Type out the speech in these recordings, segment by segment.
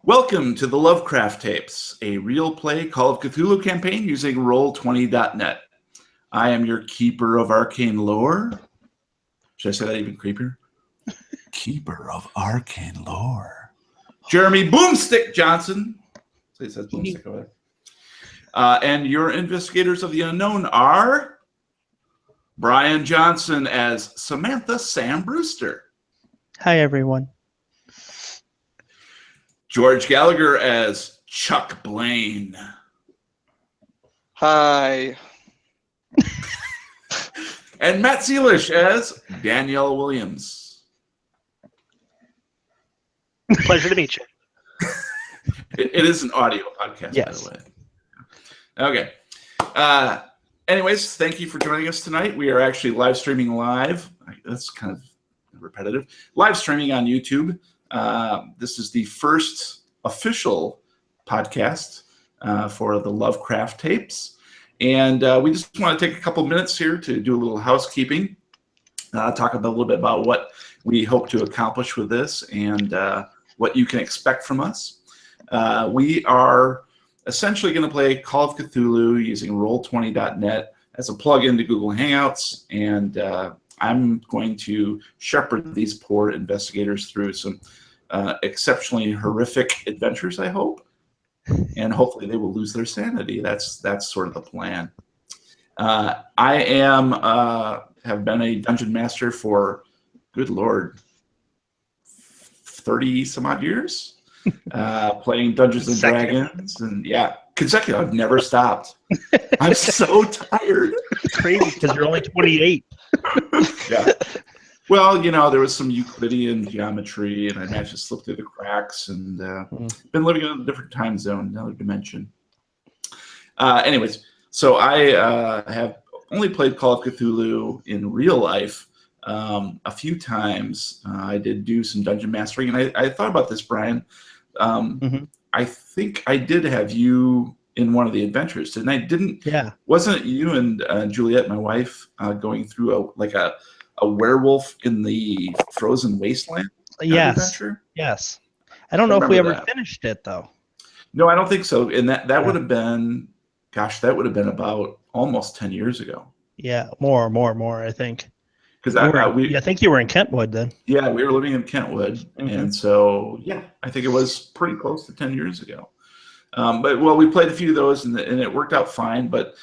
Welcome to the Lovecraft Tapes, a real play Call of Cthulhu campaign using Roll20.net. I am your keeper of arcane lore. Should I say that even creepier? Keeper of arcane lore. Jeremy Boomstick Johnson. So he says Boomstick over there. And your investigators of the unknown are Bryan Johnson as Samantha Sam Brewster. Hi, everyone. George Gallagher as Chuck Blaine. Hi. And Matt Sealish as Danielle Williams. Pleasure to meet you. It is an audio podcast, yes. By the way. Okay. Anyways, thank you for joining us tonight. We are actually live streaming live. That's kind of repetitive. Live streaming on YouTube. This is the first official podcast for the Lovecraft Tapes. And we just want to take a couple minutes here to do a little housekeeping, talk a little bit about what we hope to accomplish with this and what you can expect from us. We are essentially going to play Call of Cthulhu using Roll20.net as a plug-in to Google Hangouts. And I'm going to shepherd these poor investigators through some exceptionally horrific adventures, I hope. And hopefully they will lose their sanity. That's sort of the plan. I have been a dungeon master for, good Lord, 30 some odd years, playing Dungeons and Dragons, and yeah, consecutive. I've never stopped. I'm so tired. It's crazy because you're only 28. Yeah. Well, you know, there was some Euclidean geometry, and I managed to slip through the cracks, and been living in a different time zone, another dimension. Anyways, so I have only played Call of Cthulhu in real life a few times. I did do some dungeon mastering, and I thought about this, Bryan. I think I did have you in one of the adventures, didn't I? Didn't? Yeah. Wasn't it you and Juliet, my wife, going through a werewolf in the frozen wasteland? Yes. Adventure? Yes. I don't know if we ever finished it, though. No, I don't think so. And that would have been, gosh, that would have been about almost 10 years ago. Yeah, more, I think. Because I think you were in Kentwood then. Yeah, we were living in Kentwood. And so, yeah, I think it was pretty close to 10 years ago. But we played a few of those, and it worked out fine. But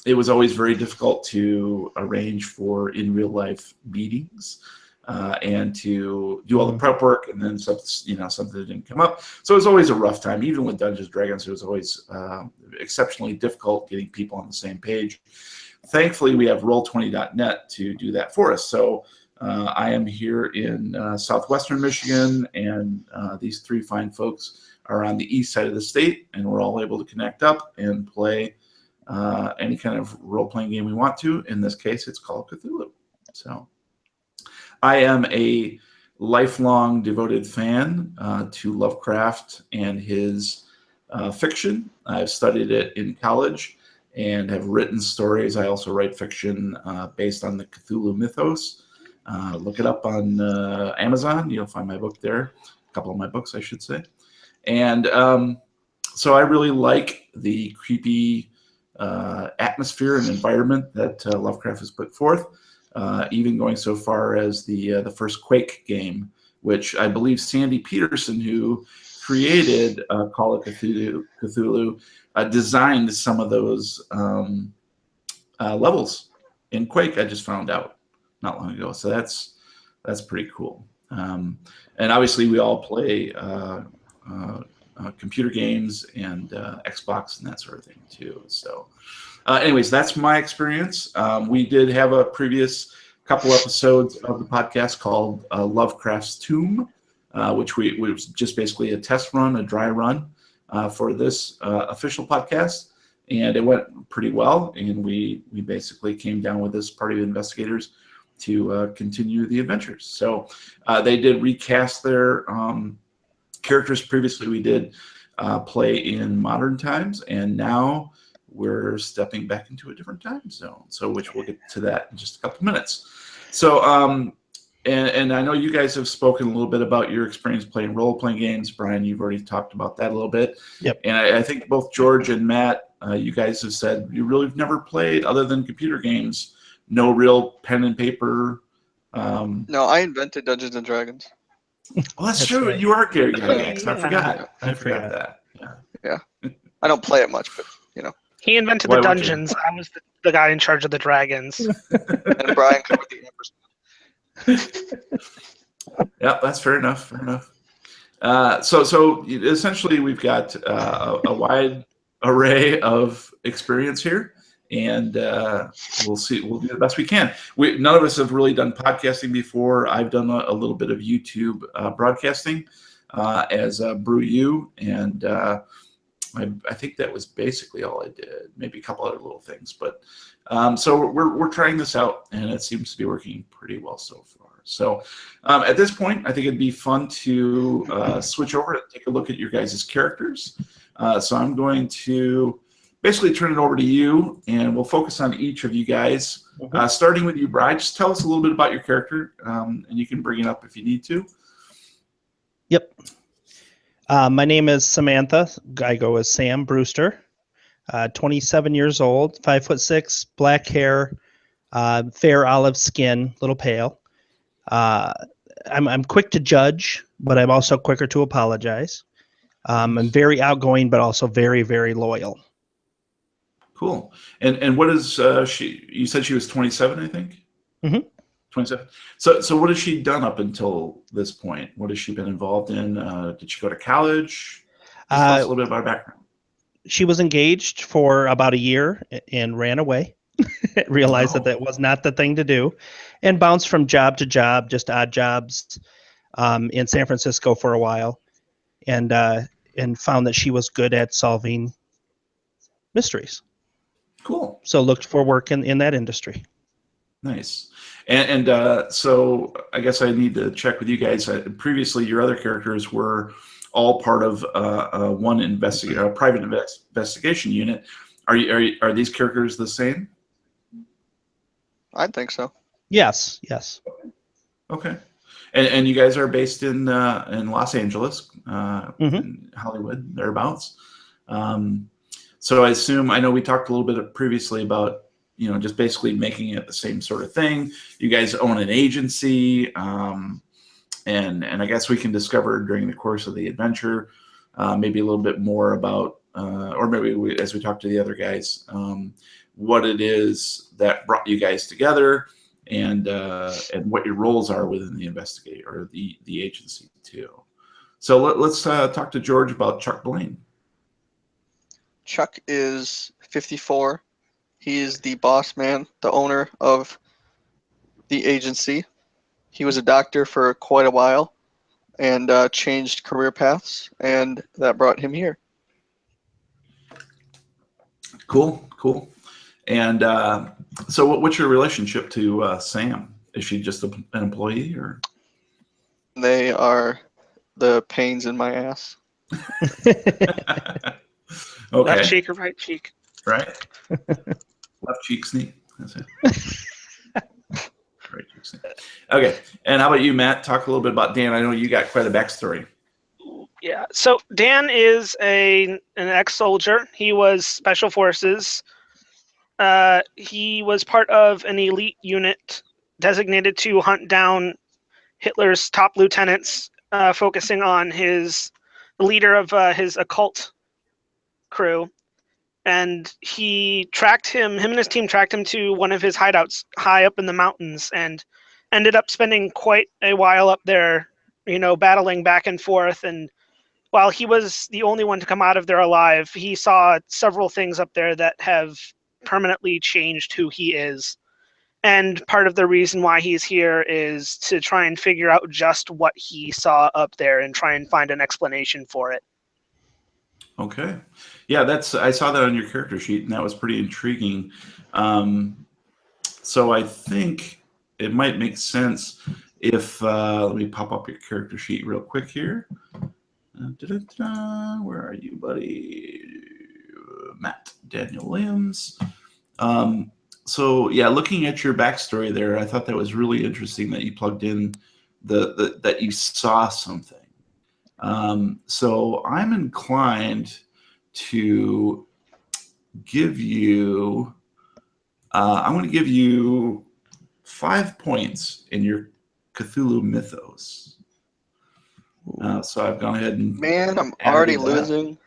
it was always very difficult to arrange for in real life meetings and to do all the prep work, and then something didn't come up. So it was always a rough time. Even with Dungeons and Dragons, it was always exceptionally difficult getting people on the same page. Thankfully, we have Roll20.net to do that for us. So I am here in southwestern Michigan, and these three fine folks are on the east side of the state, and we're all able to connect up and play any kind of role-playing game we want to. In this case, it's Call of Cthulhu. So I am a lifelong devoted fan to Lovecraft and his fiction. I've studied it in college and have written stories. I also write fiction based on the Cthulhu mythos. Look it up on Amazon. You'll find my book there. A couple of my books, I should say. And so I really like the creepy atmosphere and environment that Lovecraft has put forth, even going so far as the first Quake game, which I believe Sandy Peterson, who created Call of Cthulhu, designed some of those levels in Quake. I just found out not long ago, so that's pretty cool. And obviously, we all play computer games and Xbox and that sort of thing too. So anyways, that's my experience. We did have a previous couple episodes of the podcast called Lovecraft's Tomb, which was just basically a test run, a dry run for this official podcast. And it went pretty well. And we basically came down with this party of investigators to continue the adventures. So they did recast their characters. Previously we did play in modern times, and now we're stepping back into a different time zone, so which we'll get to that in just a couple minutes. So And I know you guys have spoken a little bit about your experience playing role-playing games. Brian, you've already talked about that a little bit. Yep. And I think both George and Matt, you guys have said you really have never played, other than computer games, no real pen and paper. No, I invented Dungeons and Dragons. Well, that's That's true. right. You are Gary Gygax. I Yeah. forgot. I I forgot forgot. that. Yeah. I don't play it much, but He invented Why the would you? dungeons. I was the guy in charge of the dragons. and Bryan covered the ampersand. Yeah, that's fair enough. Fair enough. So essentially, we've got a wide array of experience here, and we'll see. We'll do the best we can. None of us have really done podcasting before. I've done a little bit of YouTube broadcasting as Brew U, and I think that was basically all I did. Maybe a couple other little things, but so we're trying this out, and it seems to be working pretty well so far. So at this point, I think it'd be fun to switch over and take a look at your guys' characters. So I'm going to basically turn it over to you, and we'll focus on each of you guys. Starting with you, Bryan, just tell us a little bit about your character, and you can bring it up if you need to. Yep. My name is Samantha. I go as Sam Brewster. 27 years old, 5'6", black hair, fair olive skin, little pale. I'm quick to judge, but I'm also quicker to apologize. I'm very outgoing, but also very, very loyal. Cool. And what is she? You said she was 27, I think. Mhm. 27. So what has she done up until this point? What has she been involved in? Did she go to college? Just tell us a little bit about her background. She was engaged for about a year and ran away. Realized that was not the thing to do, and bounced from job to job, just odd jobs, in San Francisco for a while, and found that she was good at solving mysteries. Cool. So looked for work in that industry. Nice. And so I guess I need to check with you guys. Previously, your other characters were all part of one private investigation unit. Are these characters the same? I think so. Yes. Okay. And you guys are based in Los Angeles, in Hollywood, thereabouts. So I assume, I know we talked a little bit previously about, just basically making it the same sort of thing. You guys own an agency, and I guess we can discover during the course of the adventure, maybe a little bit more about, or maybe as we talk to the other guys, what it is that brought you guys together, and what your roles are within the investigate or the agency too. So let's talk to George about Chuck Blaine. Chuck is 54. He is the boss man, the owner of the agency. He was a doctor for quite a while and changed career paths, and that brought him here. Cool. And so what's your relationship to Sam? Is she just an employee, or? They are the pains in my ass. Okay. Left cheek or right cheek? Right. Left cheek sneak. That's it. Right cheek sneak. Okay. And how about you, Matt? Talk a little bit about Dan. I know you got quite a backstory. Yeah. So Dan is an ex-soldier. He was Special Forces. He was part of an elite unit designated to hunt down Hitler's top lieutenants, focusing on the leader of his occult crew. And him and his team tracked him to one of his hideouts high up in the mountains, and ended up spending quite a while up there, battling back and forth. And while he was the only one to come out of there alive, he saw several things up there that have permanently changed who he is. And part of the reason why he's here is to try and figure out just what he saw up there and try and find an explanation for it. Okay. Yeah, I saw that on your character sheet, and that was pretty intriguing. So I think it might make sense if let me pop up your character sheet real quick here. Where are you, buddy? Matt Daniel Williams. so yeah, looking at your backstory there, I thought that was really interesting that you plugged in that you saw something. So I'm inclined to give you. I'm going to give you 5 points in your Cthulhu mythos. So I've gone ahead and Man, I'm added already that. losing.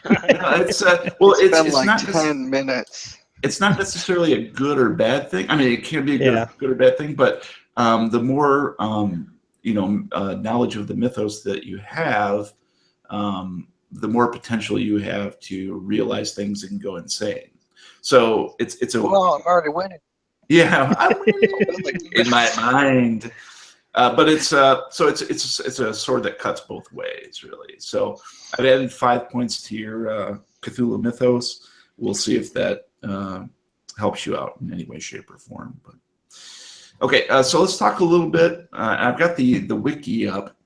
It's well, It's been it's like not 10 minutes. it's not necessarily a good or bad thing. I mean, it can be a Yeah. good or bad thing, but the more knowledge of the mythos that you have, the more potential you have to realize things and go insane. So it's a Well, I'm already winning. yeah, I'm in my mind. But it's so it's a sword that cuts both ways, really. So I've added 5 points to your Cthulhu mythos. We'll see if that helps you out in any way, shape, or form. But okay, so let's talk a little bit. I've got the wiki up.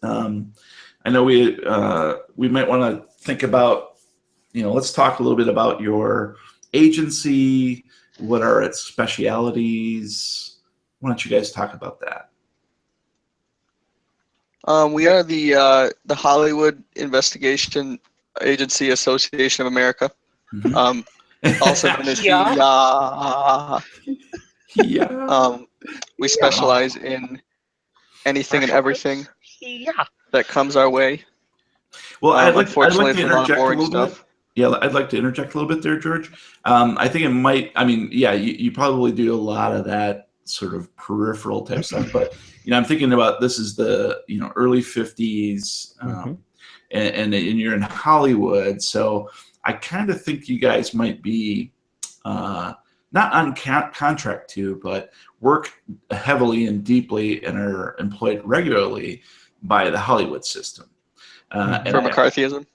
I know we might want to think about, let's talk a little bit about your agency. What are its specialities? Why don't you guys talk about that? We are the Hollywood Investigation Agency Association of America. Mm-hmm. Also known as we specialize in anything and everything that comes our way. Well, I'd like to it's a lot of interject a boring little stuff. bit. Yeah, I'd like to interject a little bit there, George. I think it might. I mean, yeah, you probably do a lot of that sort of peripheral type stuff, but I'm thinking about this is the early 50s, and you're in Hollywood, so I kind of think you guys might be not on contract to, but work heavily and deeply and are employed regularly by the Hollywood system. For McCarthyism?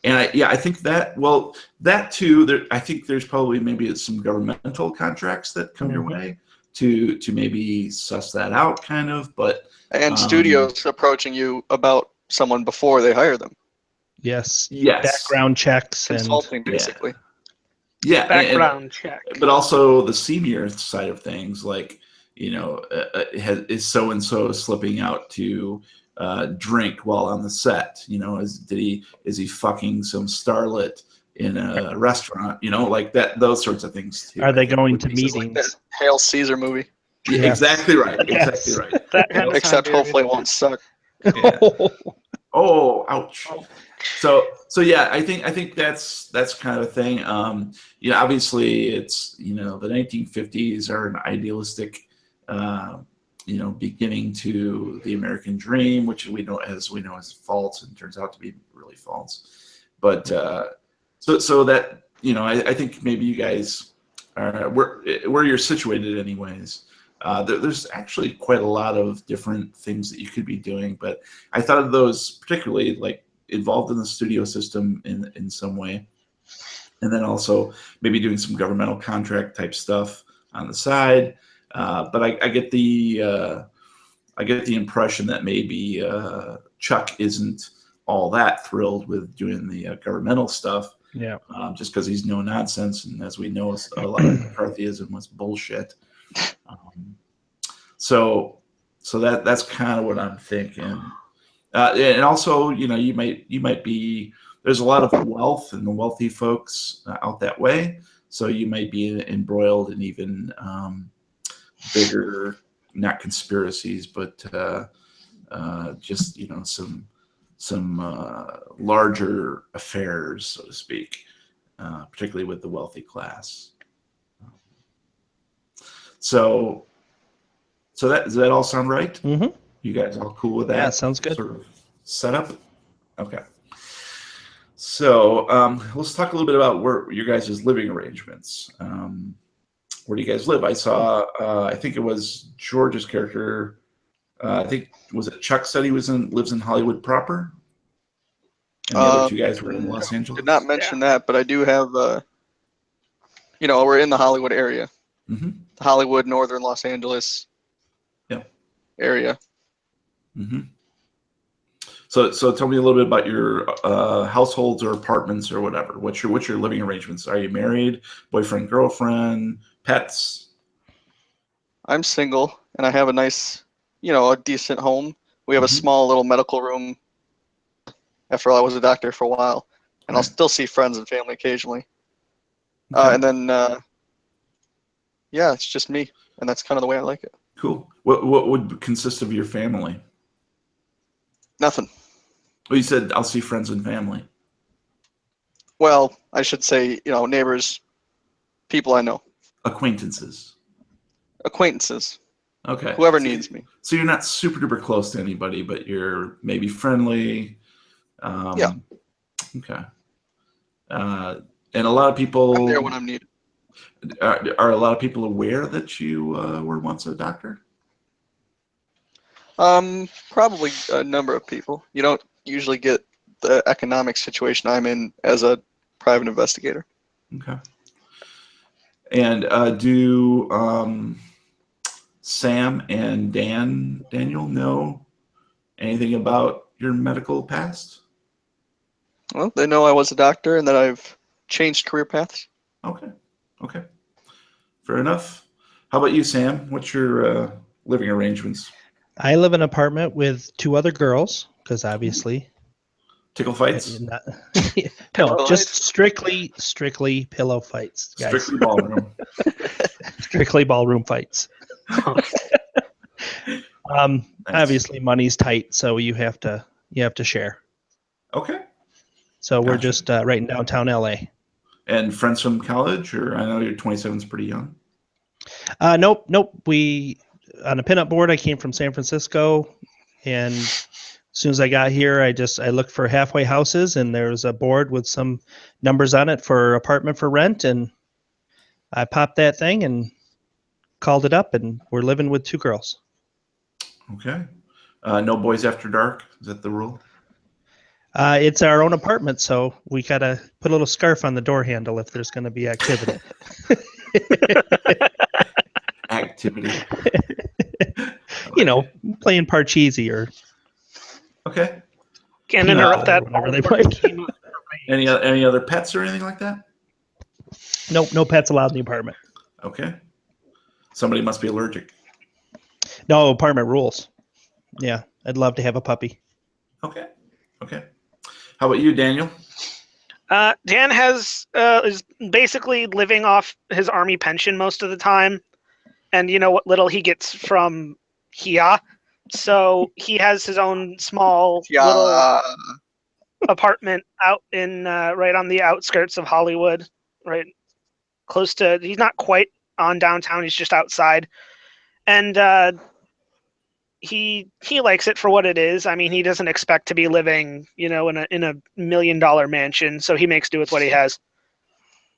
And I think that, well, that too, I think there's probably maybe some governmental contracts that come your way to maybe suss that out, kind of, but... And studios approaching you about someone before they hire them. Yes. Yes. Background checks. Consulting, basically. Yeah. Background check. But also the senior side of things, like, is so-and-so slipping out to drink while on the set? Is he fucking some starlet in a restaurant? Like that, those sorts of things too. Are they going to meetings? Like that Hail Caesar movie. Yeah, Yes. Exactly right. Exactly right. Except hopefully it won't suck. Yeah. Oh, ouch. So yeah, I think that's kind of a thing. Obviously it's the 1950s are an idealistic beginning to the American dream, which we know is false and turns out to be really false. But so that I think maybe you guys are where you're situated anyways. There's actually quite a lot of different things that you could be doing, but I thought of those particularly like involved in the studio system in some way, and then also maybe doing some governmental contract type stuff on the side. But I get the impression that maybe Chuck isn't all that thrilled with doing the governmental stuff. Yeah. Just because he's no nonsense, and as we know, a lot of McCarthyism was bullshit. So that's kind of what I'm thinking. And also, you might be, there's a lot of wealth and the wealthy folks out that way. So you might be embroiled in even bigger, not conspiracies, but just some larger affairs, so to speak, particularly with the wealthy class. So does that all sound right? Mm-hmm. You guys all cool with that? Yeah, sounds good. Sort of setup? Okay. So let's talk a little bit about where your guys' living arrangements. Where do you guys live? I saw, I think it was George's character. I think, was it Chuck said he lives in Hollywood proper? And the other two guys were in Los Angeles? Did not mention that, but I do have, we're in the Hollywood area. Mm-hmm. The Hollywood, northern Los Angeles area. Mm-hmm. So tell me a little bit about your households or apartments or whatever. What's your living arrangements? Are you married, boyfriend, girlfriend, Pets? I'm single, and I have a nice, a decent home. We have a small little medical room. After all, I was a doctor for a while, and I'll still see friends and family occasionally. Okay. And then, yeah, it's just me, and that's kind of the way I like it. Cool. What would consist of your family? Nothing. Well, you said I'll see friends and family. Well, I should say, neighbors, people I know, Acquaintances. acquaintances, Okay. whoever needs me. So you're not super duper close to anybody, but you're maybe friendly. Yeah. Okay. And a lot of people. I'm there when I'm needed. Are a lot of people aware that you were once a doctor? Probably a number of people. You don't usually get the economic situation I'm in as a private investigator. Okay. And do Sam and Daniel know anything about your medical past? Well, they know I was a doctor and that I've changed career paths. Okay. Okay. Fair enough. How about you, Sam? What's your living arrangements? I live in an apartment with 2 other girls, because obviously. Tickle fights? No, just strictly pillow fights, guys. Strictly ballroom. Strictly ballroom fights. Nice. Obviously money's tight, so you have to share. Okay. So we're Gotcha. just right in downtown LA. And friends from college, or I know you're 27 is pretty young. Nope. We on a pinup board. I came from San Francisco, and as soon as I got here, I looked for halfway houses, and there was a board with some numbers on it for apartment for rent, and I popped that thing and called it up, and we're living with 2 girls. Okay. No boys after dark. Is that the rule? It's our own apartment, so we gotta put a little scarf on the door handle if there's going to be activity. Activity. Playing Parcheesi or Okay. Can't interrupt that. whenever they play. Any other pets or anything like that? Nope, no pets allowed in the apartment. Okay. Somebody must be allergic. No, apartment rules. Yeah, I'd love to have a puppy. Okay. Okay. How about you, Daniel? Dan is basically living off his army pension most of the time, and what little he gets from here. So he has his own small little apartment out in right on the outskirts of Hollywood, right close to. He's not quite on downtown. He's just outside, and he likes it for what it is. I mean, he doesn't expect to be living, in a $1 million mansion, so he makes do with what he has.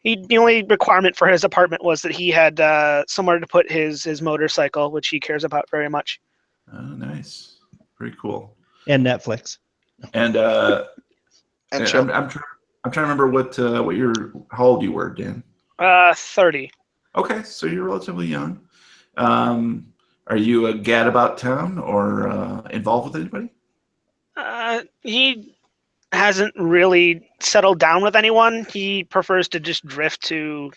The only requirement for his apartment was that he had somewhere to put his motorcycle, which he cares about very much. Oh, nice. Very cool. And Netflix. And And I'm trying to remember how old you were, Dan. 30. Okay, so you're relatively young. Are you a gad about town or involved with anybody? He hasn't really settled down with anyone. He prefers to just drift to,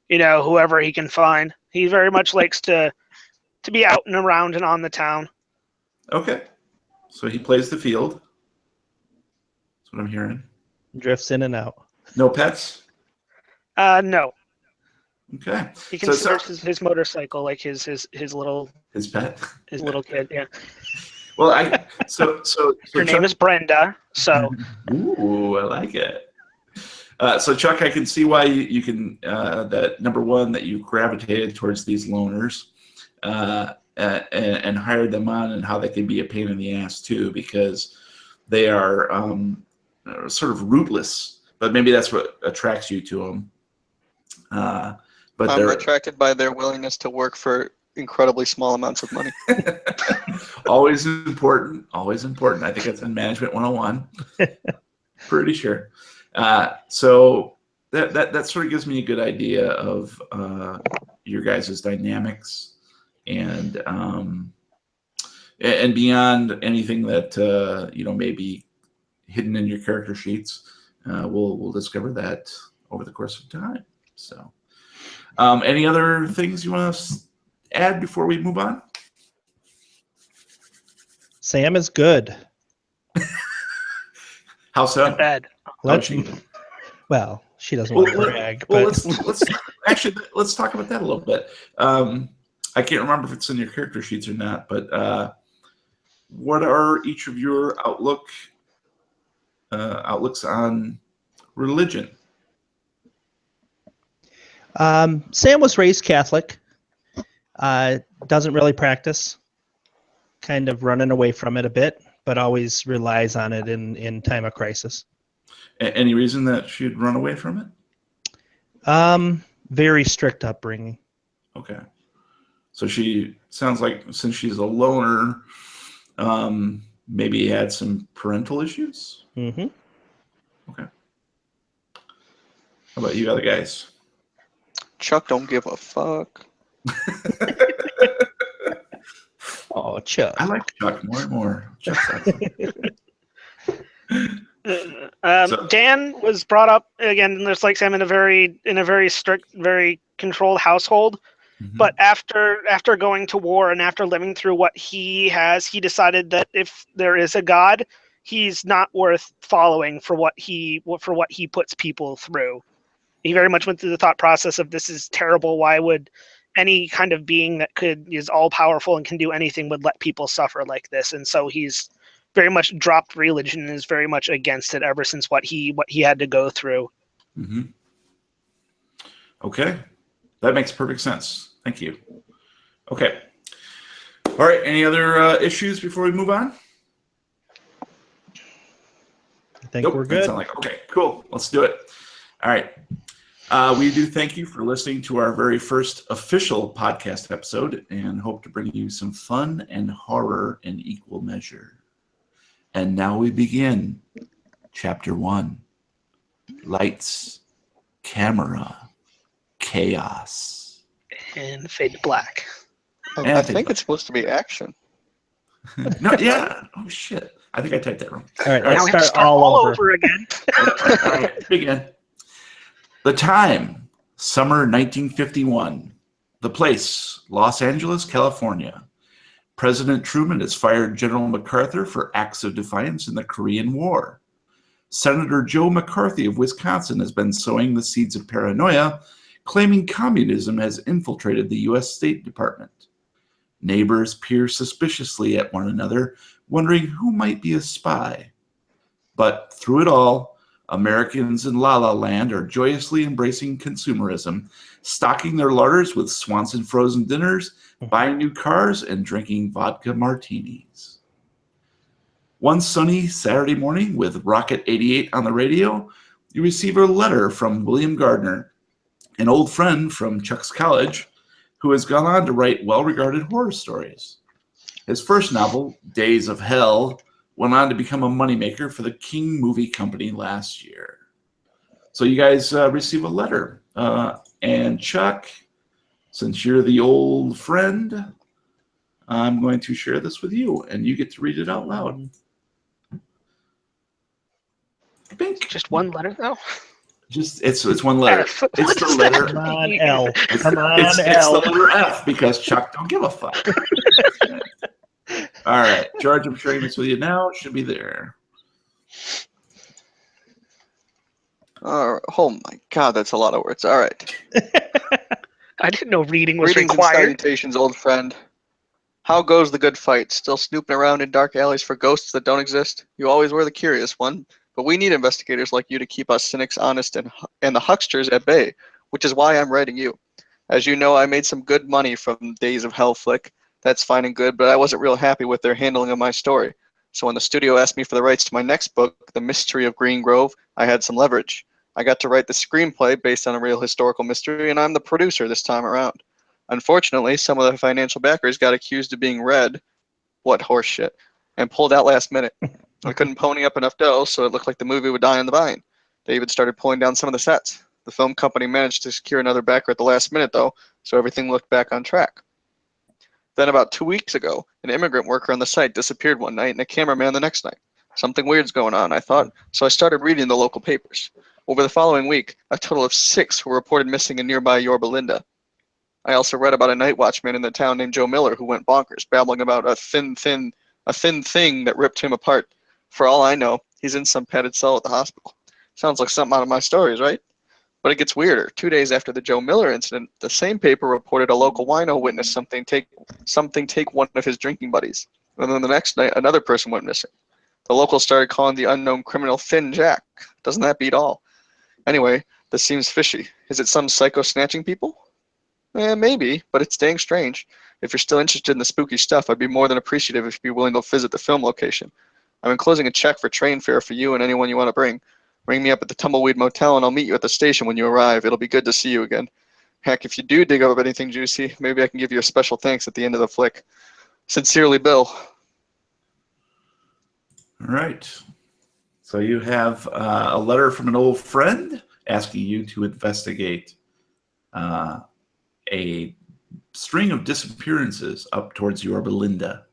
whoever he can find. He very much likes to be out and around and on the town. Okay. So he plays the field. That's what I'm hearing. Drifts in and out. No pets? No. Okay. He considers his motorcycle like his little his pet. His little kid, yeah. Well, so her name is Brenda. So. Ooh, I like it. So Chuck, I can see why you can that number one that you gravitated towards these loners, and hired them on, and how they can be a pain in the ass too, because they are sort of rootless. But maybe that's what attracts you to them. But I'm they're attracted by their willingness to work for incredibly small amounts of money. always important. Always important. I think that's in Management 101. Pretty sure. So that sort of gives me a good idea of your guys' dynamics, and beyond anything that may be hidden in your character sheets. We'll discover that over the course of time. So, Any other things you want to add before we move on? Sam is good. How so? Bad. Well, she doesn't want to brag. Well, but let's talk about that a little bit. I can't remember if it's in your character sheets or not, but what are each of your outlooks on religion? Sam was raised Catholic. Doesn't really practice. Kind of running away from it a bit, but always relies on it in time of crisis. Any reason that she'd run away from it? Very strict upbringing. Okay. So she sounds like, since she's a loner, maybe had some parental issues? Mm-hmm. Okay. How about you other guys? Chuck don't give a fuck. Oh, Chuck. I like Chuck more and more. Chuck's awesome. Dan was brought up again, just like Sam, in a very strict, very controlled household. Mhm. But after going to war and after living through what he has, he decided that if there is a God, he's not worth following for what he puts people through. He very much went through the thought process of, this is terrible. Why would any kind of being that is all powerful and can do anything would let people suffer like this? And so he's very much dropped religion and is very much against it ever since what he had to go through. Mm-hmm. Okay, that makes perfect sense. Thank you. Okay. All right. Any other issues before we move on? I think we're good. Okay, cool. Let's do it. All right. We do thank you for listening to our very first official podcast episode and hope to bring you some fun and horror in equal measure. And now we begin. Chapter 1. Lights, camera, chaos. And fade to black. I think it's supposed to be action. No, yeah. Oh, shit. I think I typed that wrong. All right, Now let's we have to start all over. again. All right, begin. The time, summer 1951. The place, Los Angeles, California. President Truman has fired General MacArthur for acts of defiance in the Korean War. Senator Joe McCarthy of Wisconsin has been sowing the seeds of paranoia, claiming communism has infiltrated the U.S. State Department. Neighbors peer suspiciously at one another, wondering who might be a spy. But through it all, Americans in La La Land are joyously embracing consumerism, stocking their larders with Swanson frozen dinners, buying new cars, and drinking vodka martinis. One sunny Saturday morning with Rocket 88 on the radio, you receive a letter from William Gardner, an old friend from Chuck's college, who has gone on to write well-regarded horror stories. His first novel, Days of Hell, went on to become a moneymaker for the King Movie Company last year. So you guys receive a letter. And Chuck, since you're the old friend, I'm going to share this with you, and you get to read it out loud. Bink. Just one letter, though? It's one letter. F. It's the letter. Come on, L. It's L. the letter F because Chuck don't give a fuck. All right, George, I'm sharing this with you now. It should be there. Oh my God, that's a lot of words. All right. I didn't know reading was Greetings and required. salutations, old friend. How goes the good fight? Still snooping around in dark alleys for ghosts that don't exist? You always were the curious one, but we need investigators like you to keep us cynics honest and the hucksters at bay, which is why I'm writing you. As you know, I made some good money from Days of Hell flick. That's fine and good, but I wasn't real happy with their handling of my story. So when the studio asked me for the rights to my next book, The Mystery of Green Grove, I had some leverage. I got to write the screenplay based on a real historical mystery, and I'm the producer this time around. Unfortunately, some of the financial backers got accused of being red, what horse shit, and pulled out last minute. I couldn't pony up enough dough, so it looked like the movie would die on the vine. They even started pulling down some of the sets. The film company managed to secure another backer at the last minute, though, so everything looked back on track. Then about 2 weeks ago, an immigrant worker on the site disappeared one night and a cameraman the next night. Something weird's going on, I thought, so I started reading the local papers. Over the following week, a total of 6 were reported missing in nearby Yorba Linda. I also read about a night watchman in the town named Joe Miller who went bonkers, babbling about a thin thing that ripped him apart. For all I know, he's in some padded cell at the hospital. Sounds like something out of my stories, right? But it gets weirder. 2 days after the Joe Miller incident, the same paper reported a local wino witnessed something take one of his drinking buddies. And then the next night, another person went missing. The locals started calling the unknown criminal Thin Jack. Doesn't that beat all? Anyway, this seems fishy. Is it some psycho snatching people? Maybe, but it's dang strange. If you're still interested in the spooky stuff, I'd be more than appreciative if you'd be willing to visit the film location. I'm enclosing a check for train fare for you and anyone you want to bring. Ring me up at the Tumbleweed Motel and I'll meet you at the station when you arrive. It'll be good to see you again. Heck, if you do dig up anything juicy, maybe I can give you a special thanks at the end of the flick. Sincerely, Bill. All right. So you have a letter from an old friend asking you to investigate a string of disappearances up towards Yorba Linda.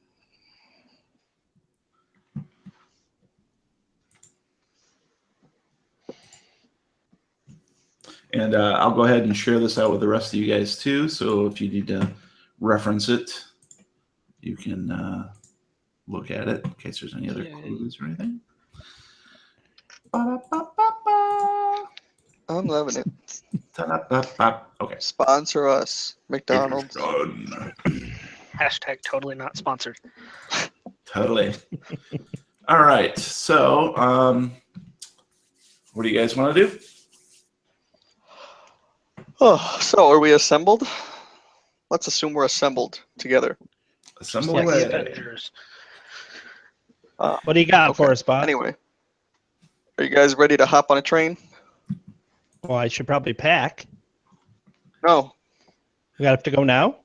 And I'll go ahead and share this out with the rest of you guys too. So if you need to reference it, you can look at it in case there's any other clues or anything. Ba-da-ba-ba-ba. I'm loving it. Okay. Sponsor us, McDonald's. Hashtag totally not sponsored. Totally. All right. So, what do you guys want to do? Oh, so are we assembled? Let's assume we're assembled together. Assemble Like the away. Avengers. What do you got for us, Bob? Anyway, are you guys ready to hop on a train? Well, I should probably pack. No. We have to go now?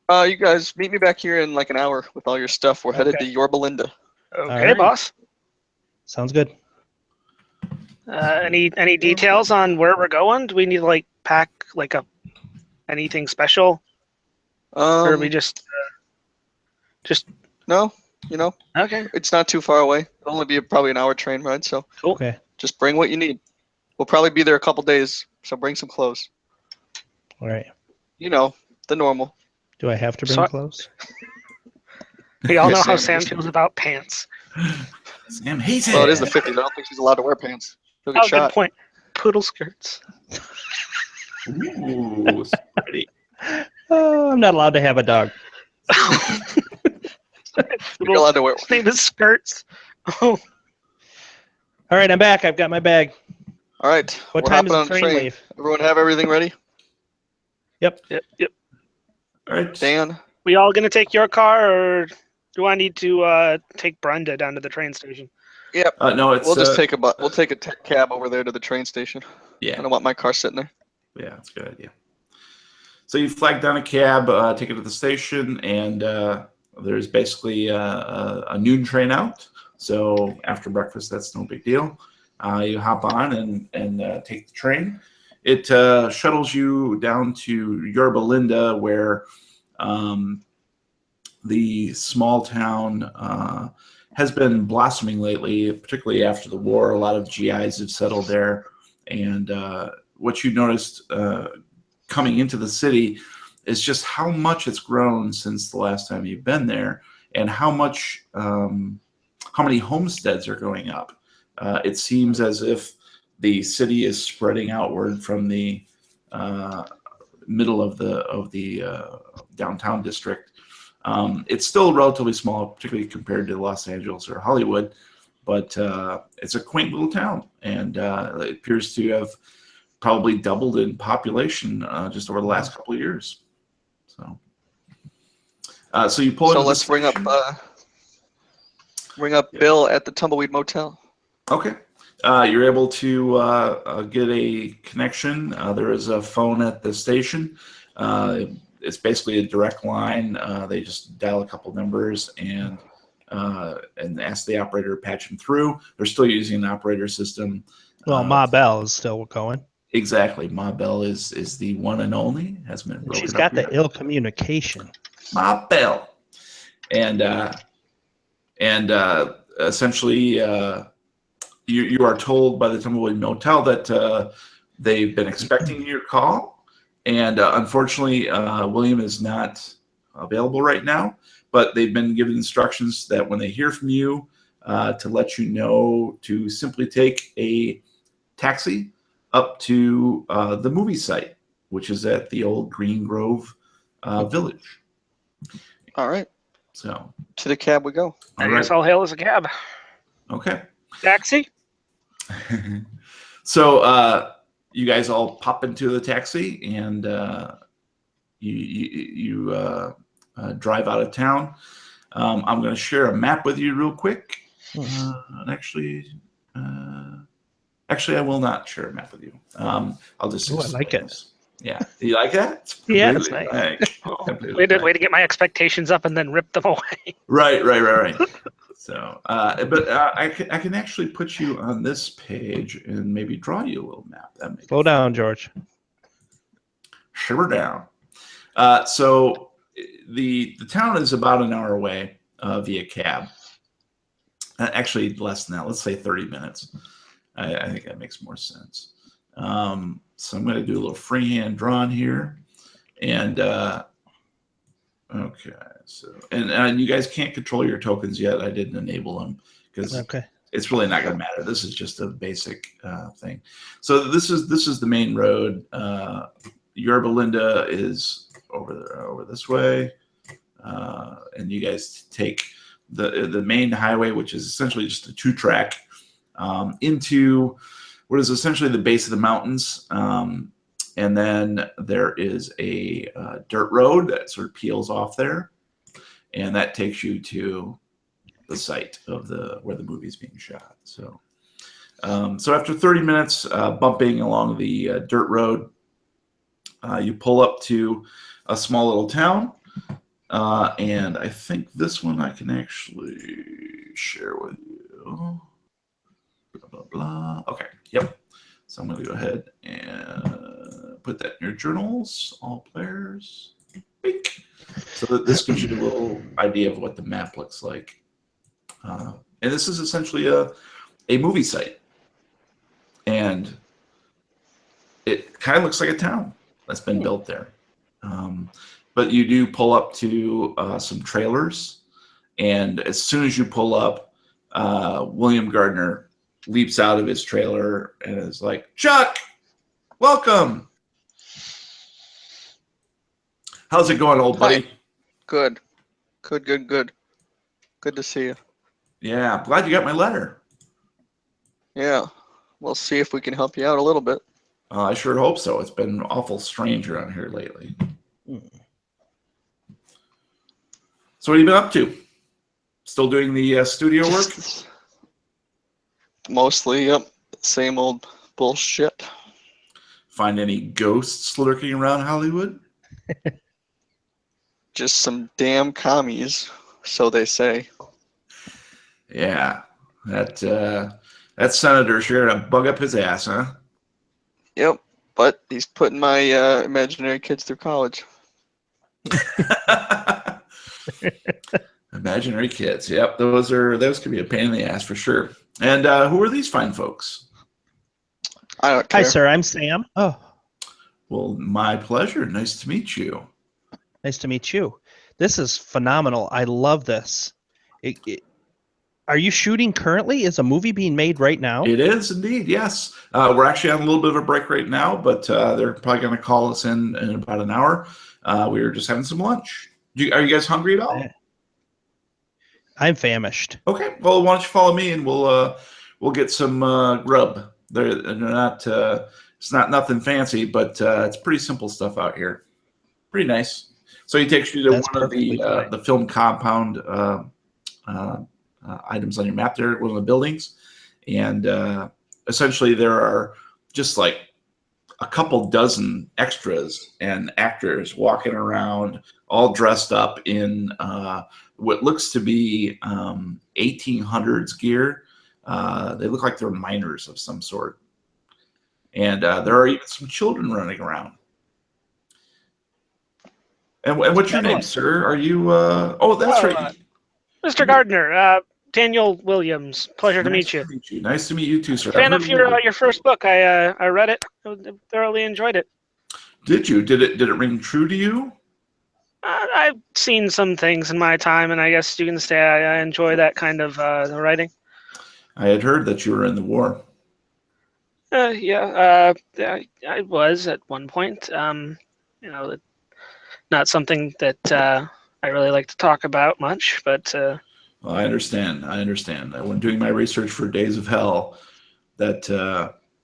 You guys meet me back here in like an hour with all your stuff. We're headed to Yorba Linda. Okay, right. boss. Sounds good. Any details on where we're going? Do we need to like pack like anything special, or we just No, you know, okay? it's not too far away. It'll only be probably an hour train ride, so Cool. Okay. just bring what you need. We'll probably be there a couple days, so bring some clothes. All right. You know, the normal. Do I have to bring So- clothes? We all know Yes, how Sam, Sam feels about pants. Sam hates it. Well, it is the 50s. I don't think she's allowed to wear pants. She'll get Oh, shot. good point. Poodle skirts. Ooh, pretty. Oh, I'm not allowed to have a dog. You're allowed to wear one. His name is Skirts. Oh, All right, I'm back. I've got my bag. All right. What we're time hopping does the on train leave? Everyone have everything ready? yep. All right. Dan? We all gonna take your car, or do I need to take Brenda down to the train station? Yep. No, it's We'll just take we'll take a cab over there to the train station. I yeah, don't want my car sitting there. yeah, that's a good idea. So you flag down a cab, take it to the station, and there's basically a noon train out. So after breakfast, that's no big deal. You hop on and take the train. It shuttles you down to Yorba Linda, where the small town has been blossoming lately, particularly after the war. A lot of GIs have settled there. And what you noticed coming into the city is just how much it's grown since the last time you've been there, and how many homesteads are going up. It seems as if the city is spreading outward from the middle of the downtown district. It's still relatively small, particularly compared to Los Angeles or Hollywood, but it's a quaint little town, and it appears to have probably doubled in population just over the last couple of years. So you pull. So let's bring up Bill at the Tumbleweed Motel. Okay. You're able to get a connection. There is a phone at the station. It's basically a direct line. They just dial a couple numbers and ask the operator to patch them through. They're still using an operator system. Well, Ma Bell is still going. Exactly. Ma Bell is the one and only. Has been broken She's up got yet. the ill communication. Ma Bell. And essentially, you are told by the Tumbleweed Motel that they've been expecting your call, and unfortunately, William is not available right now. But they've been given instructions that when they hear from you, to let you know to simply take a taxi up to the movie site, which is at the old Green Grove Village. All right. So to the cab we go. I guess all hail is a cab. Okay. Taxi? So you guys all pop into the taxi and you drive out of town. I'm going to share a map with you real quick. And actually, I will not share a map with you. I'll just. I like it. Yeah, you like that? Yeah, it's nice. Way to get my expectations up and then rip them away. Right. So, but I can actually put you on this page and maybe draw you a little map. Slow down, George. Shiver down. So the town is about an hour away via cab. Actually, less than that. Let's say 30 minutes. I think that makes more sense. So I'm going to do a little freehand drawing here. And, okay. So, and you guys can't control your tokens yet. I didn't enable them because it's really not going to matter. This is just a basic thing. So this is the main road. Yorba Linda is over this way. And you guys take the main highway, which is essentially just a 2-track, into what is essentially the base of the mountains. And then there is a dirt road that sort of peels off there. And that takes you to the site of where the movie is being shot. So, so after 30 minutes bumping along the dirt road, you pull up to a small little town. And I think this one I can actually share with you. Blah, blah, blah. Okay. Yep. So I'm going to go ahead and put that in your journals. All players. Bink. So that this gives you a little idea of what the map looks like. And this is essentially a movie site. And it kind of looks like a town that's been built there. But you do pull up to some trailers. And as soon as you pull up, William Gardner leaps out of his trailer and is like, "Chuck, welcome. How's it going, old buddy?" Hi. Good. Good to see you. Yeah, I'm glad you got my letter. Yeah. We'll see if we can help you out a little bit. I sure hope so. It's been awful strange around here lately. So what have you been up to? Still doing the studio work? Mostly, yep. Same old bullshit. Find any ghosts lurking around Hollywood? Just some damn commies, so they say. Yeah, that senator sure to bug up his ass, huh? Yep, but he's putting my imaginary kids through college. Imaginary kids. Yep, those could be a pain in the ass for sure. And who are these fine folks? I don't care. Hi, sir. I'm Sam. Oh, Well, my pleasure. Nice to meet you. nice to meet you. This is phenomenal. I love this. Are you shooting currently? Is a movie being made right now? It is indeed, yes. We're actually on a little bit of a break right now, but they're probably going to call us in about an hour. We were just having some lunch. Are you guys hungry at all? I'm famished. Okay. Well, why don't you follow me and we'll get some grub. They're not. It's not nothing fancy, but it's pretty simple stuff out here. Pretty nice. So he takes you to one of the film compound items on your map there, one of the buildings. And essentially there are just like a couple dozen extras and actors walking around all dressed up in what looks to be 1800s gear. They look like they're miners of some sort. And there are even some children running around. And what's your name, sir? Are you? Oh, that's right. Mr. Gardner, Daniel Williams. Pleasure to Nice meet you. to meet you. Nice to meet you too, sir. Fan of your first book. I read it. I thoroughly enjoyed it. Did you? Did it ring true to you? I've seen some things in my time, and I guess you can say I enjoy that kind of writing. I had heard that you were in the war. Yeah, I was at one point. Not something that I really like to talk about much, but Well, I understand. I understand. When doing my research for Days of Hell, that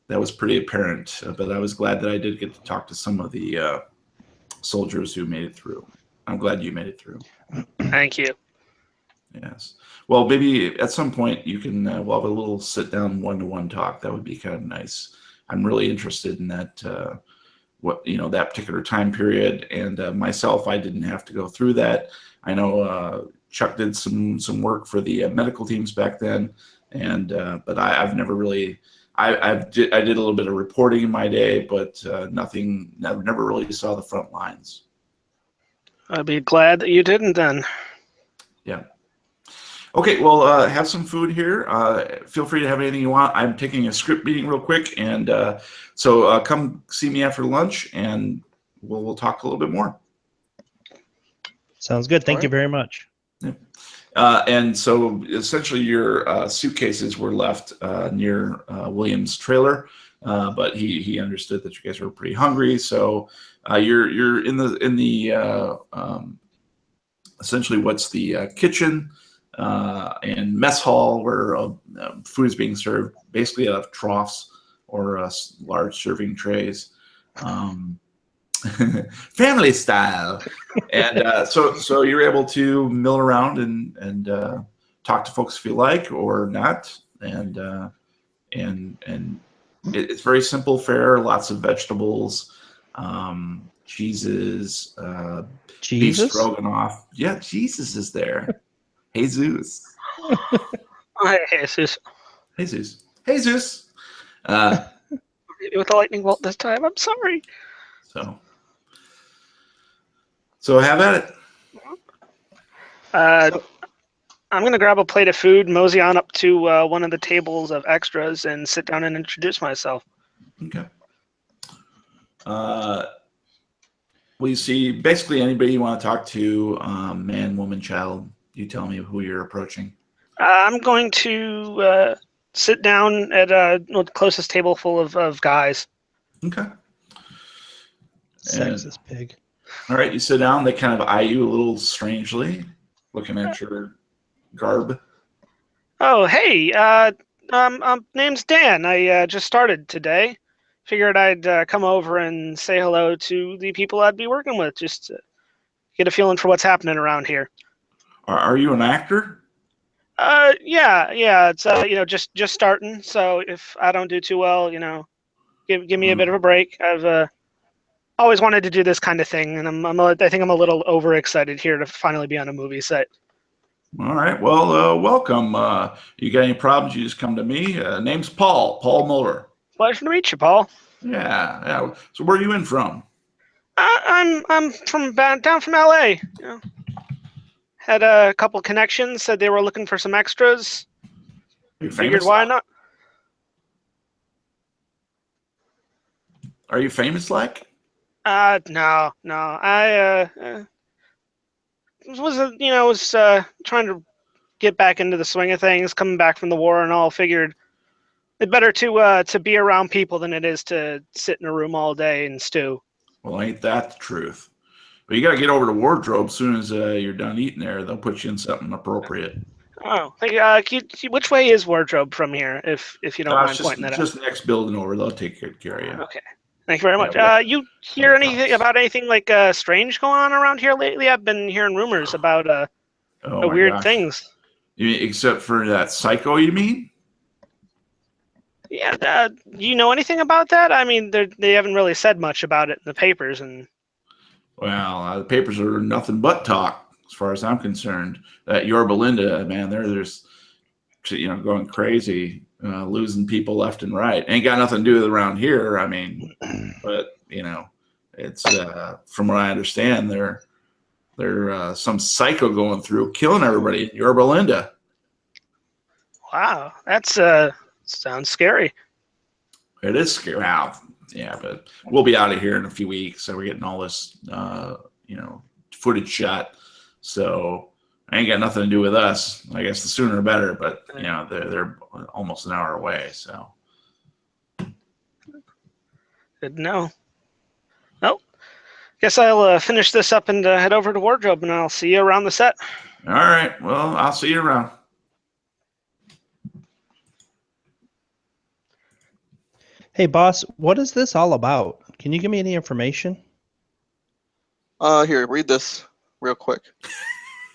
that was pretty apparent. But I was glad that I did get to talk to some of the soldiers who made it through. I'm glad you made it through. Thank you. Yes. Well, maybe at some point you can we'll have a little sit-down one-to-one talk. That would be kind of nice. I'm really interested in that. That particular time period, and myself, I didn't have to go through that. I know Chuck did some work for the medical teams back then, and but I've never really. I did a little bit of reporting in my day, but nothing. I've never really saw the front lines. I'd be glad that you didn't then. Yeah. Okay, well, have some food here. Feel free to have anything you want. I'm taking a script meeting real quick, and so come see me after lunch, and we'll talk a little bit more. Sounds good. Thank you very much. Yeah. And so essentially your suitcases were left near William's trailer, but he understood that you guys were pretty hungry, so you're in the essentially what's the kitchen and mess hall where food is being served, basically out of troughs or large serving trays, family style. And so you're able to mill around and talk to folks if you like or not, and it's very simple fare. Lots of vegetables, cheeses, beef stroganoff. Yeah, Jesus is there. Jesus. Hi, Jesus. Jesus. With a lightning bolt this time. I'm sorry. So have at it. I'm going to grab a plate of food, mosey on up to one of the tables of extras, and sit down and introduce myself. Okay. Well, you see basically anybody you want to talk to, man, woman, child. You tell me who you're approaching. I'm going to sit down at the closest table full of guys. Okay. Sexist pig. All right, you sit down. They kind of eye you a little strangely, looking at your garb. Oh, hey. Name's Dan. I just started today. Figured I'd come over and say hello to the people I'd be working with, just to get a feeling for what's happening around here. Are you an actor? Yeah. It's just starting. So if I don't do too well, give me a bit of a break. I've always wanted to do this kind of thing, and I think I'm a little overexcited here to finally be on a movie set. All right. Well, welcome. You got any problems? You just come to me. Name's Paul Muller. Pleasure to meet you, Paul. Yeah. So where are you in from? I'm from down from LA. Had a couple connections. Said they were looking for some extras. Figured why not? Are you famous like? No. I was trying to get back into the swing of things, coming back from the war and all. Figured it's better to be around people than it is to sit in a room all day and stew. Well, ain't that the truth? But you got to get over to wardrobe as soon as you're done eating there. They'll put you in something appropriate. Oh, which way is wardrobe from here, if you don't mind pointing that out? Just the next building over. They'll take good care of you. Okay. Thank you very much. You hear anything like strange going on around here lately? I've been hearing rumors about weird things. Except for that psycho, you mean? Yeah. Do you know anything about that? I mean, they haven't really said much about it in the papers, and. Well, the papers are nothing but talk, as far as I'm concerned. That Yorba Linda, man, there's going crazy, losing people left and right. Ain't got nothing to do with around here. I mean, but it's from what I understand, there's some psycho going through, killing everybody in Yorba Linda. Wow, that's sounds scary. It is scary. Wow. Yeah, but we'll be out of here in a few weeks, so we're getting all this, footage shot. So I ain't got nothing to do with us. I guess the sooner the better. But they're almost an hour away. So Good to know. Well, guess I'll finish this up and head over to wardrobe, and I'll see you around the set. all right. Well, I'll see you around. Hey, boss, what is this all about? Can you give me any information? Here, read this real quick.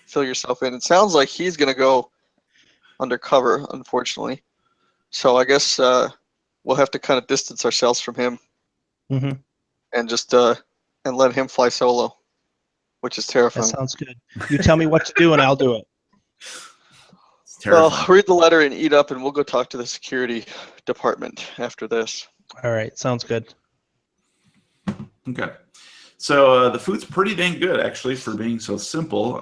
Fill yourself in. It sounds like he's gonna go undercover, unfortunately. So I guess we'll have to kind of distance ourselves from him Mm-hmm. and just and let him fly solo, which is That terrifying. sounds good. You tell me what to do, and I'll do it. It's terrifying. Well, read the letter and eat up, and we'll go talk to the security department after this. All right, sounds good. Okay. So the food's pretty dang good, actually, for being so simple.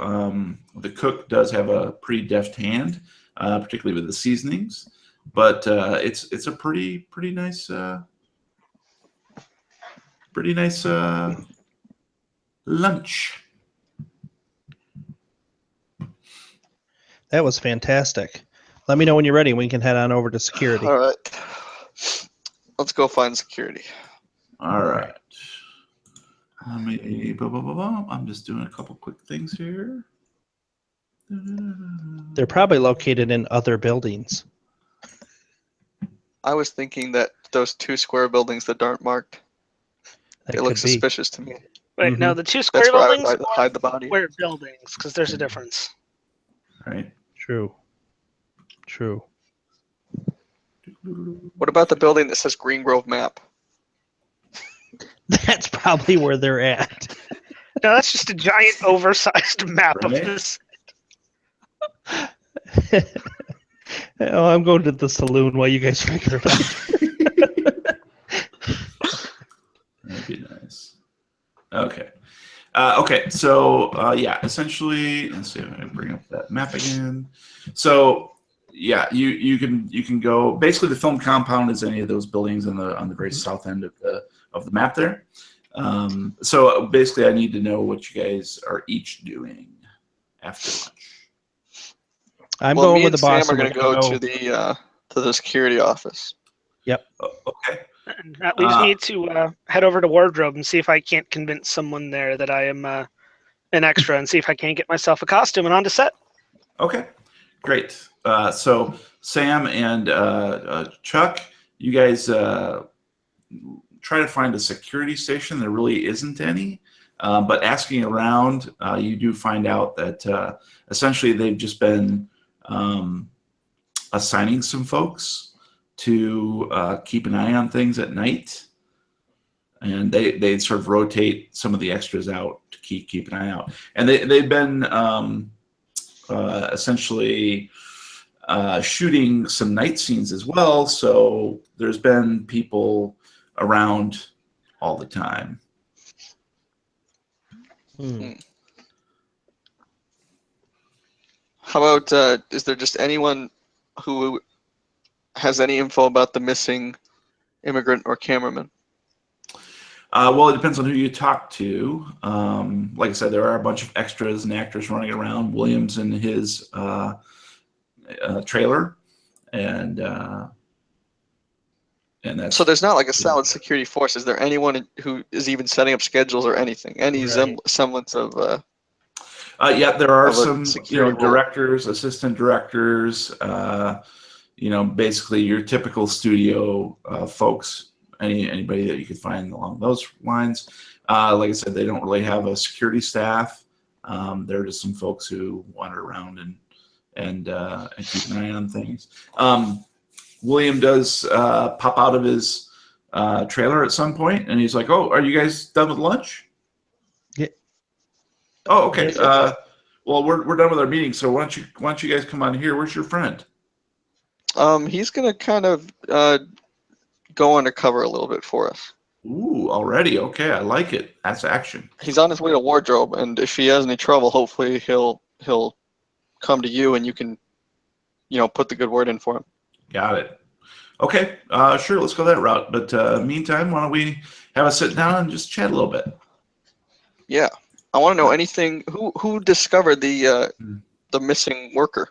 The cook does have a pretty deft hand, particularly with the seasonings. But it's a pretty nice lunch. That was fantastic. Let me know when you're ready. We can head on over to security. All right. Let's go find security. All right. I'm just doing a couple quick things here. They're probably located in other buildings. I was thinking that those 2 square buildings that aren't marked, That they look could be. suspicious to me. Wait, no, Mhm. the 2 square That's where I buildings would hide the body. square buildings, because there's a difference. Right. True. What about the building that says Green Grove map? That's probably where they're at. No, that's just a giant oversized map Right. of this. Oh, I'm going to the saloon while you guys figure it out. That'd be nice. Okay. Okay. So yeah, essentially, let's see if I can bring up that map again. So yeah, you can go. Basically, the film compound is any of those buildings on the very south end of the map there. So basically, I need to know what you guys are each doing after lunch. I'm Well, going me with and the boss. Sam are and going we're to go to the security office. Yep. Okay. And that leaves me to head over to wardrobe and see if I can't convince someone there that I am an extra, and see if I can't get myself a costume and onto set. Okay. Great. So Sam and Chuck, you guys try to find a security station. There really isn't any, but asking around, you do find out that essentially they've just been assigning some folks to keep an eye on things at night, and they sort of rotate some of the extras out to keep an eye out, and they've been essentially shooting some night scenes as well. So there's been people around all the time. How about, is there just anyone who has any info about the missing immigrant or cameraman? Well, it depends on who you talk to. Like I said, there are a bunch of extras and actors running around. Williams in his trailer, and that's So there's not like a solid security force. Is there anyone who is even setting up schedules or anything? Any Right. semblance of yeah, there are of a some security role. directors, assistant directors, basically your typical studio folks. Anybody that you could find along those lines. Like I said, they don't really have a security staff. They're just some folks who wander around and keep an eye on things. William does pop out of his trailer at some point, and he's like, "Oh, are you guys done with lunch?" Yeah. Oh, okay. Well, we're done with our meeting, so why don't you guys come on here? Where's your friend? He's gonna kind of go undercover a little bit for us. Ooh, already. Okay, I like it. That's action. He's on his way to wardrobe, and if he has any trouble, hopefully he'll come to you, and you can put the good word in for him. Got it. Okay, sure, let's go that route. But meantime, why don't we have a sit down and just chat a little bit? Yeah, I want to know anything. Who discovered the missing worker?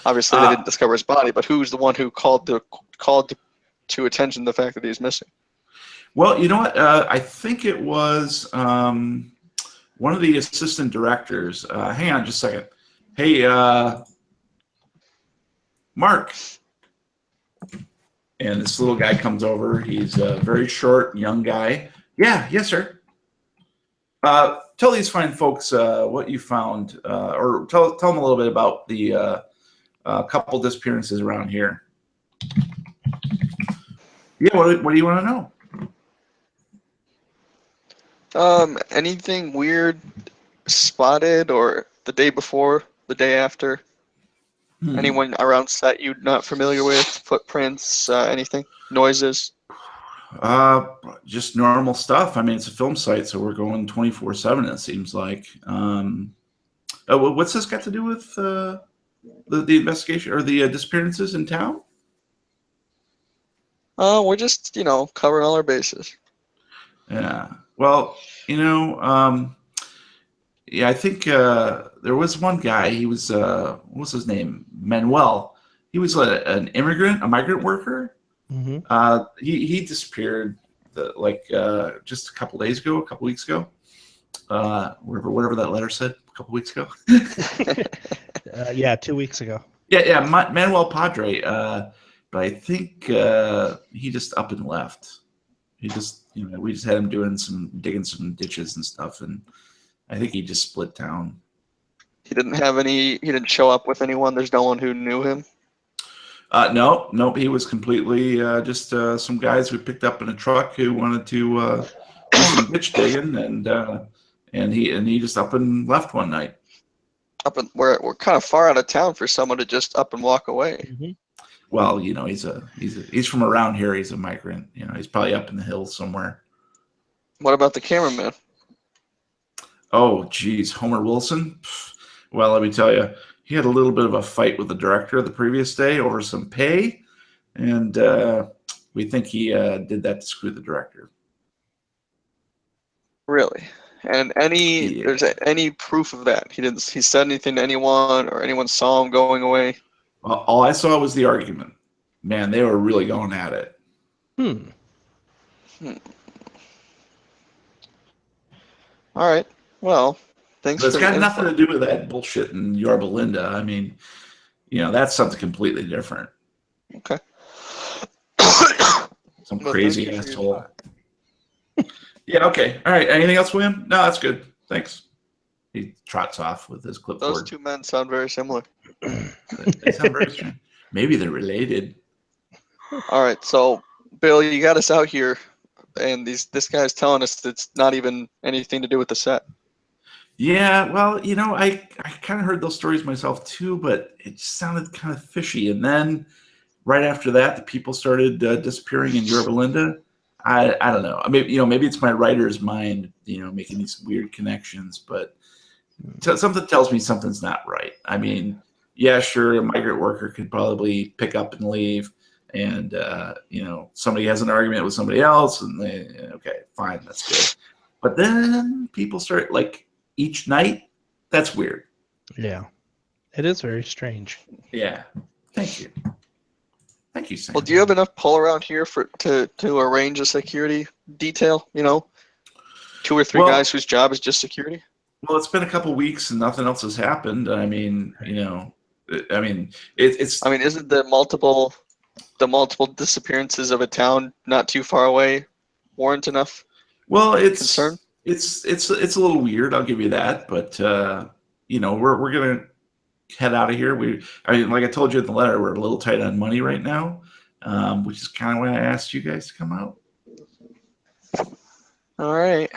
Obviously, they didn't discover his body, but who's the one who called to attention the fact that he's missing? Well, you know what? I think it was one of the assistant directors. Hang on just a second. Hey, Mark. And this little guy comes over. He's a very short, young guy. Yeah, yes, sir. Tell these fine folks what you found, or tell them a little bit about the couple disappearances around here. Yeah, what do you want to know? Anything weird spotted, or the day before, the day after? Anyone around set you're not familiar with? Footprints, anything? Noises? Just normal stuff. I mean, it's a film site, so we're going 24/7. It seems like. What's this got to do with the investigation or the disappearances in town? We're just covering all our bases. Yeah. Well, yeah, I think there was one guy. He was what was his name? Manuel. He was a migrant worker. Mm-hmm. He disappeared just a couple weeks ago. Whatever that letter said, a couple weeks ago. Yeah, 2 weeks ago. Yeah, Manuel Padre. But I think he just up and left. He just, we just had him digging some ditches and stuff, and I think he just split town. He didn't show up with anyone. There's no one who knew him. Nope. He was completely just some guys we picked up in a truck who wanted to do some ditch digging, and he just up and left one night. We're kind of far out of town for someone to just up and walk away. Mm-hmm. Well, he's from around here. He's a migrant. He's probably up in the hills somewhere. What about the cameraman? Oh, geez, Homer Wilson. Well, let me tell you, he had a little bit of a fight with the director the previous day over some pay, and we think he did that to screw the director. Really? And there's any proof of that? He said anything to anyone, or anyone saw him going away? All I saw was the argument. Man, they were really going at it. All right. Well, thanks. But it's got nothing to do with that bullshit in Yorba Linda. I mean, that's something completely different. Okay. Some crazy asshole. Yeah, okay. All right. Anything else, William? No, that's good. Thanks. He trots off with his clipboard. Those two men sound very similar. They sound very strange. Maybe they're related. All right. So, Bill, you got us out here, and this guy's telling us it's not even anything to do with the set. Yeah, well, I kind of heard those stories myself too, but it just sounded kind of fishy. And then right after that, the people started disappearing in Yorba Linda. I don't know. I mean, maybe it's my writer's mind, making these weird connections, but something tells me something's not right. I mean, yeah, sure, a migrant worker could probably pick up and leave, and somebody has an argument with somebody else, and okay, fine, that's good. But then people start each night. That's weird. Yeah, it is very strange. Yeah, thank you. Thank you, Sam. Well, do you have enough pull around here to arrange a security detail? 2 or 3 guys whose job is just security. Well, it's been a couple weeks and nothing else has happened. I mean, it's. I mean, isn't the multiple disappearances of a town not too far away warrant enough? Well, concern. It's a little weird. I'll give you that, but we're gonna head out of here. Like I told you in the letter, we're a little tight on money right now, which is kind of why I asked you guys to come out. All right.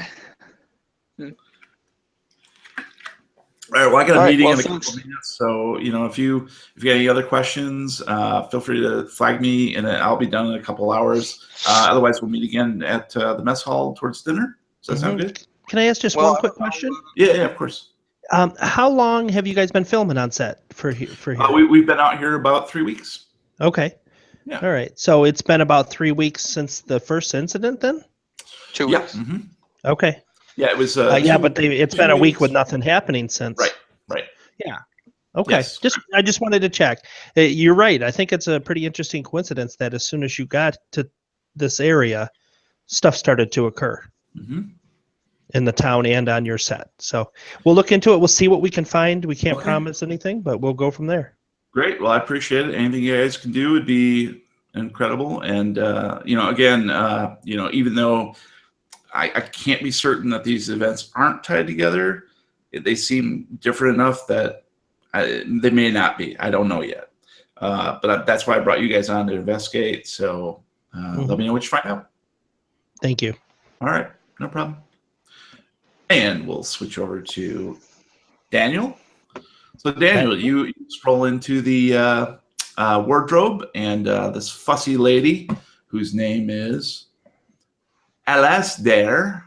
All right. Well, I got a meeting in a couple of minutes, so if you got any other questions, feel free to flag me, and I'll be done in a couple hours. Otherwise, we'll meet again at the mess hall towards dinner. Does that sound good? Can I ask just one quick question? Yeah, of course. How long have you guys been filming on set for here? We've been out here about 3 weeks. Okay. Yeah. All right. So it's been about 3 weeks since the first incident, then. 2 Yeah. weeks. Mm-hmm. Okay. Yeah, it was. Yeah, but it's been a week weeks. with nothing happening since. Right. Right. Yeah. Okay. Yes. I just wanted to check. You're right. I think it's a pretty interesting coincidence that as soon as you got to this area, stuff started to occur Mm-hmm. in the town and on your set. So we'll look into it. We'll see what we can find. We can't Okay. promise anything, but we'll go from there. Great. Well, I appreciate it. Anything you guys can do would be incredible. And again, even though I can't be certain that these events aren't tied together, they seem different enough that they may not be. I don't know yet. But that's why I brought you guys on to investigate. So let me know what you find out. Thank you. All right. No problem. And we'll switch over to Daniel. So Daniel, you stroll into the wardrobe, and this fussy lady, whose name is Alasdair,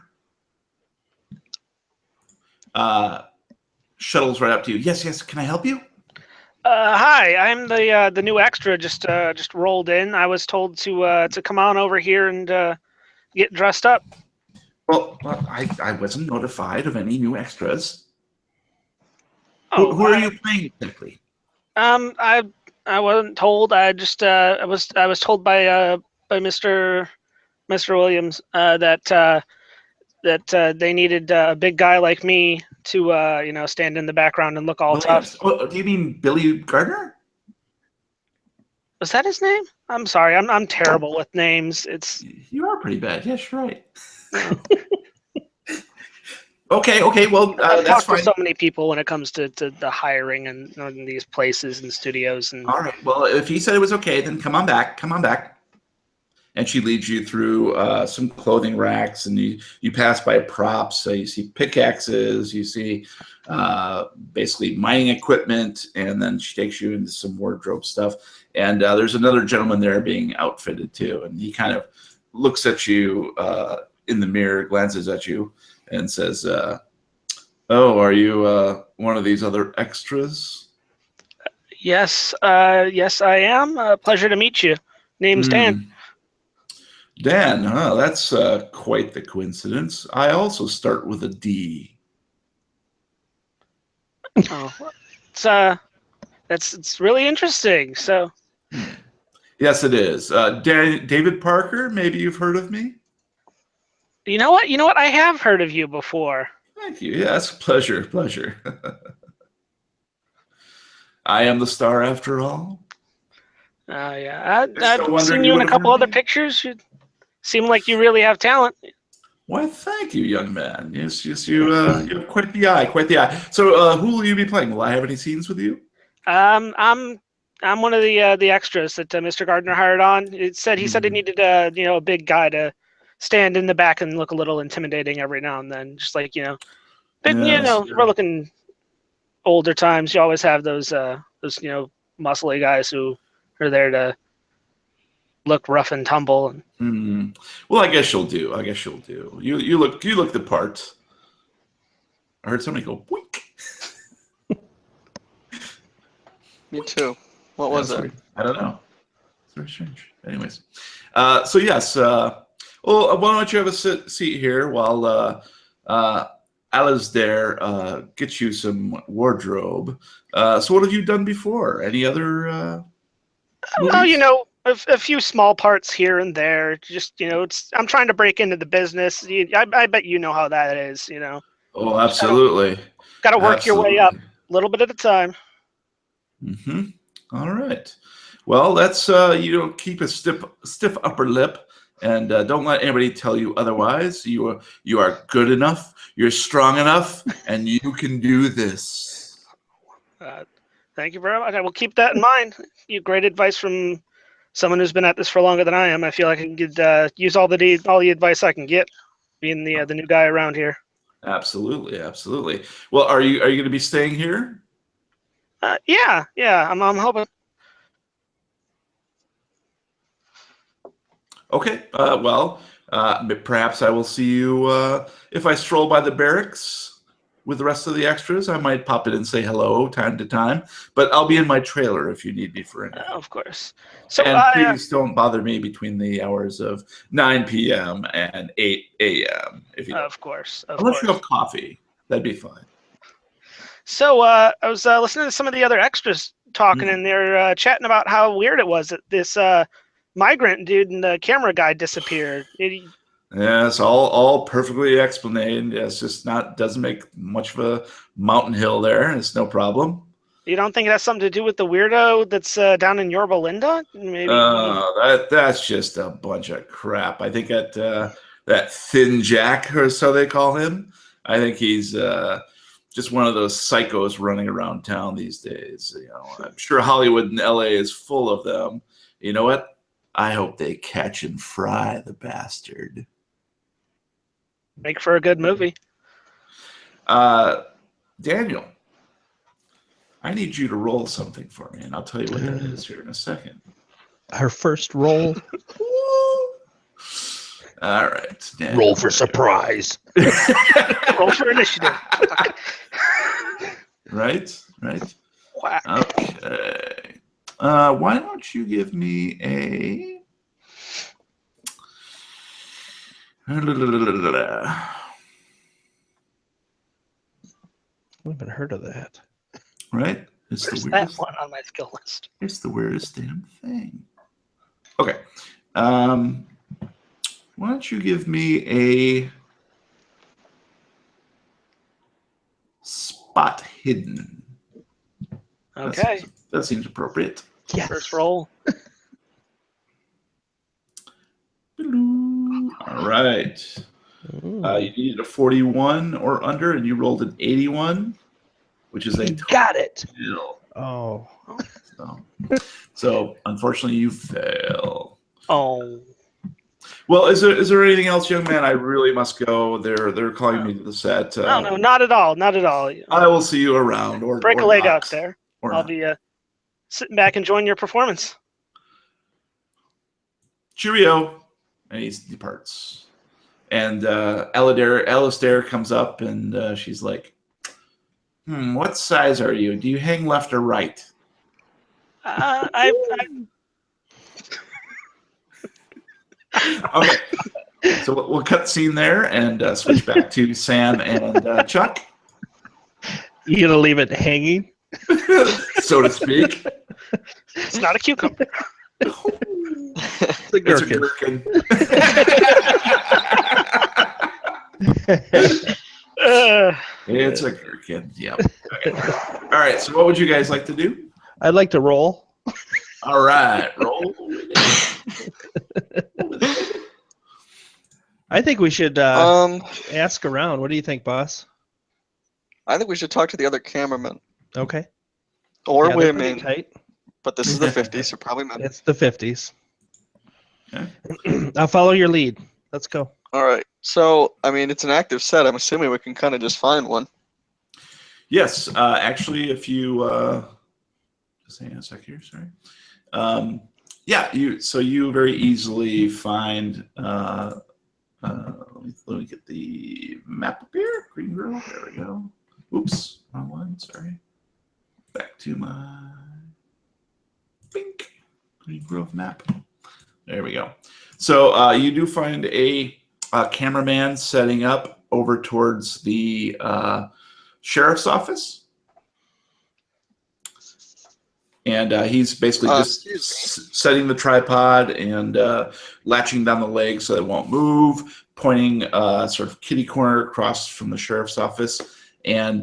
shuttles right up to you. Yes. Can I help you? Hi, I'm the new extra. Just rolled in. I was told to come on over here and get dressed up. Well, I wasn't notified of any new extras. Oh, who are you playing exactly? I wasn't told. I just I was told by Mr. Williams that they needed a big guy like me to stand in the background and look all tough. Oh, do you mean Billy Gardner? Was that his name? I'm sorry. I'm terrible with names. You are pretty bad. Yes, you're right. Okay. Well, I've that's talked fine. to so many people when it comes to the hiring and in these places and studios. And all right. Well, if he said it was okay, then come on back. And she leads you through some clothing racks, and you pass by props. So you see pickaxes, you see basically mining equipment, and then she takes you into some wardrobe stuff. And there's another gentleman there being outfitted too, and he kind of looks at you in the mirror, glances at you, and says, "Oh, are you one of these other extras?" Yes, yes, I am. Pleasure to meet you. Name's Dan. Dan, huh? That's quite the coincidence. I also start with a D. Oh, it's really interesting. So, yes, it is. David Parker. Maybe you've heard of me. you know what? I have heard of you before. Thank you. Yes, pleasure. I am the star after all. Yeah, Still I've wondering seen you you in a would couple have other heard me? pictures. You seem like you really have talent. Well, thank you, young man. Yes, you have quite the eye. So, who will you be playing? Will I have any scenes with you? I'm one of the extras that Mr. Gardner hired on. He said he needed a big guy to stand in the back and look a little intimidating every now and then, just like But Yes. we're looking older times. You always have those muscly guys who are there to look rough and tumble. Well, I guess you'll do. You look the part. I heard somebody go boink. Me too. What was it? I don't know. It's very strange. Anyways, so yes. Well, why don't you have a seat here while Alasdair gets you some wardrobe. So what have you done before? Any other movies? Oh, a few small parts here and there. Just I'm trying to break into the business. I bet you know how that is. Oh, absolutely. Got to work your way up, a little bit at a time. All right. Well, let's keep a stiff upper lip, and don't let anybody tell you otherwise. You are good enough. You're strong enough, and you can do this. Thank you very much. I will keep that in mind. Great advice from someone who's been at this for longer than I am. I feel like I can use all the advice I can get, being the new guy around here. Absolutely. Well, are you going to be staying here? Yeah. I'm hoping. Okay. Well, perhaps I will see you if I stroll by the barracks with the rest of the extras. I might pop in and say hello time to time, but I'll be in my trailer if you need me for anything. Of course. So, and please don't bother me between the hours of 9 p.m. and 8 a.m. If you of course. unless you have coffee, that'd be fine. So I was listening to some of the other extras talking, and they're chatting about how weird it was that this migrant dude and the camera guy disappeared. Yes, all perfectly explained. It's just doesn't make much of a mountain hill there. It's no problem. You don't think it has something to do with the weirdo that's down in Yorba Linda? Maybe. That's just a bunch of crap. I think that Thin Jack, or so they call him. I think he's just one of those psychos running around town these days. I'm sure Hollywood and LA is full of them. You know what? I hope they catch and fry the bastard. Make for a good movie. Daniel, I need you to roll something for me, and I'll tell you what that is here in a second. Our first roll. All right. Daniel, roll for surprise. Roll for initiative. Right. Whack. Okay. Why don't you give me a... I haven't heard of that. Right? It's Where's the that weirdest. one on my skill list? It's the weirdest damn thing. Okay. Why don't you give me a spot hidden? Okay. That seems appropriate. Yes. First roll. All right. You needed a 41 or under, and you rolled an 81, which is a got it. fail. Oh. So unfortunately, you fail. Oh. Well, is there anything else, young man? I really must go. They're calling me to the set. No, not at all. Not at all. I will see you around. Or break or a leg not. out there. Or I'll not. be sitting back enjoying your performance. Cheerio. And he departs. And Alistair comes up, and she's like, what size are you? Do you hang left or right? Okay. So we'll cut scene there and switch back to Sam and Chuck, You gonna leave it hanging? so to speak. It's not a cucumber. It's a It's a gherkin. gherkin. It's a gherkin. Yep. Okay. All right. So what would you guys like to do? I'd like to roll. All right. Roll. I think we should ask around. What do you think, boss? I think we should talk to the other cameramen Okay. or Yeah, they're pretty women, tight. but this is the 50s, so probably men. It's the 50s. Okay. I'll follow your lead. Let's go. All right. So, I mean, it's an active set. I'm assuming we can kind of just find one. Yes. Actually, if you just hang on a sec here. Sorry. Yeah. You very easily find. Let me get the map up here. Green Girl. There we go. Oops. Wrong one. Sorry. Back to my pink Green Grove map. There we go. So you do find a cameraman setting up over towards the sheriff's office. And he's basically just setting the tripod and latching down the legs so they won't move, pointing sort of kitty corner across from the sheriff's office and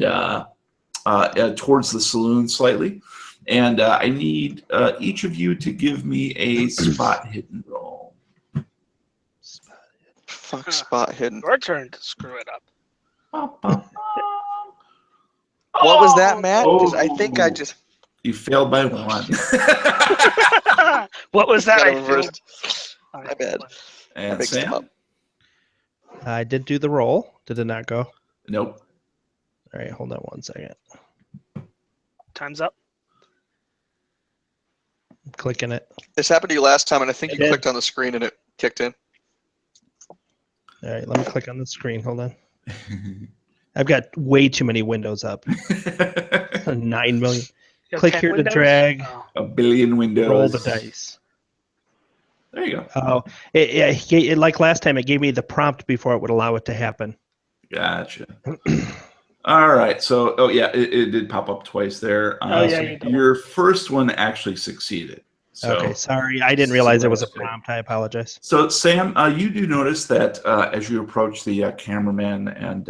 towards the saloon slightly. And I need each of you to give me a spot hidden roll. Fuck, spot hidden. Your turn to screw it up. What was that, Matt? Because I think I just... You failed by 1. What was that? got reversed. My bad. And mixed them Sam? up. I did do the roll. Did it not go? Nope. All right, hold on one second. Time's up. I'm clicking it. This happened to you last time, and I think It you did. clicked on the screen and it kicked in. All right, let me click on the screen. Hold on. I've got way too many windows up. 9 million. You have Click 10 here to windows? drag. Oh. A billion windows. Roll the dice. There you go. Oh, it like last time, it gave me the prompt before it would allow it to happen. Gotcha. All right. So, it did pop up twice there. Oh, yeah, so you double- your first one actually succeeded. So, Okay, sorry. I didn't realize it was a so- prompt. I apologize. So, Sam, you do notice that as you approach the cameraman, and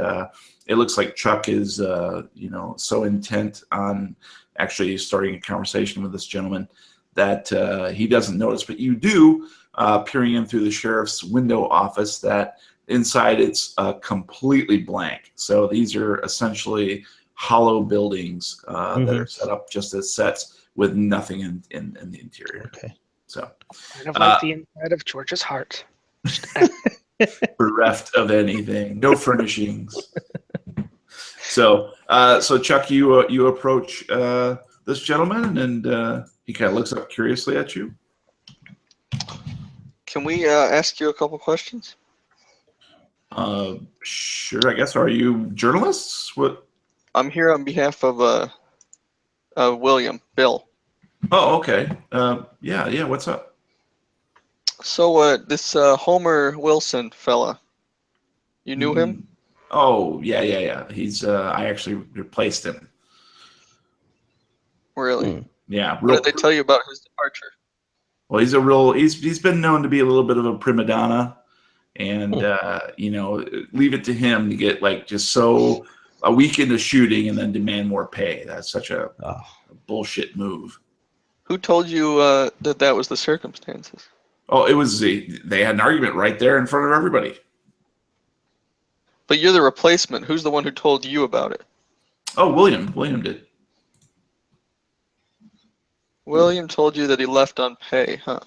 it looks like Chuck is, so intent on actually starting a conversation with this gentleman that he doesn't notice, but you do, peering in through the sheriff's window office, that inside it's completely blank. So these are essentially hollow buildings that are set up just as sets with nothing in the interior. Okay. So Kind of like the inside of George's heart. bereft of anything, no furnishings. So Chuck, you approach this gentleman, and he kind of looks up curiously at you. Can we ask you a couple questions? Sure, I guess. Are you journalists? What? I'm here on behalf of Bill. Oh, okay. Yeah. What's up? So this Homer Wilson fella, you knew him? Oh, yeah. He's I actually replaced him. Really? Yeah. What did they tell you about his departure? Well, he's been known to be a little bit of a prima donna, and leave it to him to get like just so a week into shooting and then demand more pay. That's such a bullshit move. Who told you that was the circumstances? Oh, it was they had an argument right there in front of everybody. But you're the replacement. Who's the one who told you about it? Oh, William did. William told you that he left on pay, huh?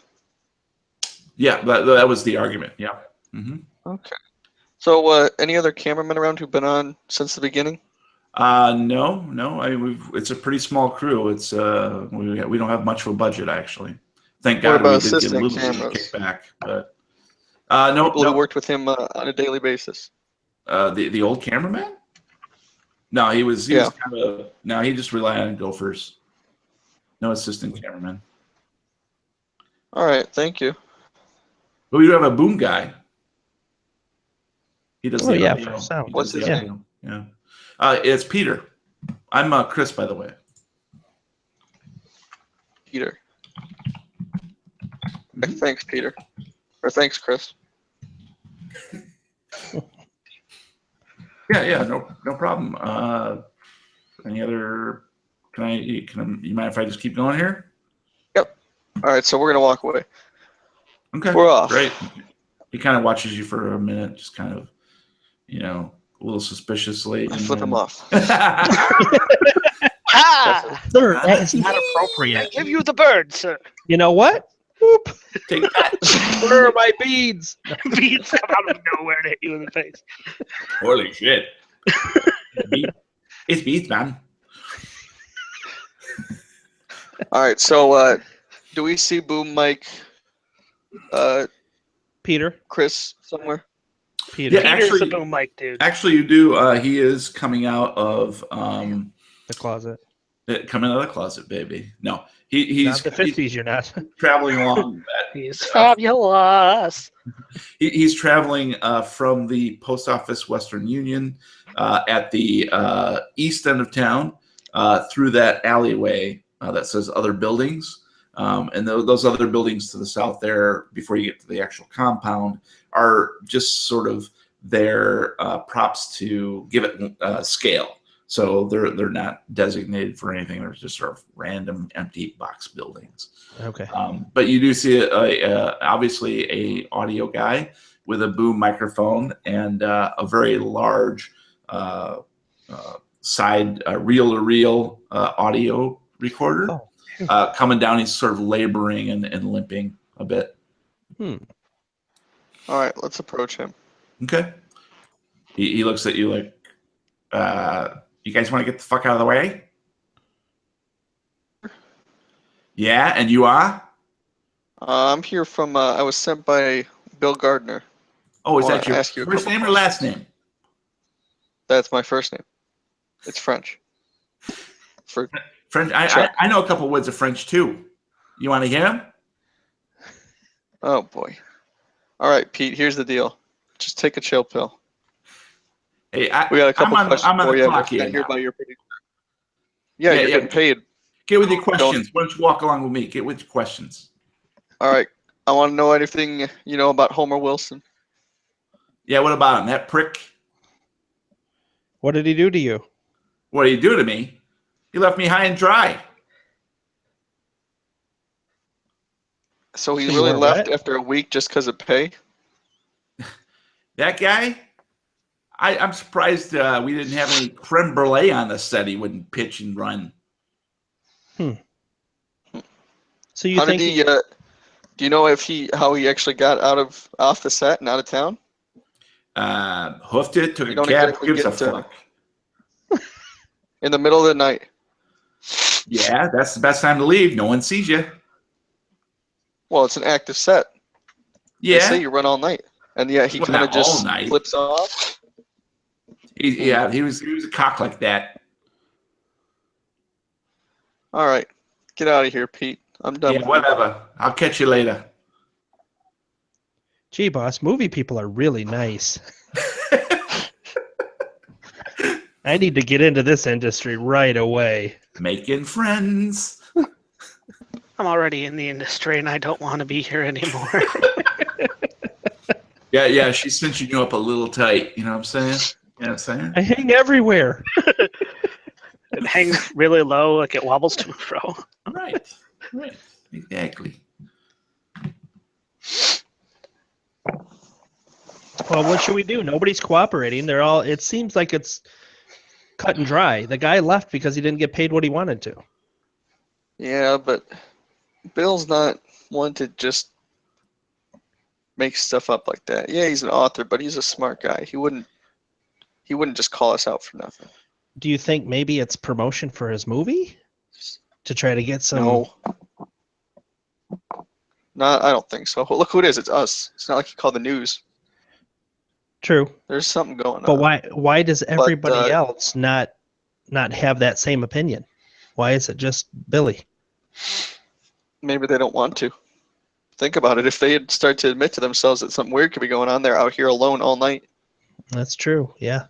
Yeah, that was the argument. Yeah. Mm-hmm. Okay. So any other cameramen around who've been on since the beginning? No. It's a pretty small crew. It's we don't have much of a budget, actually. Thank God we did get a little bit of a kickback, but no. People who worked with him on a daily basis. The old cameraman? No, he was kind of he just relied on gophers. No assistant cameraman. All right, thank you. But we do have a boom guy. He does the audio. For sound. What's his name? Yeah. It's Peter. I'm Chris, by the way. Peter. Thanks, Peter. Or thanks, Chris. Yeah, no problem. Any other? You mind if I just keep going here? Yep. All right, so we're gonna walk away. Okay. We're off. Great. He kind of watches you for a minute, just kind of, a little suspiciously. I flip him off. Sir, that is not appropriate. I give you the bird, sir. You know what? Whoop. Take that. Where are my beads? Beads come out of nowhere to hit you in the face. Holy shit. It's beads, man. All right, so do we see Boom Mike, Peter? Chris somewhere? Peter. Yeah, Peter's actually, the boom mic dude. Actually, you do. He is coming out of The closet. coming out of the closet, baby. No, he's Not the 50s, you're not. traveling along. He's fabulous. He's traveling from the post office Western Union at the east end of town through that alleyway that says other buildings. And those other buildings to the south there, before you get to the actual compound, are just sort of their props to give it scale. So they're not designated for anything. They're just sort of random empty box buildings. Okay. But you do see obviously a audio guy with a boom microphone and a very large side reel-to-reel audio recorder. Oh. Coming down, he's sort of laboring and limping a bit. All right, let's approach him. Okay. He looks at you like, you guys want to get the fuck out of the way? Yeah, and you are? I'm here from, I was sent by Bill Gardner. Oh, is I that wanna your ask you a first couple name or last name? That's my first name. It's French. For French. I know a couple words of French too. You want to hear them? Oh boy. All right, Pete. Here's the deal. Just take a chill pill. Hey, We got a couple questions I'm on for the you. clock We're here here now. by your producer. Yeah, you're getting paid. Get with your questions. Why don't you walk along with me? Get with your questions. All right. I want to know anything you know about Homer Wilson. Yeah, what about him? That prick? What did he do to you? What did he do to me? He left me high and dry. So he So you really weren't left wet? after a week just because of pay? That guy? I'm surprised we didn't have any creme brulee on the set. He wouldn't pitch and run. So you How think did he? Do you know how he actually got off the set and out of town? Hoofed it, took You a don't cab, exactly gives a get to- fuck. In the middle of the night. Yeah, that's the best time to leave. No one sees you. Well, it's an active set. They say Yeah, you run all night, and yeah, he Well, kind of not all just night. flips off. he was a cock like that. All right, get out of here, Pete. I'm done. Yeah, with you. whatever. I'll catch you later. Gee, boss, movie people are really nice. I need to get into this industry right away. Making friends. I'm already in the industry and I don't want to be here anymore. Yeah, she's cinching you up a little tight. You know what I'm saying? You know what I'm saying? I hang everywhere. It hangs really low, like it wobbles to and fro. Right. Exactly. Well, what should we do? Nobody's cooperating. It seems like it's cut and dry. The guy left because he didn't get paid what he wanted to. Yeah, but Bill's not one to just make stuff up like that. Yeah, he's an author, but he's a smart guy. He wouldn't just call us out for nothing. Do you think maybe it's promotion for his movie? To try to get some... No. I don't think so. Look who it is. It's us. It's not like he called the news. True. There's something going But on. why does everybody else not have that same opinion? Why is it just Billy? Maybe they don't want to. Think about it. If they had started to admit to themselves that something weird could be going on, they're out here alone all night. That's true, yeah.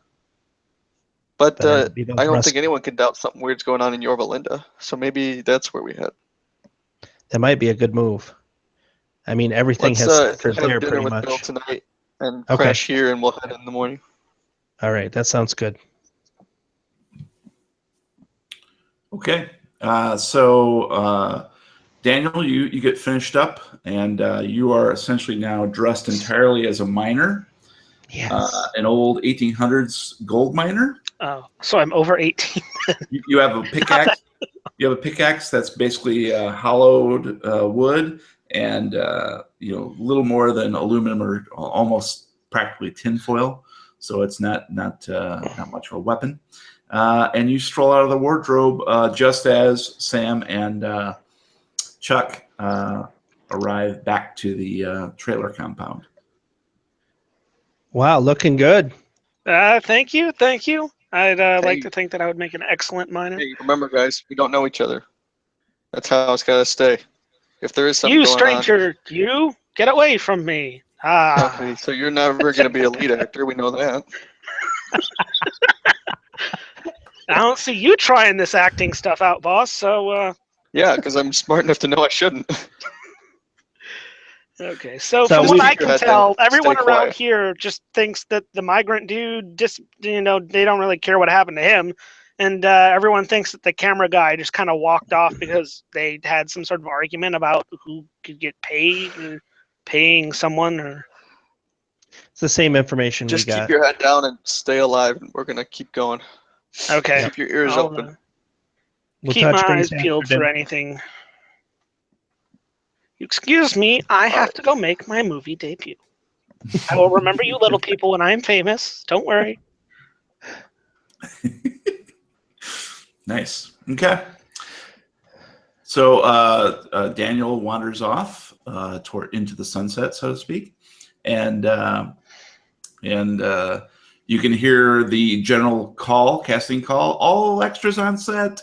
But That'd be the I don't rest- think anyone can doubt something weird's going on in Yorba Linda. So maybe that's where we head. That might be a good move. I mean, everything Let's has centered have there dinner pretty with much. Bill tonight and Okay. crash here, and we'll head in the morning. All right, that sounds good. Okay. So Daniel, you get finished up, and you are essentially now dressed entirely as a miner, Yes. an old 1800s gold miner. Oh, so I'm over 18. You have a pickaxe. You have a pickaxe that's basically hollowed wood and a little more than aluminum or almost practically tinfoil. So it's not much of a weapon. And you stroll out of the wardrobe just as Sam and Chuck arrive back to the trailer compound. Wow, looking good. Thank you. I'd like Hey. to think that I would make an excellent miner. Hey, remember, guys, we don't know each other. That's how it's got to stay. If there is something You going stranger, you get away from me. on, okay, so you're never going to be a lead actor. We know that. I don't see you trying this acting stuff out, boss. So, Yeah, because I'm smart enough to know I shouldn't. okay. So So from we- what I Keep your can head tell, down. everyone Stay around quiet. here just thinks that the migrant dude they don't really care what happened to him. And everyone thinks that the camera guy just kind of walked off because they had some sort of argument about who could get paid or paying someone or... It's the same information Just we keep got. your head down and stay alive, and we're going to keep going. Okay. Keep your ears I'll, open. We'll keep touch my base eyes peeled after for dinner. anything. Excuse me, I have to go make my movie debut. I will remember you little people when I am famous. Don't worry. Nice. Okay. So Daniel wanders off into the sunset, so to speak, and You can hear the general call, casting call, all extras on set.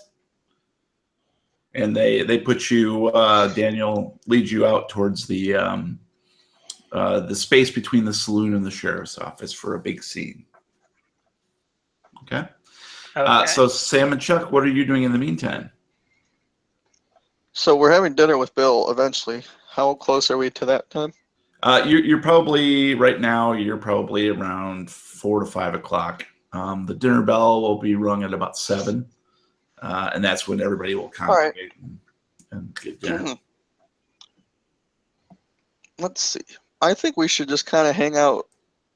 And they put you, Daniel, leads you out towards the space between the saloon and the sheriff's office for a big scene. Okay. Okay. So Sam and Chuck, what are you doing in the meantime? So we're having dinner with Bill eventually. How close are we to that time? You're probably right now. You're probably around 4 to 5 o'clock. The dinner bell will be rung at about 7, and that's when everybody will congregate and get dinner. Let's see. I think we should just kind of hang out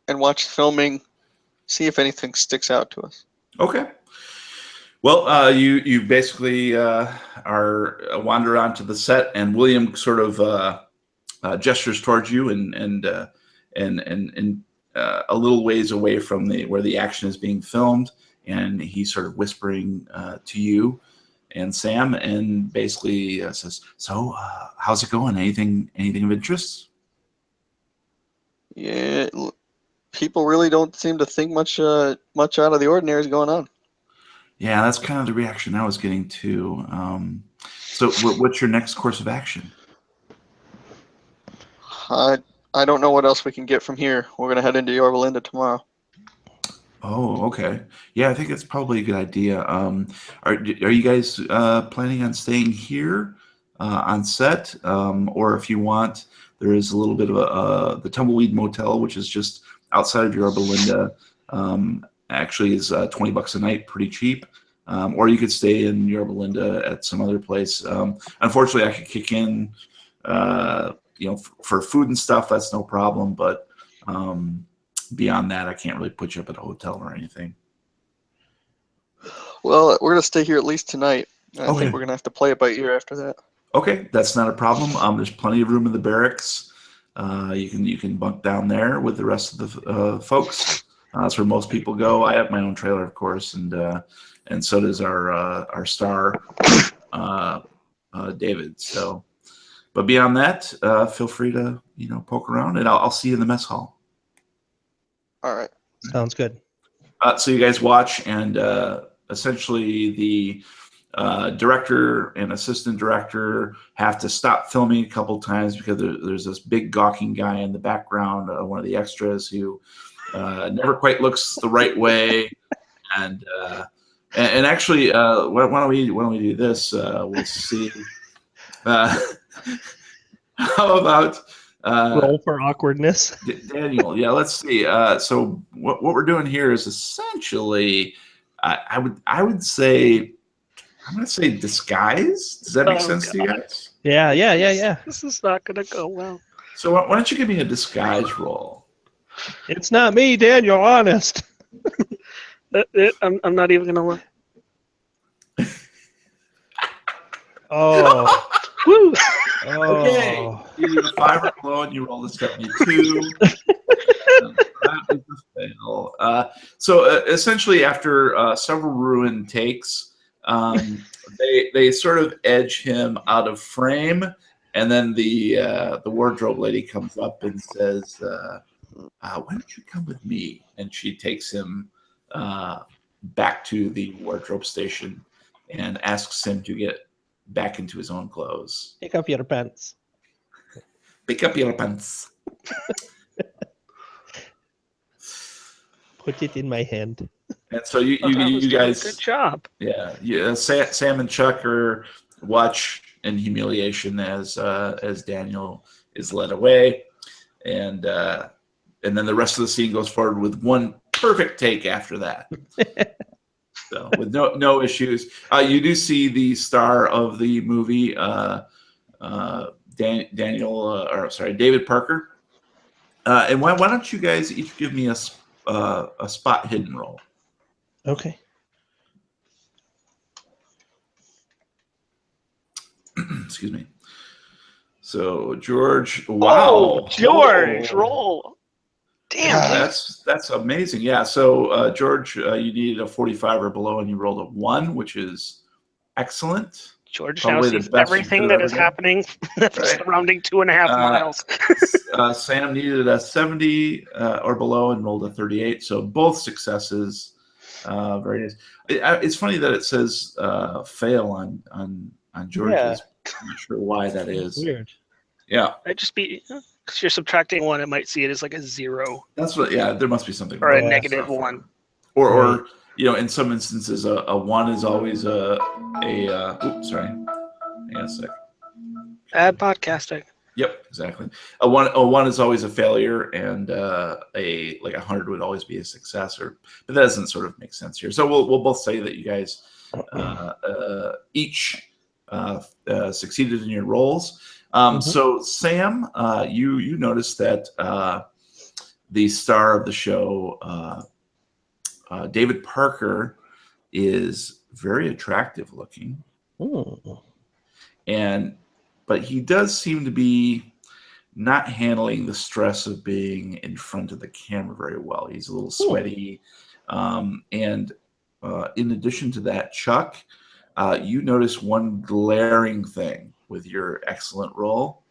and watch filming, see if anything sticks out to us. Okay. Well, you basically are wander onto the set, and William sort of gestures towards you and a little ways away from where the action is being filmed, and he's sort of whispering to you and Sam, and basically says, "So, how's it going? Anything of interest?" Yeah, people really don't seem to think much out of the ordinary is going on. Yeah, that's kind of the reaction I was getting too. So, what's your next course of action? I don't know what else we can get from here. We're gonna head into Yorba Linda tomorrow. Oh, okay. Yeah, I think it's probably a good idea. Are you guys planning on staying here on set, or if you want, there is a little bit of the Tumbleweed Motel, which is just outside of Yorba Linda. Actually, is $20 a night, pretty cheap. Or you could stay in Yorba Linda at some other place. Unfortunately, I could kick in, for food and stuff. That's no problem, but beyond that, I can't really put you up at a hotel or anything. Well, we're gonna stay here at least tonight. I Okay. think we're gonna have to play it by ear after that. Okay, that's not a problem. There's plenty of room in the barracks. You can bunk down there with the rest of the folks. That's where most people go. I have my own trailer, of course, and so does our star, David. So, but beyond that, feel free to poke around, and I'll see you in the mess hall. All right. Sounds good. So you guys watch, and essentially the director and assistant director have to stop filming a couple times because there's this big gawking guy in the background, one of the extras who never quite looks the right way, and actually, why don't we do this? We'll see. How about Roll for awkwardness. Daniel? Yeah, let's see. So what we're doing here is essentially, I would say, I'm going to say disguise. Does that make sense to you guys? Yeah. This is not gonna go well. So why don't you give me a disguise roll? It's not me, Daniel. Honest. I'm not even gonna look. Oh. Woo! Okay. Oh. You need a 5 or below, and you roll the 72. That is a fail. So essentially, after several ruined takes, they sort of edge him out of frame, and then the wardrobe lady comes up and says, "Why don't you come with me?" And she takes him back to the wardrobe station and asks him to get back into his own clothes. Pick up your pants. Pick up your pants. Put it in my hand. And so you Good guys, job. yeah. Sam and Chuck are watch in humiliation as Daniel is led away, and then the rest of the scene goes forward with one perfect take after that. So with no issues. You do see the star of the movie, David Parker. And why don't you guys each give me a spot hidden roll? Okay. Excuse me. So George, wow, Oh, George, roll. Damn. Yeah, that's amazing. Yeah. So George, you needed a 45 or below, and you rolled a 1, which is excellent. George now Probably the sees best you everything could that have is ever done. happening Right. surrounding 2.5 miles. Sam needed a 70 or below and rolled a 38, so both successes. Very nice. It's funny that it says fail on George's. Yeah. I'm not sure why that is. Weird. Yeah, Might just be because you're subtracting one. It might see it as like a 0 that's what. Yeah, there must be something. or a wrong. negative 1. Or in some instances, a 1 is always oops, sorry. Hang on a sec. Bad podcasting. Yep, exactly. A one is always a failure, and a 100 would always be a success. But that doesn't sort of make sense here. So we'll both say that you guys each succeeded in your roles. So Sam, you noticed that the star of the show, David Parker, is very attractive looking. Ooh. But he does seem to be not handling the stress of being in front of the camera very well. He's a little sweaty. And in addition to that, Chuck, you notice one glaring thing with your excellent role.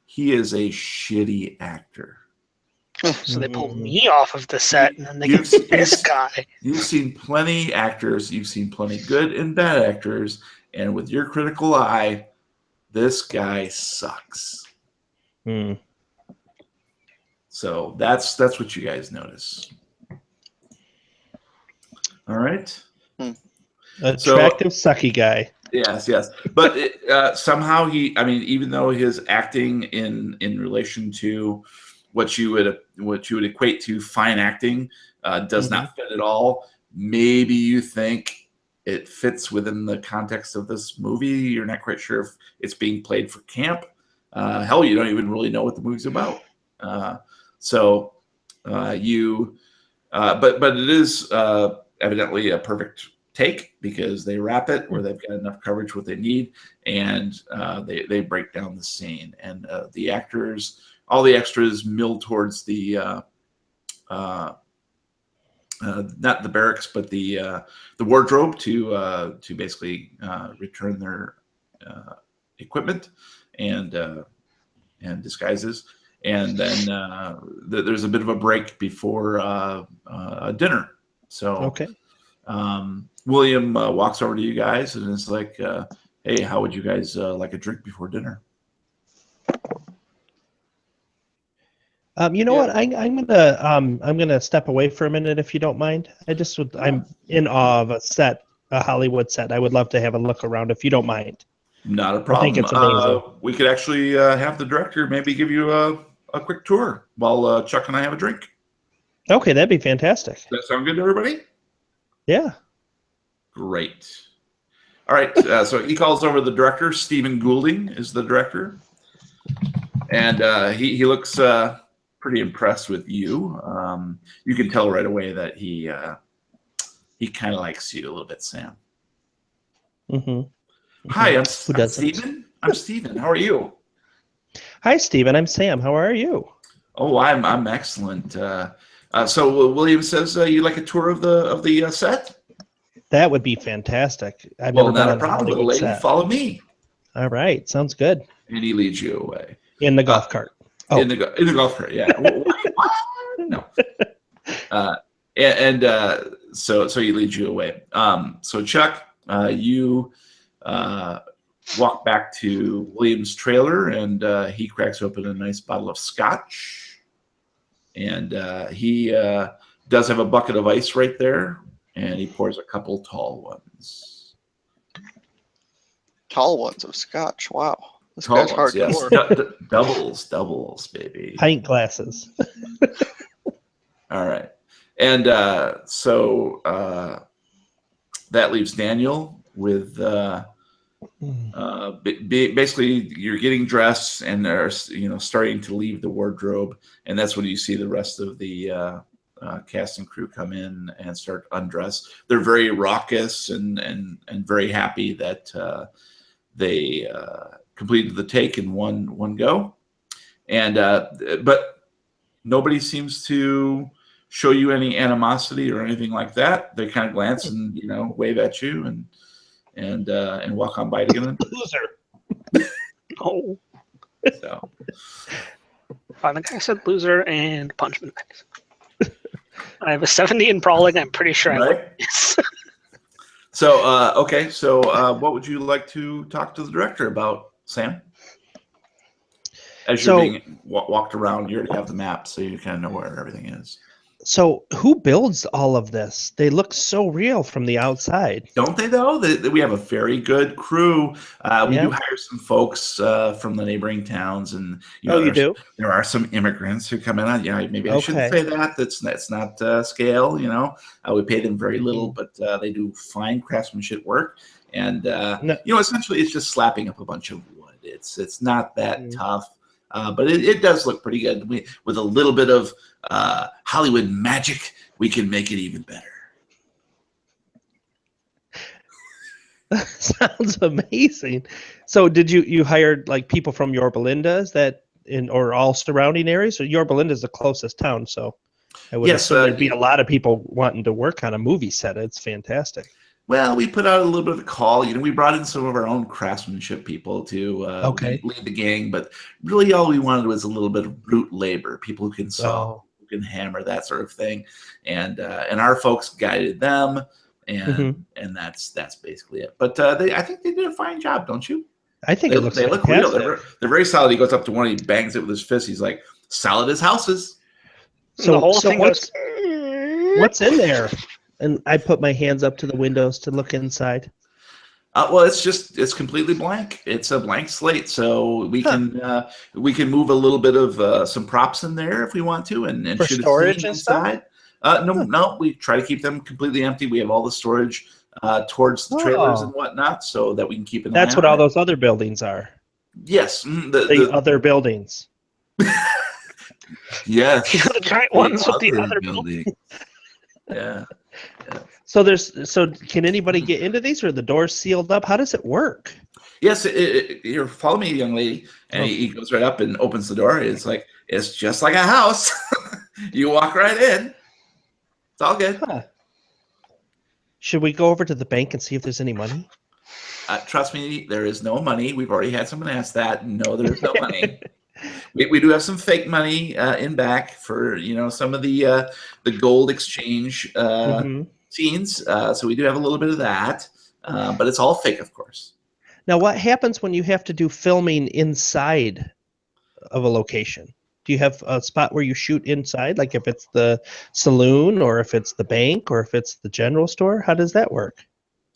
He is a shitty actor. So they pulled me off of the set, and then they get this guy. You've seen plenty actors. You've seen plenty good and bad actors. And with your critical eye, this guy sucks. So that's what you guys notice. All right. Attractive, sucky guy. Yes. But somehow even though his acting in relation to what you would equate to fine acting does not fit at all. Maybe you think it fits within the context of this movie. You're not quite sure if it's being played for camp. Hell, you don't even really know what the movie's about. But it is evidently a perfect take because they wrap it where they've got enough coverage what they need, and they break down the scene, and the actors, all the extras mill towards the not the barracks, but the wardrobe to basically return their equipment and disguises, and then there's a bit of a break before dinner. So William walks over to you guys and is like, "Hey, how would you guys like a drink before dinner?" You know what? I'm gonna step away for a minute if you don't mind. I'm in awe of a Hollywood set. I would love to have a look around if you don't mind. Not a problem. I think it's amazing. We could actually have the director maybe give you a quick tour while Chuck and I have a drink. Okay, that'd be fantastic. Does that sound good to everybody? Yeah. Great. All right. So he calls over the director. Stephen Goulding is the director, and he looks pretty impressed with you. You can tell right away that he kind of likes you a little bit, Sam. Hi, I'm Stephen. I'm Stephen. How are you? Hi, Stephen. I'm Sam. How are you? Oh, I'm excellent. So William says you like a tour of the set. That would be fantastic. I've Well, never not been a on problem, little Hollywood lady. set. Follow me. All right, sounds good. And he leads you away In the golf cart. Oh. In the golf cart. Yeah. What? No. So he leads you away. So Chuck, you walk back to William's trailer, and he cracks open a nice bottle of scotch, and he does have a bucket of ice right there, and he pours a couple tall ones. Tall ones of scotch. Wow. This Tall guy's ones, hardcore. yes. Doubles, baby. Pint glasses. All right. And so that leaves Daniel with basically you're getting dressed and are starting to leave the wardrobe, and that's when you see the rest of the cast and crew come in and start undress. They're very raucous and very happy that they completed the take in one go, and but nobody seems to show you any animosity or anything like that. They kind of glance and wave at you, and and walk on by to get an Loser. Oh, so. I think I said loser and punch me back. I have a 70 in brawling. I'm pretty sure I Right. would. Yes. So okay, so what would you like to talk to the director about, Sam? As you're being walked around, you already have the map, so you kind of know where everything is. So who builds all of this? They look so real from the outside. Don't they, though? We have a very good crew. We Yeah. do hire some folks from the neighboring towns, and You do? There are some immigrants who come in. Maybe I shouldn't Okay. say that. That's not scale. We pay them very little, but they do fine craftsmanship work. And essentially, it's just slapping up a bunch of wood. It's not that tough. But it does look pretty good. With a little bit of Hollywood magic, we can make it even better. Sounds amazing. So did you hired like people from Yorba Linda? Is that or all surrounding areas? So Yorba Linda is the closest town, so I would assume there'd be a lot of people wanting to work on a movie set. It's fantastic. Well, we put out a little bit of a call. We brought in some of our own craftsmanship people to lead the gang, but really all we wanted was a little bit of brute labor, people who can saw, who can hammer, that sort of thing. And our folks guided them, and that's basically it. But I think they did a fine job, don't you? I think it looks they look real. They're very solid. He goes up to one, he bangs it with his fist. He's like, solid as houses. So the whole thing goes. What's in there? And I put my hands up to the windows to look inside. Well, it's completely blank. It's a blank slate, so we can move a little bit of some props in there if we want to, and for shoot storage a and inside. No, we try to keep them completely empty. We have all the storage towards the trailers and whatnot, so that we can keep an eye on. That's what all those other buildings are. Yes, the other buildings. Yes, the giant ones with the other building. Yeah. So can anybody get into these, or are the doors sealed up? How does it work? Yes, you follow me, young lady, and he goes right up and opens the door. It's just like a house. You walk right in. It's all good. Huh. Should we go over to the bank and see if there's any money? Trust me, there is no money. We've already had someone ask that. No, there is no money. We do have some fake money in back for some of the gold exchange scenes. So we do have a little bit of that, but it's all fake, of course. Now, what happens when you have to do filming inside of a location? Do you have a spot where you shoot inside, like if it's the saloon, or if it's the bank, or if it's the general store? How does that work?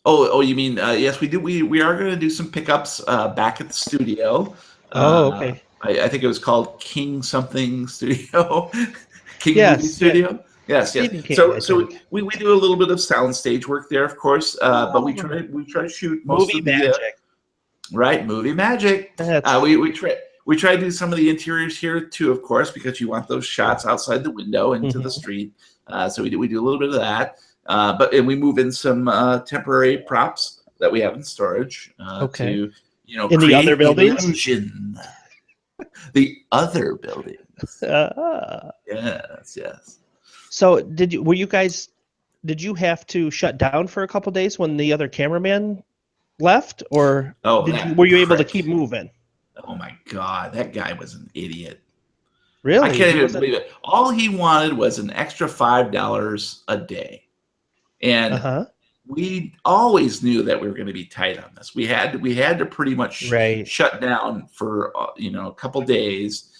Oh, you mean yes, we do. We are going to do some pickups back at the studio. Okay. I think it was called King something Studio, Movie Studio. Yes. So we do a little bit of soundstage work there, of course, but we try to shoot most movie of the magic. Movie magic. We try to do some of the interiors here too, of course, because you want those shots outside the window into the street. So we do a little bit of that, and we move in some temporary props that we have in storage to in the other buildings. Illusion. The other buildings. Yes. So did you have to shut down for a couple days when the other cameraman left, or were you able to keep moving? Oh my God, that guy was an idiot. Really? I can't even believe it. All he wanted was an extra $5 a day. And we always knew that we were going to be tight on this. We had to pretty much shut down for a couple days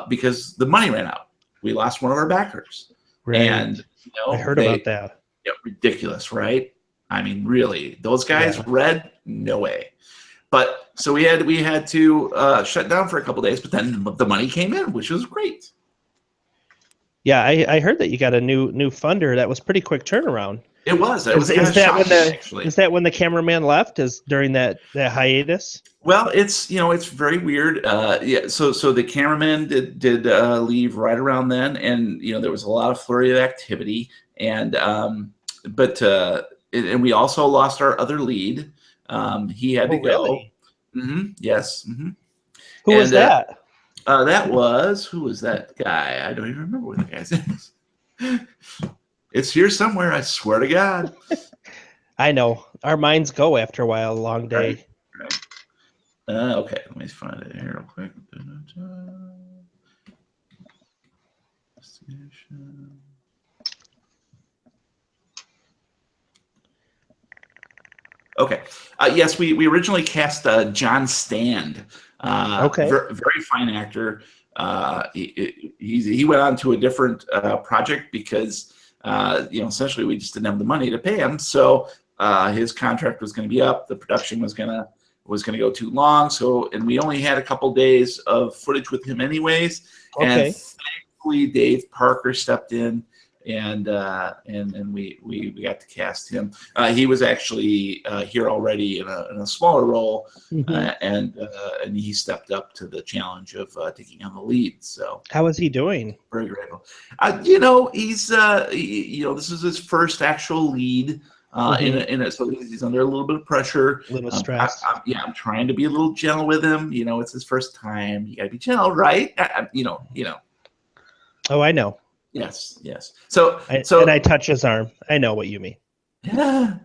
because the money ran out. We lost one of our backers, and I heard about that. Yeah, ridiculous, right? I mean, really, those guys read no way. But so we had to shut down for a couple days, but then the money came in, which was great. Yeah, I heard that you got a new funder. That was pretty quick turnaround. It was. Is that when the cameraman left? Is during that hiatus? Well, it's very weird. So the cameraman did leave right around then, and there was a lot of flurry of activity, and and we also lost our other lead. He had to go. Really? Yes. Who was that? Who was that guy? I don't even remember what the guy's name is. It's here somewhere, I swear to God. I know. Our minds go after a while, a long day. Right. Okay, let me find it here real quick. Okay. Yes, we originally cast John Stand. Okay. Very fine actor. He went on to a different project because essentially we just didn't have the money to pay him. So his contract was going to be up. The production was gonna go too long. And we only had a couple days of footage with him anyways. Okay. And thankfully, Dave Parker stepped in. And we got to cast him. He was actually here already in a smaller role, and he stepped up to the challenge of taking on the lead. So how is he doing? Very grateful. He's this is his first actual lead in it, so he's under a little bit of pressure, A little stress. I'm trying to be a little gentle with him. It's his first time. You got to be gentle, right? Oh, I know. Yes. And I touch his arm. I know what you mean. Yeah.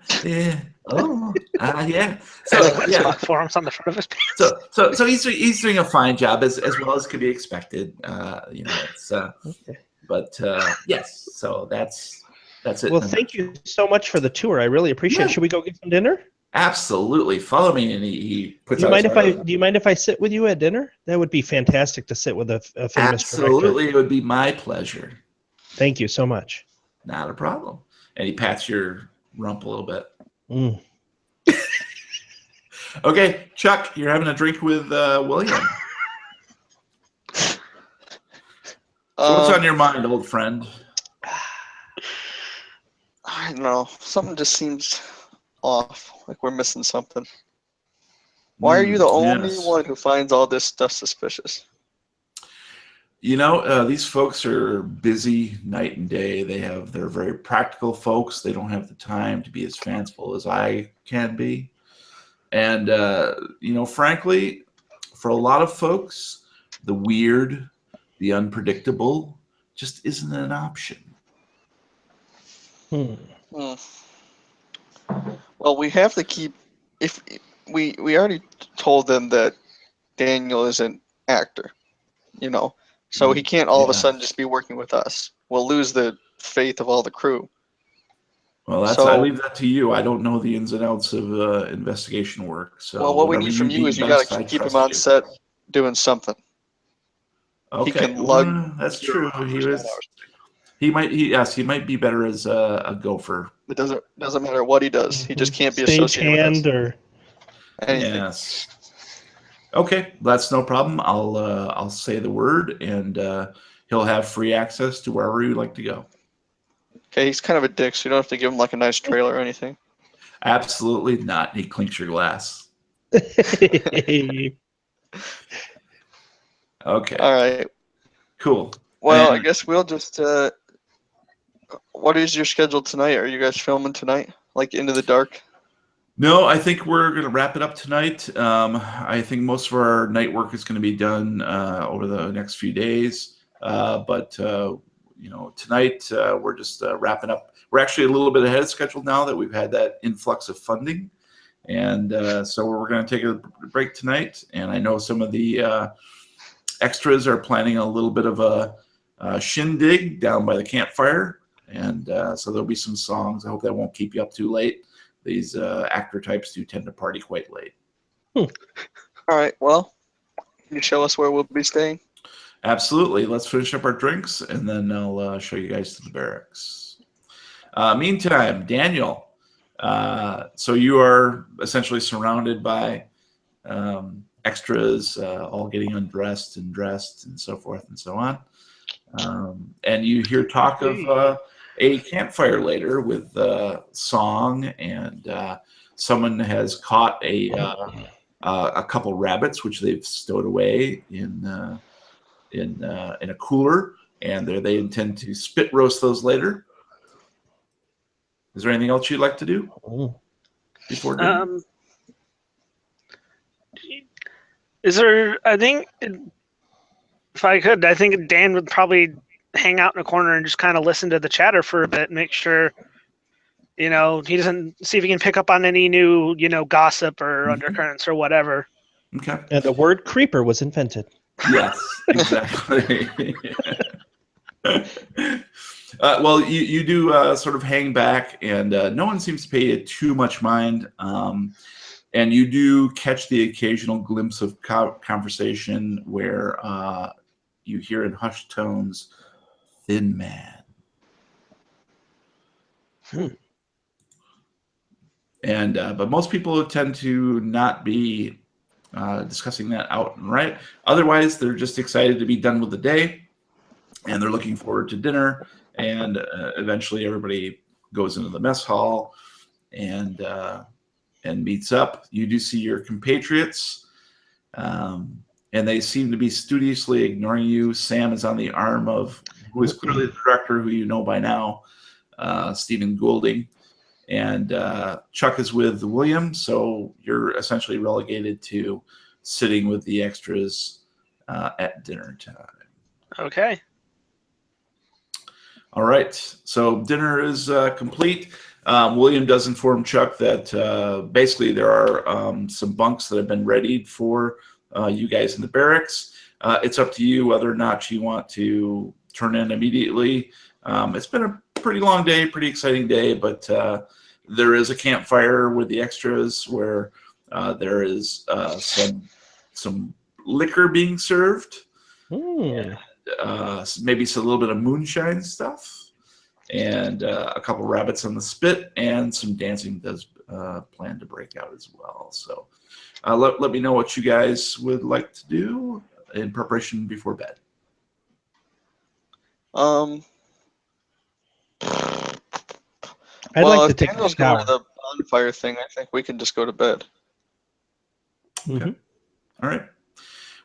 Oh, yeah. So yeah. Forearms on the front of his pants. So he's doing a fine job as well as could be expected. It's Okay. but yes. So that's it. Well, thank you so much for the tour. I really appreciate it. Should we go get some dinner? Absolutely. Follow me, and he puts. Do you mind if I sit with you at dinner? That would be fantastic to sit with a famous Absolutely, director. it would be my pleasure. Thank you so much. Not a problem. And he pats your rump a little bit. Mm. Okay, Chuck, you're having a drink with William. What's on your mind, old friend? I don't know. Something just seems off. Like we're missing something. Why are you the only one who finds all this stuff suspicious? These folks are busy night and day. They're very practical folks. They don't have the time to be as fanciful as I can be. And, frankly, for a lot of folks, the weird, the unpredictable just isn't an option. Well, we have to keep. If we already told them that Daniel is an actor, so he can't all of a sudden just be working with us. We'll lose the faith of all the crew. Well, I leave that to you. I don't know the ins and outs of investigation work. So well, what we need from you is you got to keep him on set doing something. Okay, he can lug. That's true. He might be better as a gopher. It doesn't matter what he does. He just can't be associated with us. Or anything. Yes. Okay, that's no problem. I'll say the word, and he'll have free access to wherever you'd like to go. Okay, he's kind of a dick, so you don't have to give him like a nice trailer or anything. Absolutely not. He clinks your glass. okay. Okay. All right. Cool. Well, I guess we'll just. What is your schedule tonight? Are you guys filming tonight, like into the dark? No, I think we're going to wrap it up tonight. I think most of our night work is going to be done over the next few days. But tonight we're just wrapping up. We're actually a little bit ahead of schedule now that we've had that influx of funding. And so we're going to take a break tonight. And I know some of the extras are planning a little bit of a shindig down by the campfire. And so there'll be some songs. I hope that won't keep you up too late. These actor types do tend to party quite late. All right. Well, can you show us where we'll be staying? Absolutely. Let's finish up our drinks, and then I'll show you guys to the barracks. Meantime, Daniel, so you are essentially surrounded by extras all getting undressed and dressed and so forth and so on. And you hear talk of a campfire later with song, and someone has caught a couple rabbits, which they've stowed away in a cooler, and they intend to spit roast those later. Is there anything else you'd like to do before dinner? Is there? I think if I could, I think Dan would probably hang out in a corner and just kind of listen to the chatter for a bit, make sure He doesn't see if he can pick up on any new, gossip or undercurrents or whatever. Okay. And the word creeper was invented. Yes, exactly. Well, you do sort of hang back, and no one seems to pay it too much mind. And you do catch the occasional glimpse of conversation where you hear in hushed tones, "Thin man." And but most people tend to not be discussing that out and right. Otherwise, they're just excited to be done with the day, and they're looking forward to dinner. And eventually, everybody goes into the mess hall and meets up. You do see your compatriots, and they seem to be studiously ignoring you. Sam is on the arm of who is clearly the director, who you know by now, Stephen Goulding. And Chuck is with William, so you're essentially relegated to sitting with the extras at dinner time. Okay. All right, so dinner is complete. William does inform Chuck that basically there are some bunks that have been readied for you guys in the barracks. It's up to you whether or not you want to turn in immediately. It's been a pretty long day, pretty exciting day, but there is a campfire with the extras where there is some liquor being served. And, maybe a little bit of moonshine stuff, and a couple rabbits on the spit, and some dancing does plan to break out as well. So let me know what you guys would like to do in preparation before bed. I'd like to take a Daniel's shower. going to the bonfire thing. I think we can just go to bed. Okay. All right.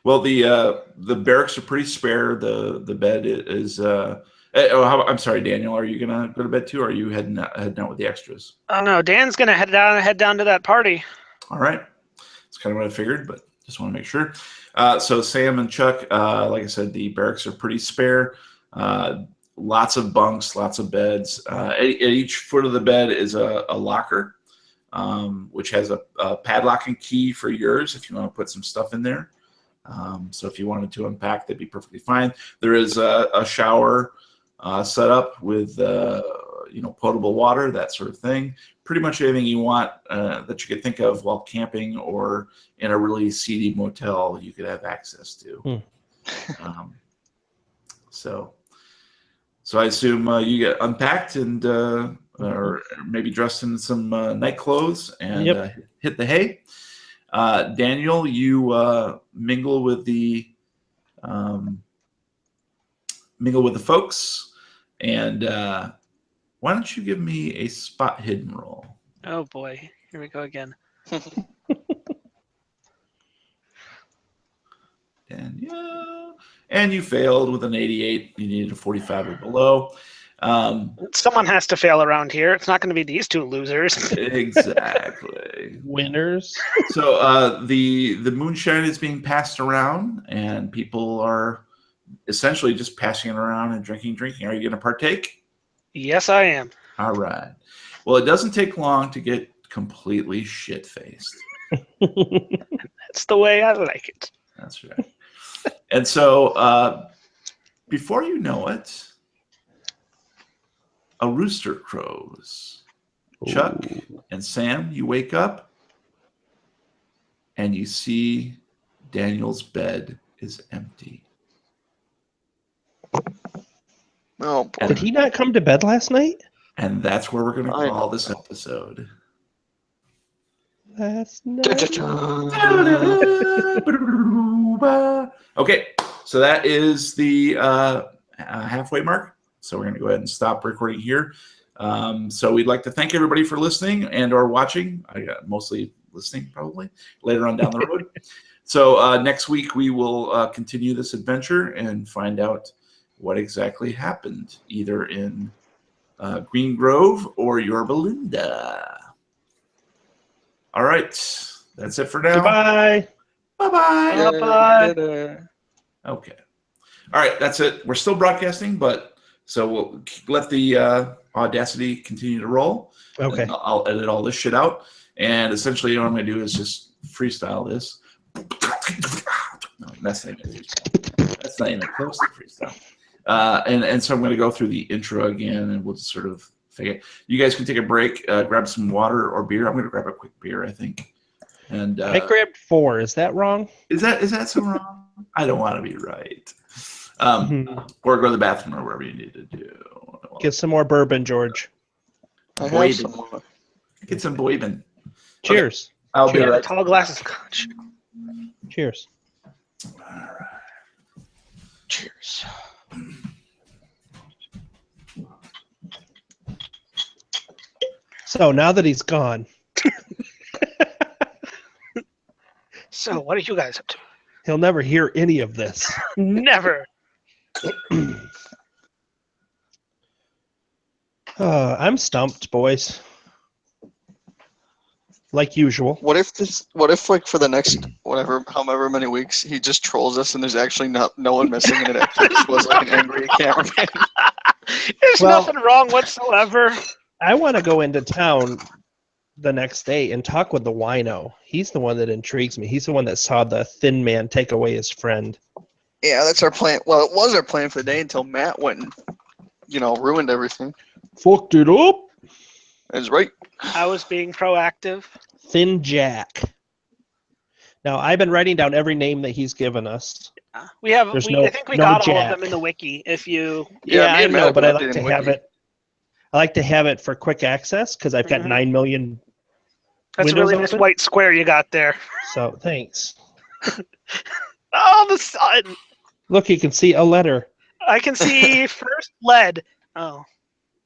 Well, the barracks are pretty spare. The bed is. I'm sorry, Daniel. Are you gonna go to bed too, or are you heading out with the extras? Oh no, Dan's gonna head down to that party. All right. That's kind of what I figured, but just want to make sure. So Sam and Chuck, like I said, the barracks are pretty spare. Lots of bunks, lots of beds. At each foot of the bed is a locker, which has a padlock and key for yours if you want to put some stuff in there. So if you wanted to unpack, that'd be perfectly fine. There is a shower set up with potable water, that sort of thing. Pretty much anything you want that you could think of while camping or in a really seedy motel, you could have access to. So I assume you get unpacked and or maybe dressed in some night clothes and hit the hay. Daniel, you mingle with the folks, and why don't you give me a spot hidden roll? Oh boy, here we go again. Daniel, and you failed with an 88. You needed a 45 or below. Someone has to fail around here. It's not going to be these two losers. Exactly. Winners. So the moonshine is being passed around, and people are essentially just passing it around and drinking. Are you going to partake? Yes, I am. All right. Well, it doesn't take long to get completely shit-faced. That's the way I like it. That's right. And so before you know it, a rooster crows. Chuck and Sam, you wake up and you see Daniel's bed is empty. Oh, boy. Did he not come to bed last night? And that's where we're going to call this episode. Last night. Okay, so that is the halfway mark. So we're going to go ahead and stop recording here. So we'd like to thank everybody for listening and or watching. I got mostly listening probably later on down the road. So next week we will continue this adventure and find out what exactly happened either in Green Grove or Yorba Linda. All right, that's it for now. Goodbye. Bye-bye. Bye-bye. Okay. All right, that's it. We're still broadcasting, but So we'll let the Audacity continue to roll. Okay. And I'll edit all this shit out. And essentially what I'm going to do is just freestyle this. No, that's not even freestyle. That's not even close to freestyle. And so I'm going to go through the intro again, and we'll just sort of figure it. You guys can take a break, grab some water or beer. I'm going to grab a quick beer, I think. And I grabbed 4. Is that wrong? Is that so wrong? I don't want to be right. Or go to the bathroom or wherever you need to do. Get some more bourbon, George. I have some more. Get some boybin. Cheers. Okay. I'll be Yeah, right. tall glass of scotch. Cheers. All right. Cheers. So now that he's gone, So, what are you guys up to? he'll never hear any of this. Never. I'm stumped, boys. Like usual. What if like for the next however many weeks he just trolls us and there's actually no one missing and it actually just was like an angry cameraman? There's Well- nothing wrong whatsoever. I want to go into town the next day and talk with the wino. He's the one that intrigues me. He's the one that saw the thin man take away his friend. Yeah, that's our plan. Well, it was our plan for the day until Matt went and, ruined everything. Fucked it up. That's right. I was being proactive. Thin Jack. Now, I've been writing down every name that he's given us. We have. There's I think we no got all Jack. of them in the wiki. If you. Yeah, me I and know, Matt but I updated like to Wiki. have it. I like to have it for quick access because I've got Mhm. 9 million. That's a Windows really nice open? white square you got there. So thanks. Oh, the sun! Look, you can see a letter. I can see first lead. Oh,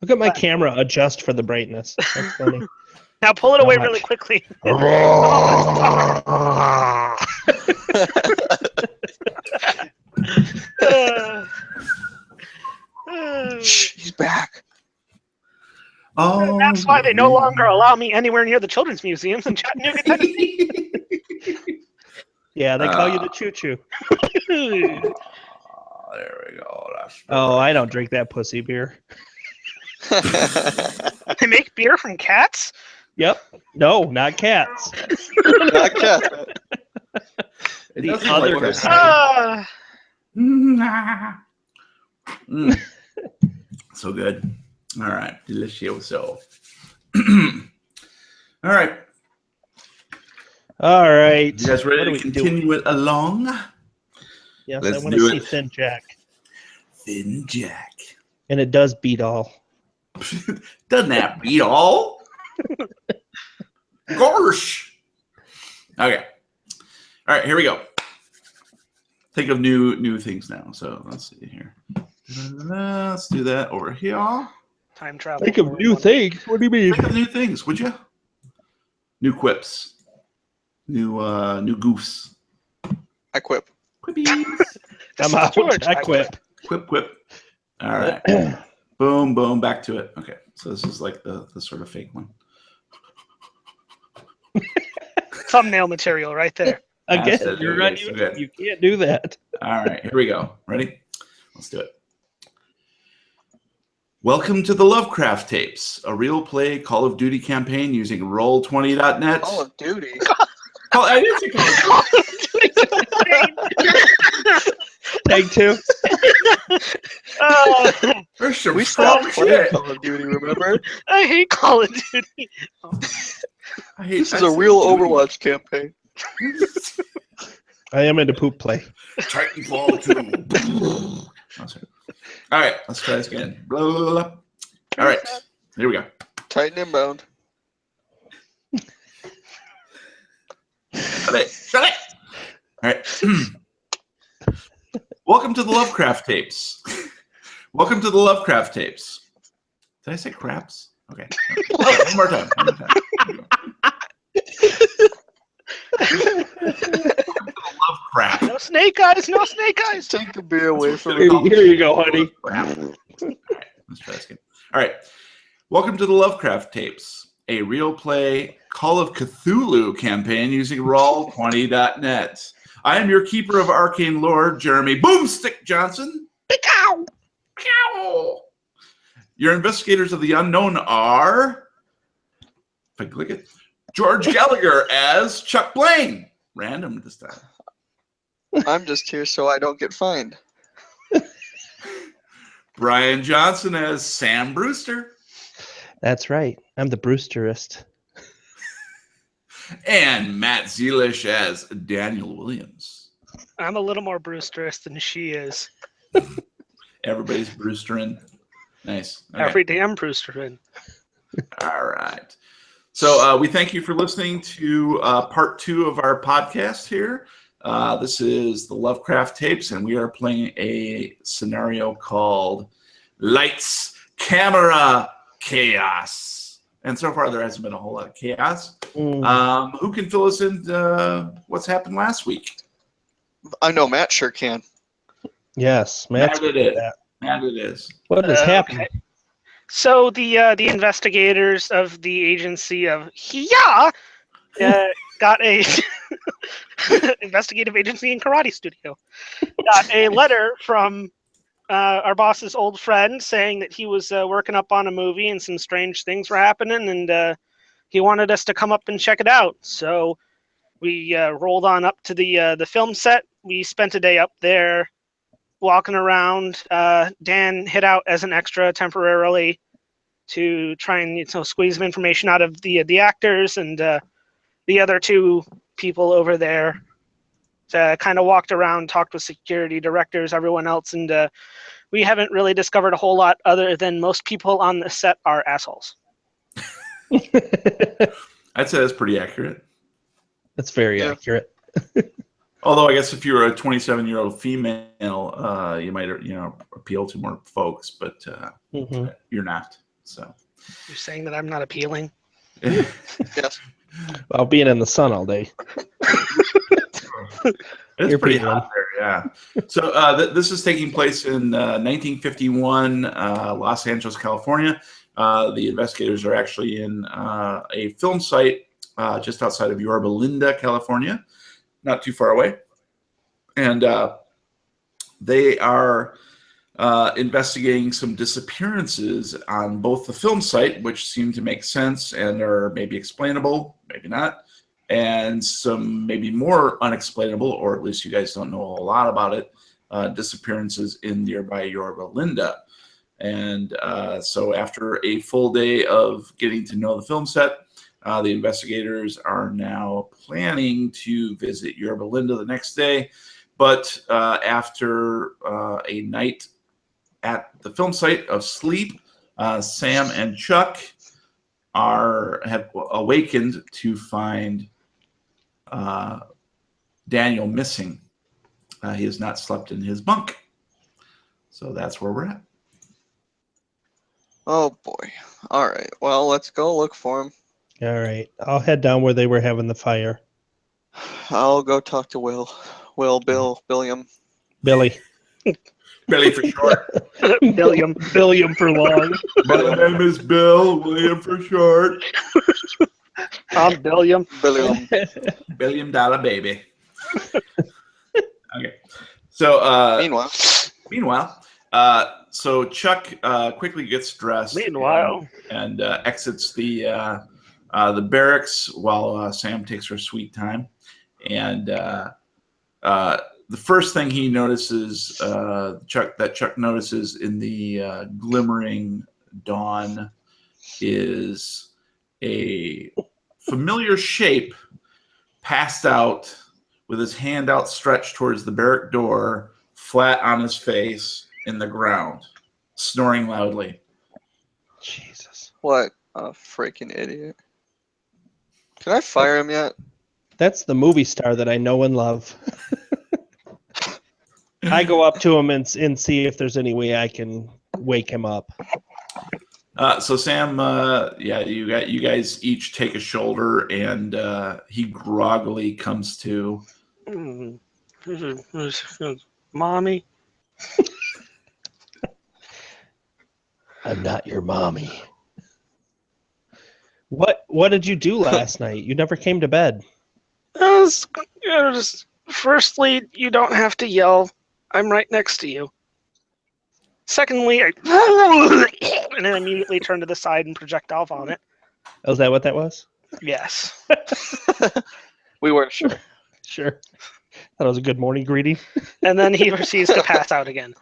Look at my camera adjust for the brightness. That's funny. now pull it away Watch. really quickly. Shh, he's back. Oh, That's why they no longer allow me anywhere near the children's museums in Chattanooga, Tennessee. Yeah, they call you the choo-choo. Oh, there we go. That's Oh, I don't drink that pussy beer. They make beer from cats? Yep. No, not cats. Not cat. It The does look other like what guy. they're saying. So good. All right. Delicioso. All right. All right. You guys What ready are to we continue doing? it along? Yes, Let's I want do to see it. Thin Jack. Thin Jack. And it does beat all. Doesn't that beat all? Gosh. Okay. All right, here we go. Think of new things now. So let's see here. Let's do that over here. Time travel. Think of new things. What do you mean? Think of new things, would you? New quips. New goofs. I quip. Quippies. I'm out. George. I quit. Quip. All right. Boom, boom, back to it. Okay, so this is like the sort of fake one. Thumbnail material right there. Again, Absolutely. you're on So YouTube. good. You can't do that. All right, here we go. Ready? Let's do it. Welcome to the Lovecraft Tapes, a real play Call of Duty campaign using Roll20.net. Call of Duty. I didn't say Call of Duty. Take 2. There's some We strong stopped playing shit. Call of Duty, remember? I hate Call of Duty. I hate This is a real Overwatch campaign. I am into poop play. Titanfall 2. Oh, sorry. All right, let's try this again. Blah, blah, blah, blah. All right, here we go. Titan inbound. Shut it. All right. Welcome to the Lovecraft Tapes. Welcome to the Lovecraft Tapes. Did I say craps? Okay. One more time. Lovecraft. No snake eyes. No snake eyes. Take the beer away from Here, me. here you go, honey. Crap. All right, let's try this again. All right. Welcome to the Lovecraft Tapes, a real play Call of Cthulhu campaign using Roll20.net. I am your keeper of arcane lore, Jeremy Boomstick Johnson. Pew! Your investigators of the unknown are, if I click it, George Gallagher as Chuck Blaine. Random this time. I'm just here so I don't get fined. Bryan Johnson as Sam Brewster. That's right. I'm the Brewsterist. And Matt Zeilish as Daniel Williams. I'm a little more Brewsterist than she is. Everybody's Brewsterin. Nice. Okay. Every damn Brewsterin. All right. So we thank you for listening to part 2 of our podcast here. This is the Lovecraft Tapes, and we are playing a scenario called Lights, Camera, Chaos. And so far, there hasn't been a whole lot of chaos. Who can fill us in what's happened last week? I know Matt sure can. Yes, Matt. It is. Matt, it is. What has happened? Okay. So the investigators of the agency of HIA got a investigative agency and karate studio. Got a letter from our boss's old friend saying that he was working up on a movie and some strange things were happening, and he wanted us to come up and check it out. So we rolled on up to the film set. We spent a day up there walking around. Dan hid out as an extra temporarily to try and squeeze some information out of the actors, and the other 2 people over there kind of walked around, talked with security directors, everyone else, and we haven't really discovered a whole lot other than most people on the set are assholes. I'd say that's pretty accurate. That's very accurate. Although I guess if you're a 27-year-old female, you might appeal to more folks, but you're not. So You're saying that I'm not appealing? Yes. Well, being in the sun all day. It's pretty hot there, yeah. So this is taking place in 1951, Los Angeles, California. The investigators are actually in a film site just outside of Yorba Linda, California, not too far away. And they are investigating some disappearances on both the film site, which seem to make sense and are maybe explainable, maybe not, and some maybe more unexplainable, or at least you guys don't know a whole lot about it, disappearances in nearby Yorba Linda. And so after a full day of getting to know the film set, the investigators are now planning to visit Yorba Linda the next day. But after a night at the film site of sleep, Sam and Chuck have awakened to find Daniel missing. He has not slept in his bunk. So that's where we're at. Oh boy. All right. Well, let's go look for him. All right. I'll head down where they were having the fire. I'll go talk to Will, Billiam. Billy. Billy for short. Billiam for long. My name is Bill, William for short. I'm Billiam. Billion dollar baby. Okay. So meanwhile, so Chuck quickly gets dressed. And exits the barracks while Sam takes her sweet time. And the first thing he notices, Chuck notices in the glimmering dawn, is a familiar shape passed out with his hand outstretched towards the barrack door, flat on his face in the ground, snoring loudly. Jesus. What a freaking idiot. Can I fire him yet? That's the movie star that I know and love. I go up to him and see if there's any way I can wake him up. So Sam, you guys each take a shoulder, and he groggily comes to. Mommy. I'm not your mommy. What did you do last night? You never came to bed. Firstly, you don't have to yell. I'm right next to you. Secondly, I and then immediately turn to the side and projectile vomit. Oh, is that what that was? Yes. We weren't sure. Sure. That was a good morning greeting. And then he proceeds to pass out again.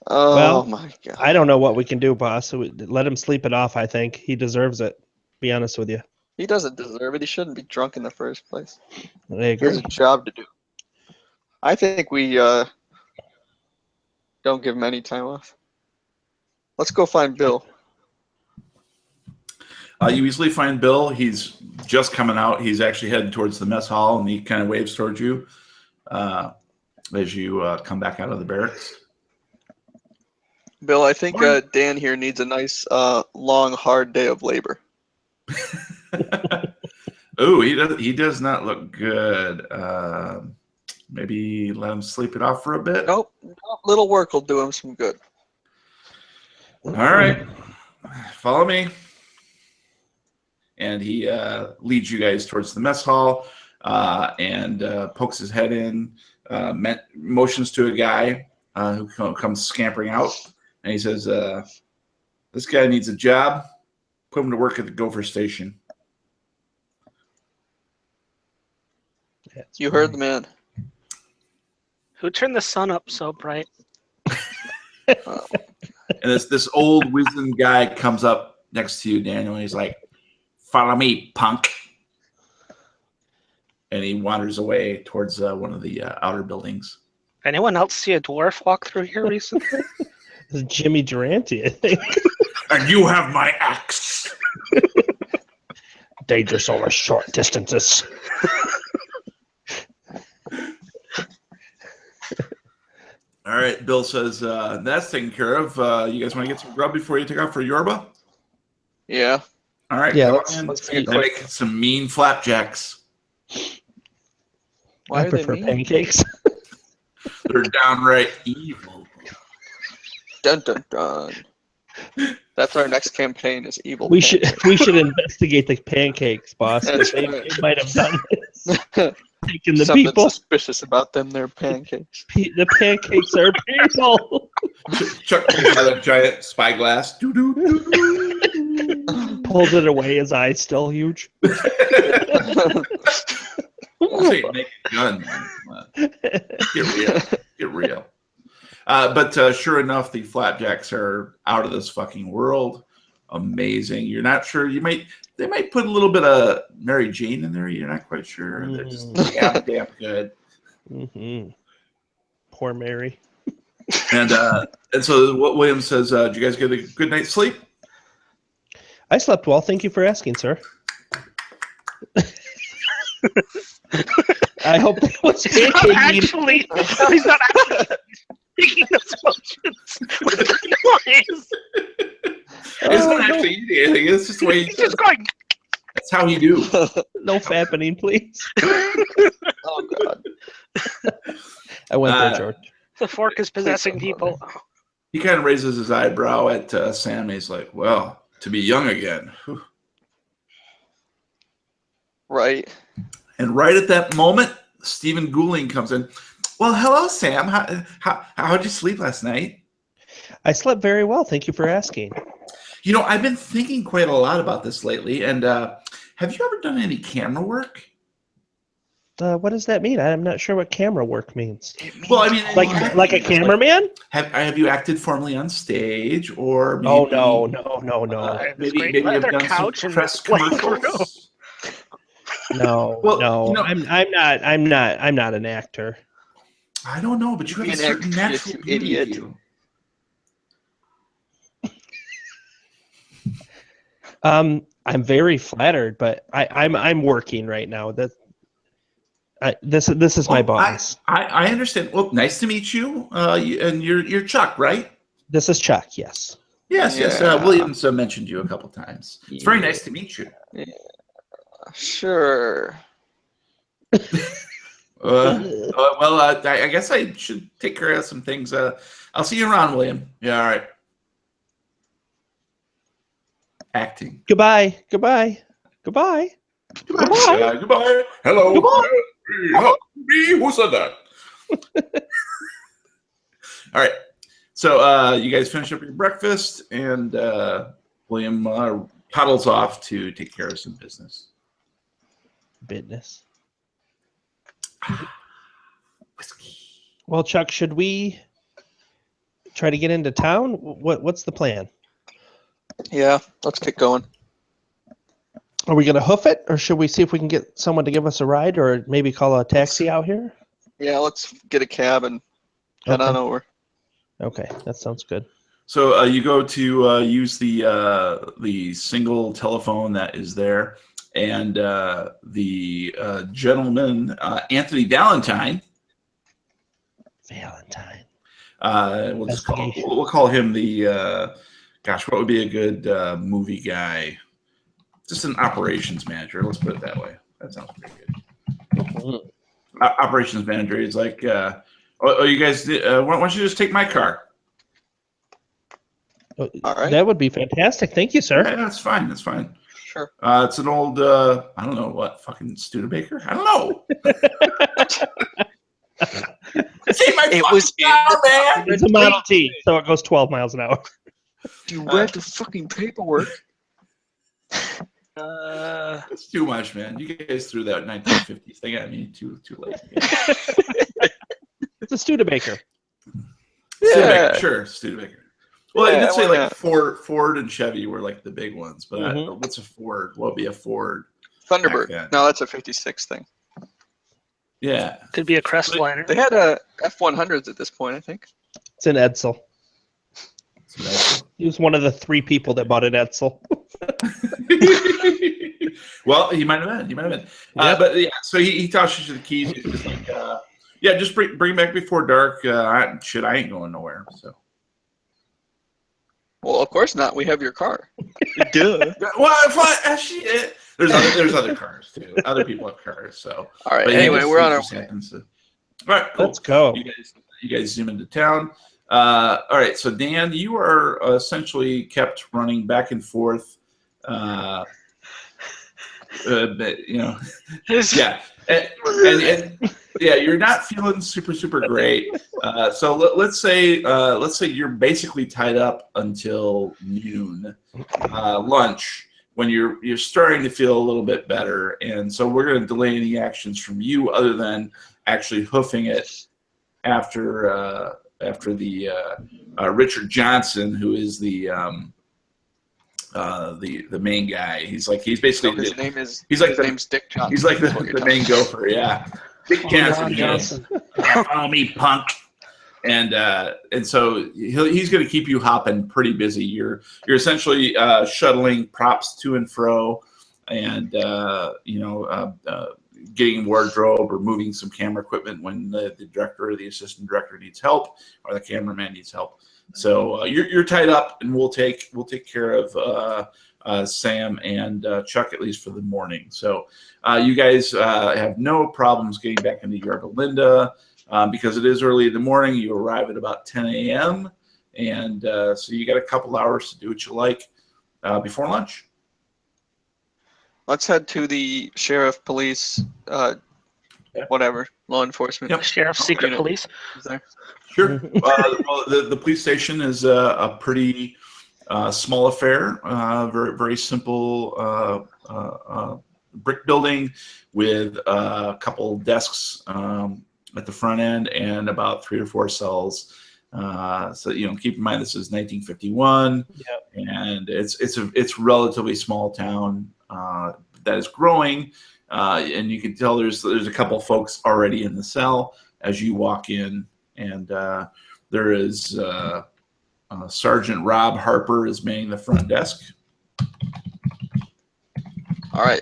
Oh Well, my god. I don't know what we can do, boss. So let him sleep it off, I think. He deserves it. Be honest with you. He doesn't deserve it. He shouldn't be drunk in the first place. I He has agree. a job to do. I think we don't give him any time off. Let's go find Bill. You easily find Bill. He's just coming out. He's actually heading towards the mess hall, and he kind of waves towards you as you come back out of the barracks. Bill, I think Dan here needs a nice, long, hard day of labor. Oh, he does not look good. Maybe let him sleep it off for a bit. Nope. Little work will do him some good. All right, follow me. And he leads you guys towards the mess hall and pokes his head in, motions to a guy who comes scampering out. And he says, this guy needs a job. Put him to work at the Gopher Station. You heard the man. Who turned the sun up so bright? And this old wizened guy comes up next to you, Daniel, and he's like, follow me, punk. And he wanders away towards one of the outer buildings. Anyone else see a dwarf walk through here recently? This is Jimmy Durante, I think. And you have my axe. Dangerous over short distances. All right, Bill says, that's taken care of. You guys want to get some grub before you take off for Yorba? Yeah. All right, Yeah, come on in. let's They get make some mean flapjacks. Why I are they prefer mean? pancakes. They're downright evil. Dun dun dun. That's our next campaign is evil. We should investigate the pancakes, boss. That's They right. might have done this. Taking the Something people. suspicious about them. They're pancakes. The pancakes are people. Chuck takes out a giant spyglass. Pulls it away. His eyes still huge. Say naked gun, man. Come on. Get real. Get real. But sure enough, the flapjacks are out of this fucking world. Amazing. You're not sure. They might put a little bit of Mary Jane in there. You're not quite sure. They're just damn good. Mm-hmm. Poor Mary. And so what William says, did you guys get a good night's sleep? I slept well. Thank you for asking, sir. I hope that was He's not actually. No, he's not actually speaking those emotions with the noise. It's not actually eating anything. It's just the way He's just going. that's how he do. No fappening, please. Oh god. I went there, George. The fork is possessing don't people. He kind of raises his eyebrow at Sam. And he's like, well, to be young again. Whew. Right. And right at that moment, Stephen Gouling comes in. Well, hello, Sam. How'd you sleep last night? I slept very well. Thank you for asking. You know, I've been thinking quite a lot about this lately. And have you ever done any camera work? What does that mean? I'm not sure what camera work means. Well, I mean, Like a cameraman? Have you acted formally on stage, or maybe, Oh no. This maybe great you've leather done couch some and press this blank commercials? No, Well, no. you know- I'm not an actor. I don't know, but you have a An certain actress, natural you beauty idiot. to you. I'm very flattered, but I'm working right now. This is my Oh, boss. I understand. Well, nice to meet you. And you're Chuck, right? This is Chuck. Yes. Yes. Yeah. Williams mentioned you a couple times. It's very nice to meet you. Sure. Well, I guess I should take care of some things. I'll see you around, William. Yeah, all right. Acting. Goodbye. Goodbye. Goodbye. Hello. Goodbye. Me? Who said that? All right. So you guys finish up your breakfast, and William paddles off to take care of some business. Business. Whiskey. Well, Chuck, should we try to get into town? What's the plan? Yeah, let's get going. Are we going to hoof it, or should we see if we can get someone to give us a ride, or maybe call a taxi out here? Yeah, let's get a cab and head on over. Okay, that sounds good. So you go to use the single telephone that is there, and the gentleman, Anthony Valentine. Valentine. We'll call him the gosh, what would be a good movie guy? Just an operations manager. Let's put it that way. That sounds pretty good. Mm-hmm. Operations manager is like, you guys, why don't you just take my car? All right. That would be fantastic. Thank you, sir. Yeah, that's fine. That's fine. Sure. It's an old, I don't know what, fucking Studebaker? I don't know. This ain't my car, man. It's a Model T, so it goes 12 miles an hour. You read the fucking paperwork. It's too much, man. You guys threw that 1950s thing at me too late. It's a Studebaker. Yeah. Studebaker, sure, Studebaker. Well, Yeah, I did say why like not? Ford and Chevy were like the big ones, but Mhm. what's a Ford? What would be a Ford? Thunderbird. Back then. No, that's a 56 thing. Yeah. Could be a Crestliner. They had a F-100s at this point, I think. It's an Edsel. So that's He was one of the 3 people that bought an Edsel. well, he might have been. Yeah. But yeah, so he tosses you the keys. He's just like, yeah, just bring back before dark. I ain't going nowhere. So. Well, of course not. We have your car. Duh. Well, actually, there's other cars too. Other people have cars. So. All right. But Anyway, we're on our just way. happens to- All right, cool. Let's go. You guys zoom into town. All right, so Dan, you are essentially kept running back and forth. But, yeah, and yeah, you're not feeling super great. So let's say you're basically tied up until noon, lunch, when you're starting to feel a little bit better, and so we're going to delay any actions from you other than actually hoofing it after the Richard Johnson, who is the main guy. He's basically His name's Dick Johnson. he's like That's what you're the main gopher. Yeah, Dick Johnson. Follow me, punk. And so he's going to keep you hopping pretty busy. You're essentially shuttling props to and fro, and getting wardrobe or moving some camera equipment when the director or the assistant director needs help or the cameraman needs help. So you're tied up, and we'll take care of Sam and Chuck, at least for the morning. So you guys have no problems getting back into Yorba Linda because it is early in the morning. You arrive at about 10 a.m. and so you got a couple hours to do what you like before lunch. Let's head to the sheriff, police, whatever, law enforcement. Yep. Sheriff, secret Unit. police. Is there? Sure. Well, the police station is a pretty small affair, very very simple brick building with a couple desks at the front end and about 3 or 4 cells. So keep in mind this is 1951, and it's relatively small town that is growing, and you can tell there's a couple folks already in the cell as you walk in, and there is Sergeant Rob Harper is manning the front desk. All right.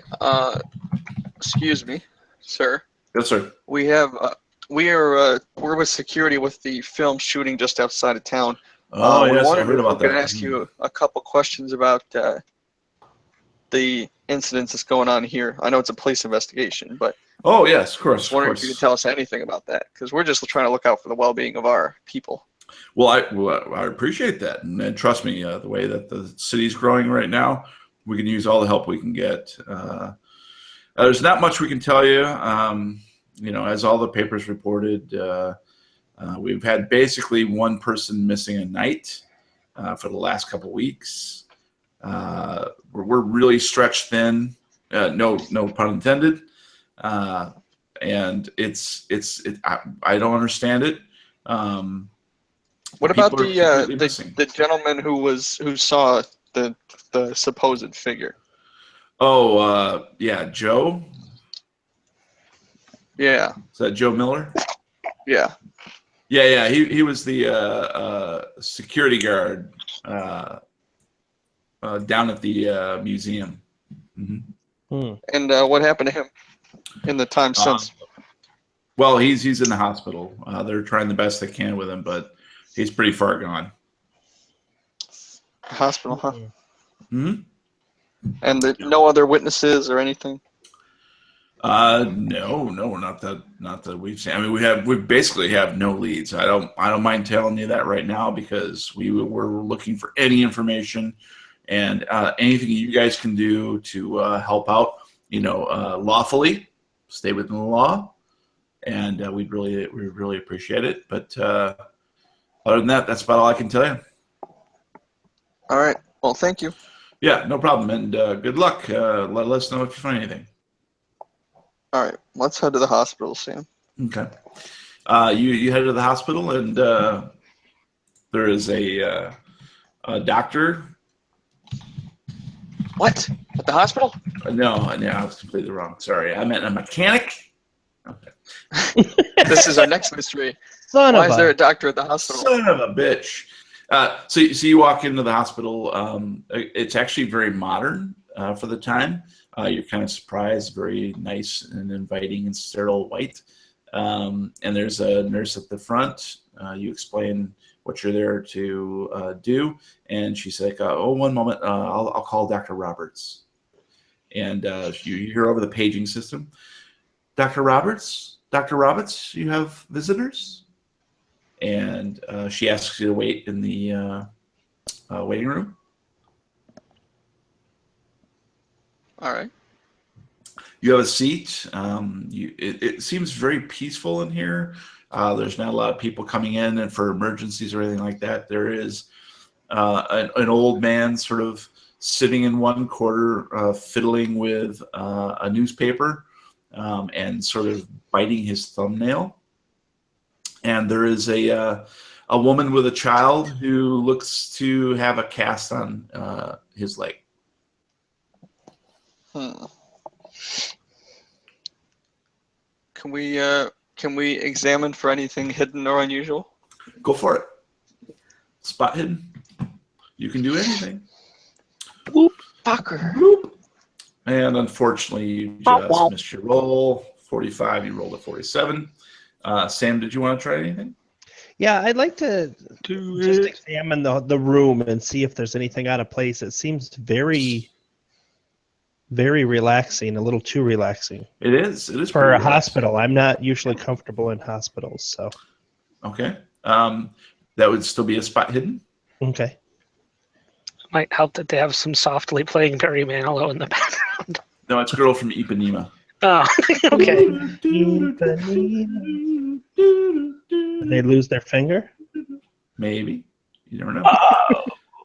Excuse me, sir. Yes, sir. We're with security with the film shooting just outside of town. Oh, we yes, I wondered heard if about we could that. ask you a couple questions about the incidents that's going on here. I know it's a police investigation, but Oh, yes, of I course. was wondering if you could tell us anything about that, because we're just trying to look out for the well-being of our people. Well, I appreciate that, and trust me, the way that the city's growing right now, we can use all the help we can get. There's not much we can tell you. As all the papers reported, We've had basically one person missing a night for the last couple weeks. We're really stretched thin. No pun intended. And I don't understand it. What about missing. the gentleman who saw the supposed figure? Oh, yeah, Joe. Yeah. Is that Joe Miller? Yeah. Yeah. He was the security guard down at the museum. Mm-hmm. And what happened to him in the time since? Well, he's in the hospital. They're trying the best they can with him, but he's pretty far gone. Hospital, huh? Hmm. And no other witnesses or anything? No, not that we've seen. I mean, we basically have no leads. I don't mind telling you that right now because we're looking for any information and anything you guys can do to help out. Lawfully, stay within the law, and we'd really appreciate it. But other than that, that's about all I can tell you. All right. Well, thank you. Yeah, no problem, and good luck. Let us know if you find anything. All right, let's head to the hospital, Sam. Okay. You head to the hospital, and there is a doctor. What? At the hospital? No, I was completely wrong. Sorry, I meant a mechanic. Okay. This is our next mystery. Why is there a doctor at the hospital? Son of a bitch. So you walk into the hospital. It's actually very modern for the time. You're kind of surprised, very nice and inviting and sterile white. And there's a nurse at the front. You explain what you're there to do. And she's like, oh, one moment. I'll call Dr. Roberts. And you hear over the paging system, Dr. Roberts, you have visitors? And she asks you to wait in the waiting room. All right. You have a seat. It seems very peaceful in here. There's not a lot of people coming in and for emergencies or anything like that. There is an old man sort of sitting in one corner, fiddling with a newspaper and sort of biting his thumbnail. And there is a woman with a child who looks to have a cast on his leg. Can we examine for anything hidden or unusual? Go for it. Spot hidden. You can do anything. Whoop, fucker. Whoop. And unfortunately, you just missed your roll. 45. You rolled a 47. Sam, did you want to try anything? Yeah, I'd like to just examine the room and see if there's anything out of place. It seems very, very relaxing, a little too relaxing. It is for a hospital. I'm not usually comfortable in hospitals, so. Okay. That would still be a spot hidden. Okay. Might help that they have some softly playing Barry Manilow in the background. No, it's Girl from Ipanema. Oh, okay. Did they lose their finger? Maybe. You never know.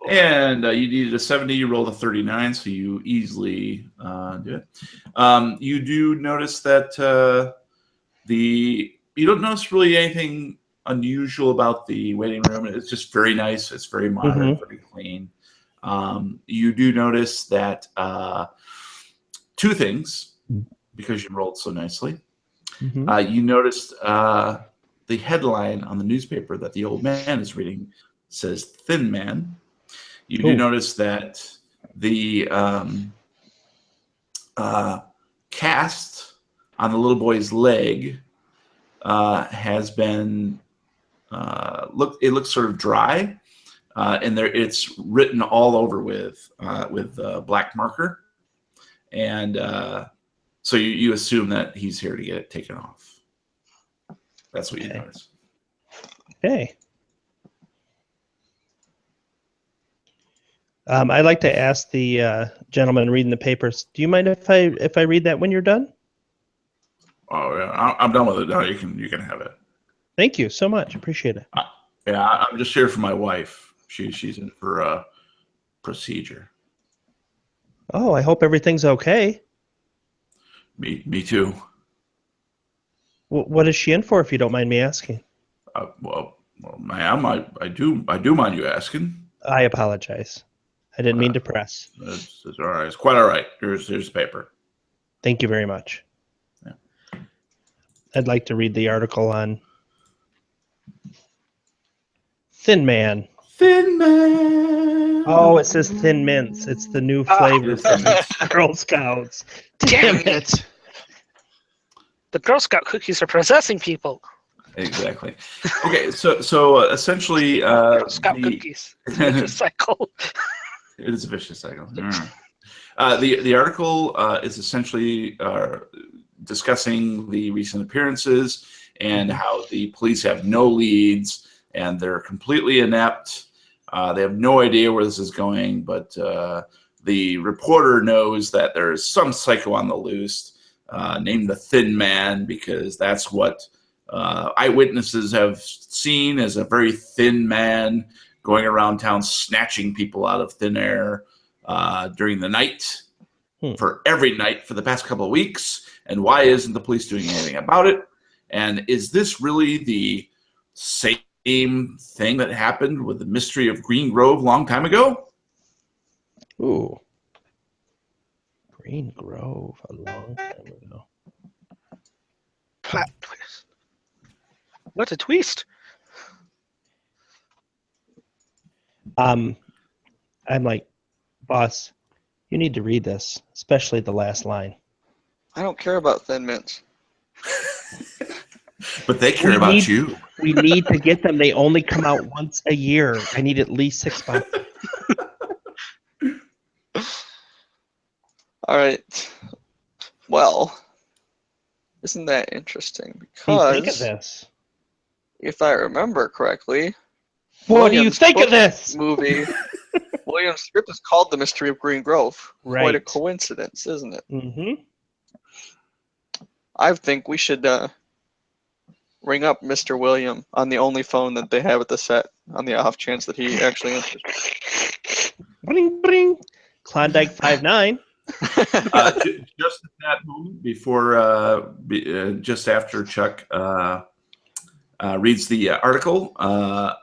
And you needed a 70. You rolled a 39, so you easily do it. You do notice that you don't notice really anything unusual about the waiting room. It's just very nice. It's very modern, very clean. You do notice that two things, because you rolled so nicely. You noticed the headline on the newspaper that the old man is reading says "Thin Man." You do notice that the cast on the little boy's leg has been it looks sort of dry, and it's written all over with black marker, and so you assume that he's here to get it taken off. That's what you notice. Okay. I'd like to ask the gentleman reading the papers. Do you mind if I read that when you're done? Oh yeah, I'm done with it now. You can have it. Thank you so much. Appreciate it. Yeah, I'm just here for my wife. She's in for a procedure. Oh, I hope everything's okay. Me too. What is she in for, if you don't mind me asking? Well, ma'am, I do mind you asking. I apologize. I didn't mean to press. It's all right. It's quite all right. Here's the paper. Thank you very much. Yeah. I'd like to read the article on Thin Man. Thin Man. Oh, it says Thin Mints. It's the new flavor from Girl Scouts. Damn it! The Girl Scout cookies are possessing people. Exactly. Okay, so essentially, Girl Scout cookies. It's a vicious cycle. It is a vicious cycle. The article is essentially discussing the recent appearances and how the police have no leads and they're completely inept. They have no idea where this is going, but the reporter knows that there's some psycho on the loose named the Thin Man, because that's what eyewitnesses have seen as a very thin man going around town snatching people out of thin air during the night for every night for the past couple of weeks. And why isn't the police doing anything about it? And is this really the same thing that happened with the mystery of Green Grove a long time ago? Ooh. Green Grove a long time ago. Plot twist. What a twist. I'm like, boss, you need to read this, especially the last line. I don't care about Thin Mints. But they care about you. We need to get them. They only come out once a year. I need at least 6 boxes. All right. Well, isn't that interesting? What do you think of Because this? if I remember correctly, What do you Williams' think of book this? movie? Williams' script is called The Mystery of Green Grove. Quite a Right. coincidence, isn't it? Mm-hmm. I think we should ring up Mr. William on the only phone that they have at the set, on the off chance that he actually answers. Bring, bring. Klondike 5-9. Just at that moment, before, just after Chuck reads the article,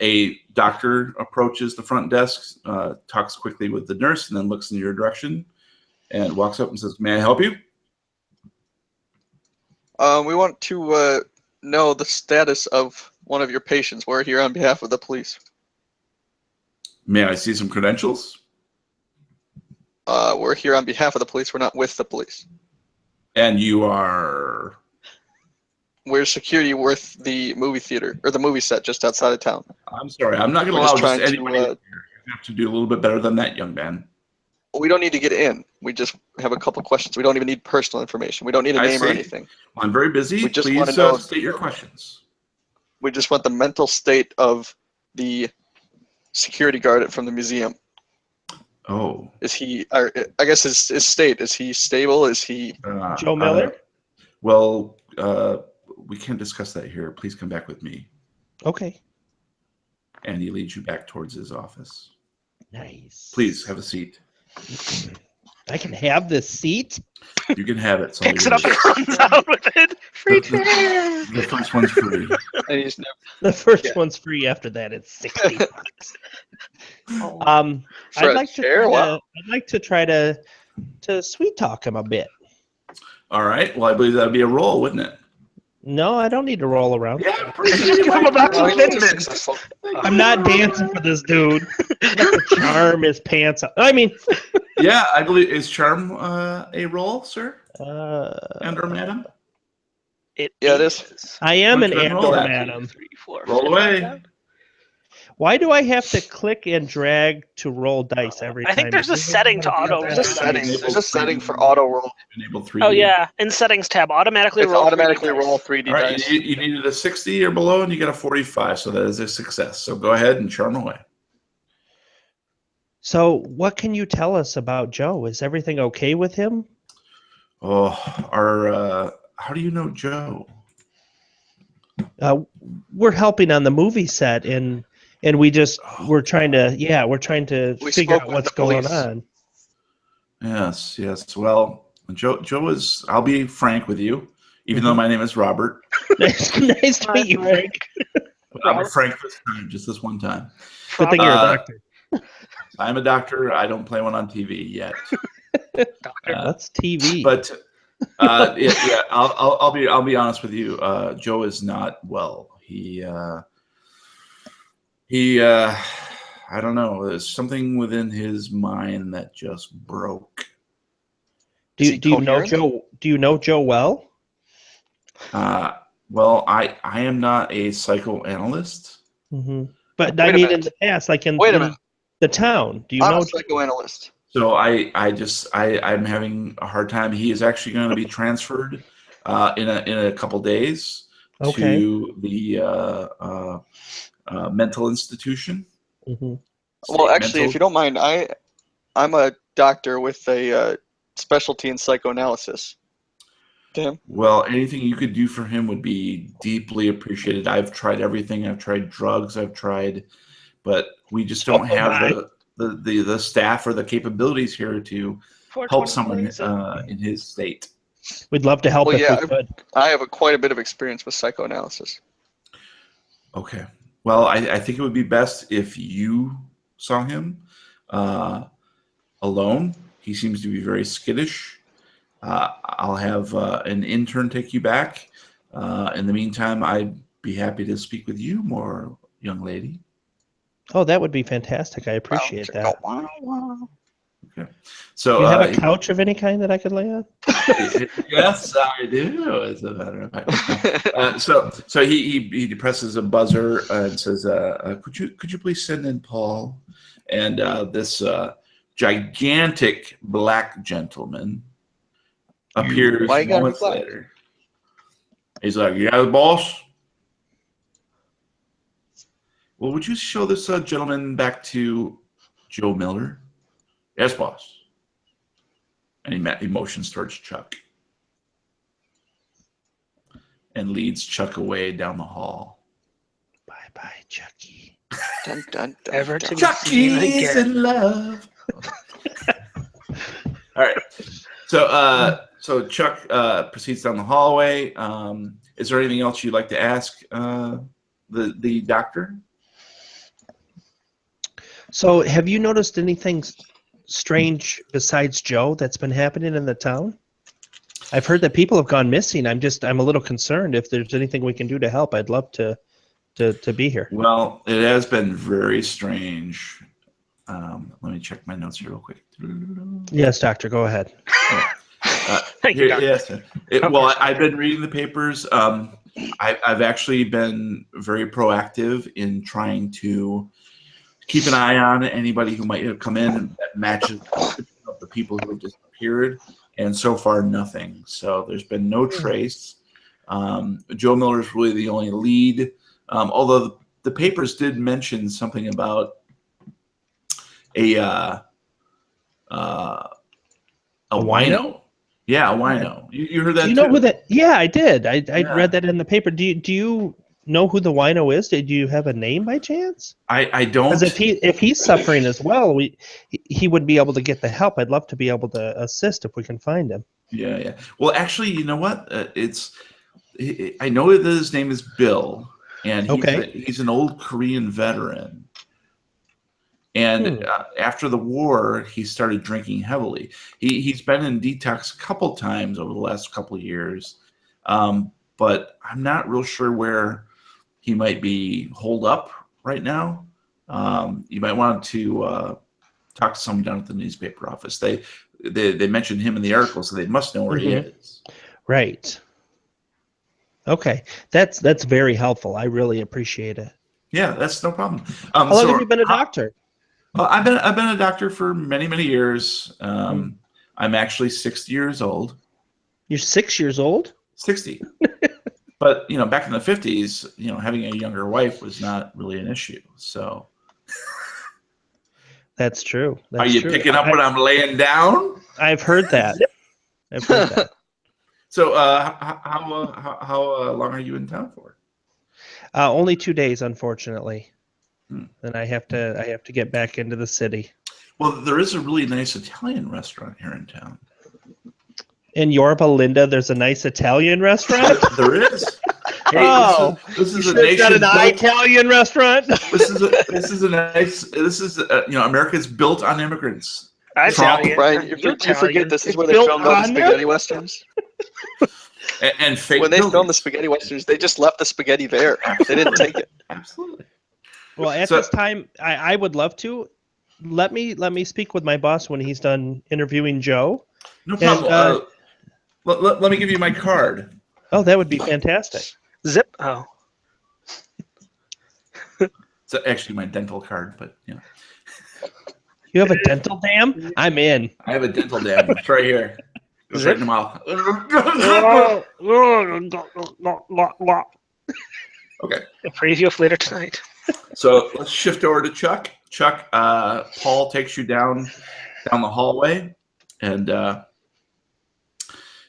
a doctor approaches the front desk, talks quickly with the nurse, and then looks in your direction and walks up and says, "May I help you?" We want to know the status of one of your patients. We're here on behalf of the police. May I see some credentials? We're here on behalf of the police. We're not with the police. And you are? We're security with the movie theater, or the movie set just outside of town. I'm sorry, I'm not going to We're allow just just trying to, anybody in here. You have to do a little bit better than that, young man. We don't need to get in. We just have a couple questions. We don't even need personal information. We don't need a name or anything. Well, I'm very busy. We just Please want to know, state your questions. we just want the mental state of the security guard from the museum. Oh. Is he, or I guess his state, is he stable? Is he? Joe Miller? Well, we can't discuss that here. Please come back with me. Okay. And he leads you back towards his office. Nice. Please have a seat. I can have this seat? You can have it. Picks it up and runs out with it. Free chair. The first one's free. And he's never, The first one's free. After that, it's 60 bucks. for I'd a like to chair? try Wow. I'd like to try to sweet talk him a bit. All right. Well, I believe that'd be a roll, wouldn't it? No, I don't need to roll around. Yeah. Just give him a box No, of he's Thin a Mints. successful- I'm not dancing for this dude. I have to charm his pants up. I mean, Yeah, I believe is charm a roll, sir and or madam? Yeah, it is. I am an What's that roll and/or at? madam. 3, 4, Roll 5, away. 5. Why do I have to click and drag to roll dice every time? I think there's a setting to auto There's roll. a setting. There's a setting for auto roll. Enable 3D. Oh yeah, in settings tab, automatically It's roll. automatically 3D roll dice. 3D All right, dice. you needed a 60 or below, and you got a 45, so that is a success. So go ahead and charm away. So, what can you tell us about Joe? Is everything okay with him? Oh, how do you know Joe? we're helping on the movie set, and we're trying to We figure spoke out with what's the going police. on. Yes, yes. Well, Joe is. I'll be frank with you, even though my name is Robert. nice to meet you, Frank. I'm frank this time, just this one time. Good thing you're a doctor. I'm a doctor. I don't play one on TV yet. What's TV? But yeah, I'll be honest with you. Joe is not well. He I don't know. There's something within his mind that just broke. Do you know Joe? Do you know Joe well? Well, I am not a psychoanalyst. Mm-hmm. But Wait I a mean, minute. in the past, like in Wait a minute. the town, do you I'm know? a psychoanalyst. So I'm having a hard time. He is actually going to be transferred in a couple days to the mental institution. Mm-hmm. Well, actually, if you don't mind, I'm a doctor with a specialty in psychoanalysis. Tim? Well, anything you could do for him would be deeply appreciated. I've tried everything. I've tried drugs. But we just don't have the staff or the capabilities here to help someone in his state. We'd love to help if we could. I have quite a bit of experience with psychoanalysis. Okay. Well, I think it would be best if you saw him alone. He seems to be very skittish. I'll have an intern take you back. In the meantime, I'd be happy to speak with you more, young lady. Oh, that would be fantastic. I appreciate that. Okay. So do you have a couch of any kind that I could lay on? Yes, I do. As a matter of fact. So he depresses a buzzer and says, "Could you please send in Paul?" And this gigantic black gentleman appears moments later. He's like, "Yeah, boss. Well, would you show this gentleman back to Joe Miller?" "Yes, boss." And he motions towards Chuck and leads Chuck away down the hall. Bye, Chucky. Dun, dun, dun, Ever dun. to be Chucky seen is again. in love. All right. So Chuck proceeds down the hallway. Is there anything else you'd like to ask the doctor? So, have you noticed anything strange besides Joe that's been happening in the town? I've heard that people have gone missing. I'm a little concerned. If there's anything we can do to help, I'd love to be here. Well, it has been very strange. Let me check my notes here real quick. Yes, doctor, go ahead. Thank you, Doctor. Yes. Well, I've been reading the papers. I've actually been very proactive in trying to keep an eye on anybody who might have come in that matches the people who have disappeared, and so far nothing. So there's been no trace. Joe Miller is really the only lead, although the papers did mention something about a wino. Yeah, a wino. You heard that? Do you know who that? Yeah, I did. I read that in the paper. Do you know who the wino is? Did you have a name by chance? I don't. Because if he's suffering as well, he would be able to get the help. I'd love to be able to assist if we can find him. Yeah. Well, actually, you know what? I know that his name is Bill, and he's an old Korean veteran. And after the war, he started drinking heavily. He's been in detox a couple times over the last couple of years, but I'm not real sure where he might be holed up right now. You might want to talk to someone down at the newspaper office. They mentioned him in the article, so they must know where he is. Right. Okay, that's very helpful. I really appreciate it. Yeah, that's no problem. How long have you been a doctor? I've been a doctor for many years. I'm actually 60 years old. You're 6 years old? 60. But back in the 50s, having a younger wife was not really an issue. So that's true. Are you picking up what I'm laying down? I've heard that. So how long are you in town for? Only 2 days, unfortunately. Hmm. And I have to get back into the city. Well, there is a really nice Italian restaurant here in town. In Yorba Linda, there's a nice Italian restaurant. There is. Hey, Oh, this is you a sure it's not nation an built. Italian restaurant. This is a nice. This is America's built on immigrants. Italian. Brian, you Italian. forget this is It's where they built filmed all the on spaghetti them? westerns. And fake When they filmed the buildings. spaghetti westerns, they just left the spaghetti there. They didn't take it. Absolutely. Well, at So- this time, I would love to. Let me speak with my boss when he's done interviewing Joe. No problem. And, let me give you my card. Oh, that would be fantastic. Zip. Oh. It's actually my dental card, but You have a dental dam? I'm in. I have a dental dam. It's right here. It's right in the mouth. Okay. A preview of later tonight. So let's shift over to Chuck. Chuck, Paul takes you down the hallway, and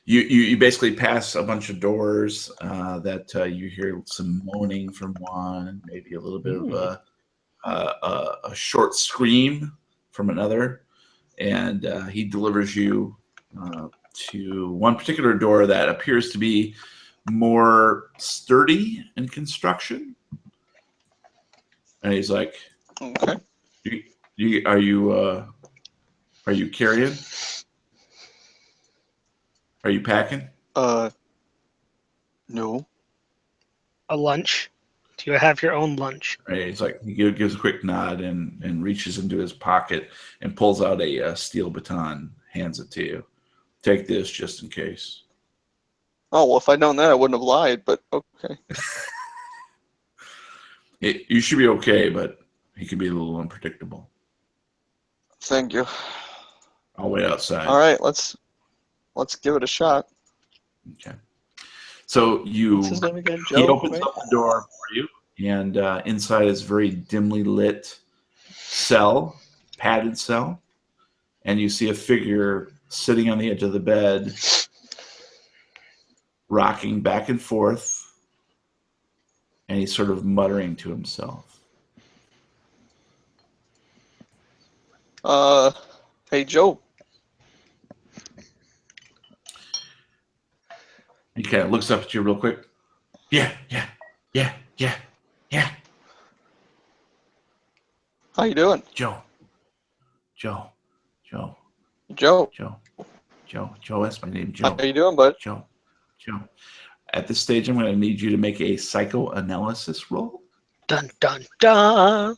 you basically pass a bunch of doors that you hear some moaning from one, maybe a little bit of a short scream from another, and he delivers you to one particular door that appears to be more sturdy in construction. And he's like, Okay. Are you carrying? Are you packing? No. A lunch. Do you have your own lunch? Right. He's like, he gives a quick nod and reaches into his pocket and pulls out a steel baton, hands it to you. Take this just in case. Oh, well, if I'd known that, I wouldn't have lied, but okay. You should be okay, but he can be a little unpredictable. Thank you. I'll wait outside. All right, let's give it a shot. Okay. So What's his name again? he Joe, opens right? up the door for you, and inside is a very dimly lit cell, padded cell, and you see a figure sitting on the edge of the bed, rocking back and forth, and he's sort of muttering to himself. Hey, Joe. He kind of looks up at you real quick. Yeah. How you doing? Joe, that's my name, Joe. How you doing, bud? Joe. At this stage, I'm going to need you to make a psychoanalysis roll. Dun dun dun.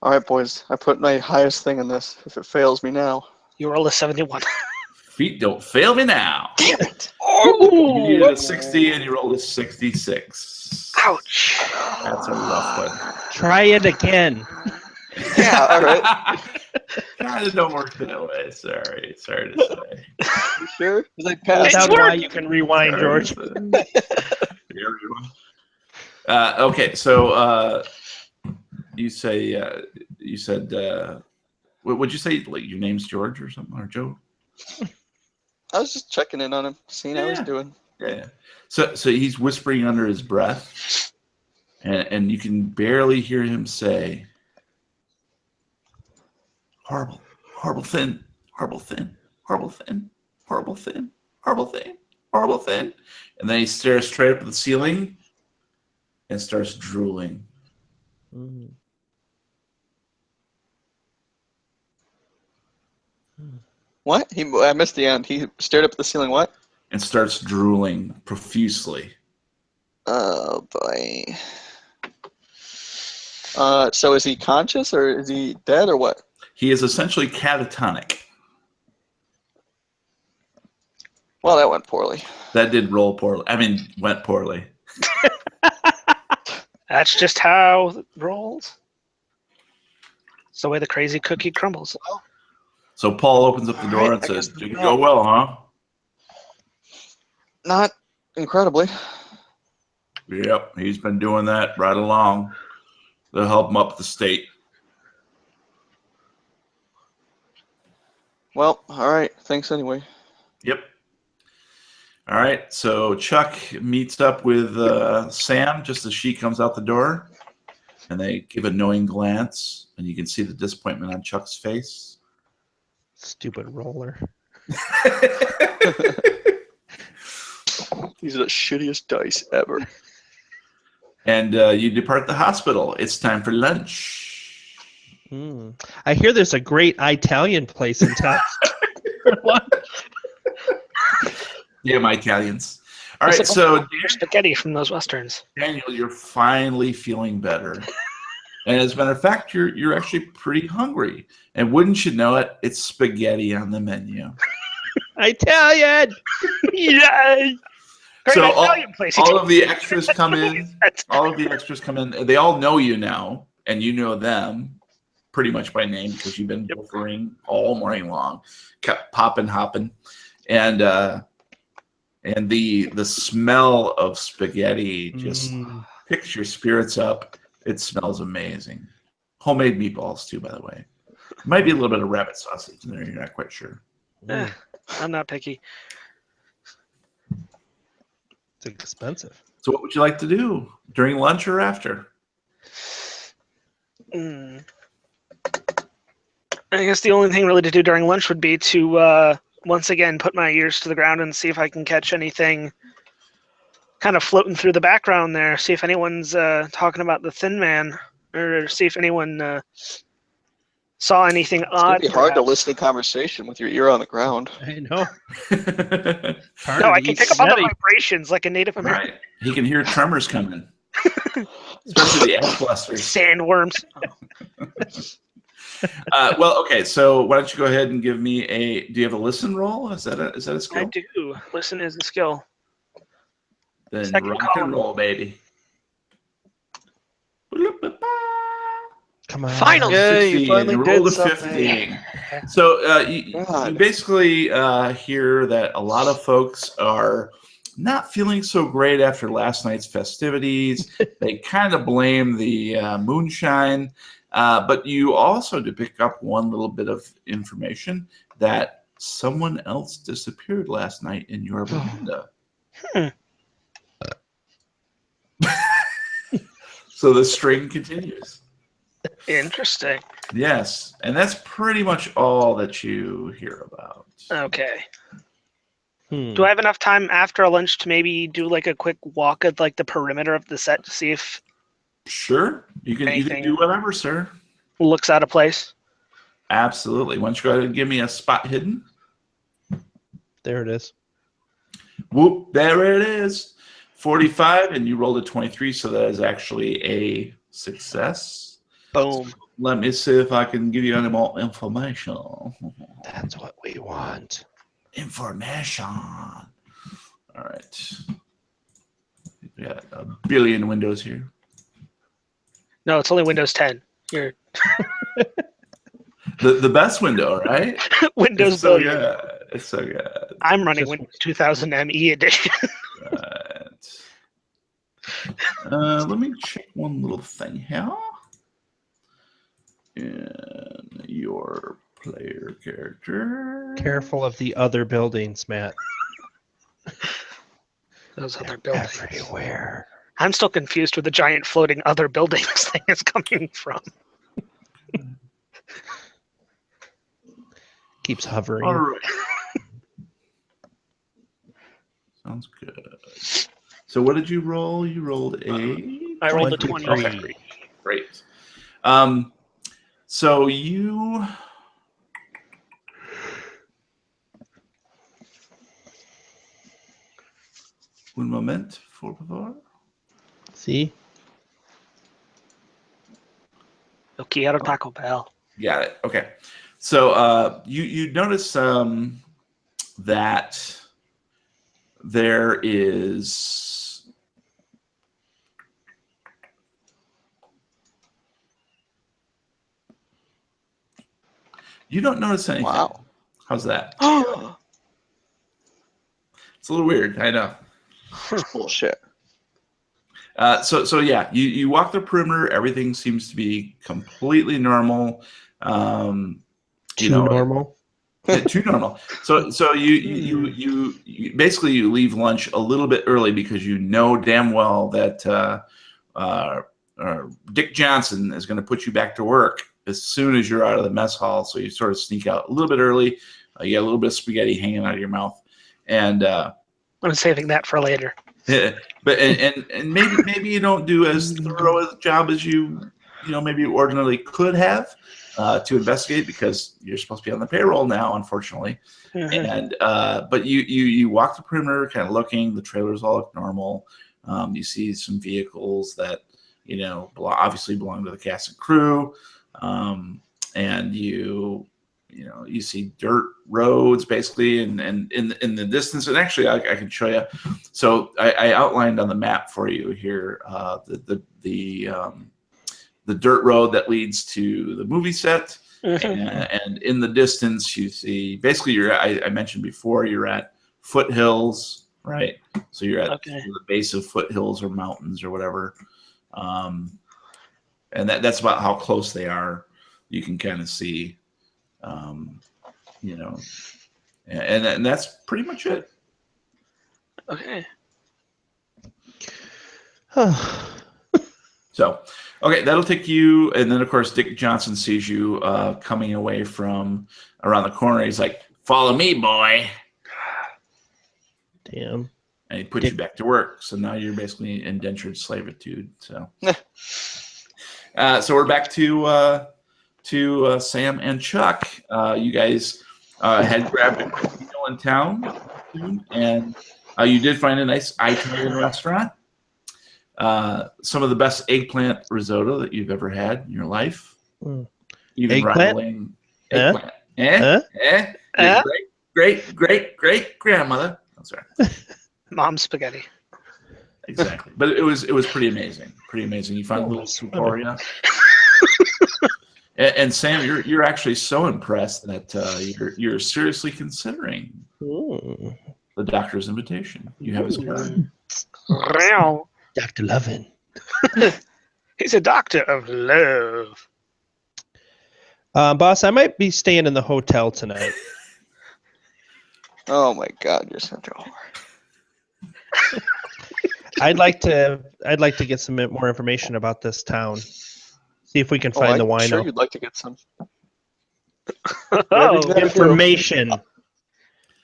All right, boys. I put my highest thing in this. If it fails me now. You roll a 71. Feet don't fail me now. Damn it! You needed a 60 and you rolled a 66. Ouch. That's a rough one. Try it again. Yeah, all right. God, it don't work that way. Sorry to say. You sure? Because I passed. That's worked. why you can rewind, George. Okay, so you said what'd you say? Like your name's George or something, or Joe? I was just checking in on him, seeing how he's doing. Yeah. So he's whispering under his breath, and you can barely hear him say, "Horrible, horrible thin, horrible thin, horrible thin, horrible thin, horrible thin, horrible thin," and then he stares straight up at the ceiling and starts drooling. What? I missed the end. He stared up at the ceiling. What? And starts drooling profusely. Oh boy. So is he conscious or is he dead or what? He is essentially catatonic. Well, that went poorly. That did went poorly. That's just how it rolls. It's the way the crazy cookie crumbles. So Paul opens up the door and I says, guess- "Did it go well, huh?" Not incredibly. Yep, he's been doing that right along. They'll help him up the state. Well, all right. Thanks anyway. Yep. All right, so Chuck meets up with Sam just as she comes out the door, and they give a knowing glance, and you can see the disappointment on Chuck's face. Stupid roller. These are the shittiest dice ever. And you depart the hospital. It's time for lunch. I hear there's a great Italian place in town. Yeah, my Italians. All right, so spaghetti from those westerns. Daniel, you're finally feeling better. And as a matter of fact, you're actually pretty hungry. And wouldn't you know it, it's spaghetti on the menu. Italian! Yay! So Italian place. all of the extras come in. All of the extras come in. They all know you now, and you know them pretty much by name because you've been buffering all morning long, kept popping, hopping, and the smell of spaghetti just picks your spirits up. It smells amazing. Homemade meatballs too, by the way. Might be a little bit of rabbit sausage in there. You're not quite sure. I'm not picky. It's expensive. So what would you like to do during lunch or after? I guess the only thing really to do during lunch would be to once again put my ears to the ground and see if I can catch anything kind of floating through the background there. See if anyone's talking about the Thin Man, or see if anyone saw anything odd. It'd be hard to listen to conversation with your ear on the ground. I know. No, I can pick up on the vibrations like a Native American. Right. He can hear tremors coming. Especially the ass blasters. Sandworms. Well, okay, so why don't you go ahead and give me do you have a listen roll? Is that a skill? I do. Listen is a skill. Then Second rock column. and roll, baby. Come on. Finally. Yeah, you finally and did rolled a something. 15. So you basically hear that a lot of folks are not feeling so great after last night's festivities. They kind of blame the moonshine, but you also do pick up one little bit of information that someone else disappeared last night in your veranda. So the string continues. Interesting. Yes, and that's pretty much all that you hear about. Okay. Do I have enough time after lunch to maybe do like a quick walk at like the perimeter of the set to see if Sure, you can do whatever, sir. looks out of place? Absolutely. Why don't you go ahead and give me a spot hidden? There it is. Whoop! There it is. 45, and you rolled a 23, so that is actually a success. Boom. Let me see if I can give you any more information. That's what we want. Information. All right. We got a billion windows here. No, it's only Windows 10. You're The best window, right? Windows It's so billion. good. It's so good. I'm running Windows 2000 ME edition. Right. Let me check one little thing here. In your player character. Careful of the other buildings, Matt. Those other buildings. Everywhere. I'm still confused where the giant floating other buildings thing is coming from. Keeps hovering. All right. Sounds good. So what did you roll? You rolled I rolled a 23. 20. Okay. Great. So you un moment, por favor. See? Yo quiero Taco Bell. Got it. Okay. So you notice that there is you don't notice anything. Wow. How's that? Oh, It's a little weird. I know. bullshit. So yeah, you walk the perimeter. Everything seems to be completely normal. Too normal. Too normal. So you basically you leave lunch a little bit early because you know damn well that Dick Johnson is going to put you back to work as soon as you're out of the mess hall. So you sort of sneak out a little bit early. You got a little bit of spaghetti hanging out of your mouth, and I'm saving that for later. but maybe you don't do as thorough a job as you maybe ordinarily could have to investigate because you're supposed to be on the payroll now, unfortunately. And but you walk the perimeter, kind of looking. The trailers all look normal. You see some vehicles that obviously belong to the cast and crew, and you see dirt roads basically, and in the distance. And actually, I can show you. So I outlined on the map for you here the dirt road that leads to the movie set, and in the distance you see basically I mentioned before you're at foothills, right? So you're at the base of foothills or mountains or whatever, and that's about how close they are. You can kind of see, and that's pretty much it. Okay. So, okay, that'll take you, and then of course Dick Johnson sees you coming away from around the corner. He's like, "Follow me, boy." Damn. And he puts you back to work. So now you're basically indentured servitude. So, so we're back to Sam and Chuck. You guys had grabbed a quick meal in town, and you did find a nice Italian restaurant. Some of the best eggplant risotto that you've ever had in your life. Even rivaling eggplant. Great grandmother. I'm sorry. Mom's spaghetti. Exactly. But it was pretty amazing. Pretty amazing. You found a little Suporia. And Sam, you're actually so impressed that you're seriously considering the doctor's invitation. You have his card. Dr. Lovin. He's a doctor of love. Boss, I might be staying in the hotel tonight. Oh my God, you're such a whore. I'd like to get some more information about this town. See if we can find the wino. I'm sure you'd like to get some. Information.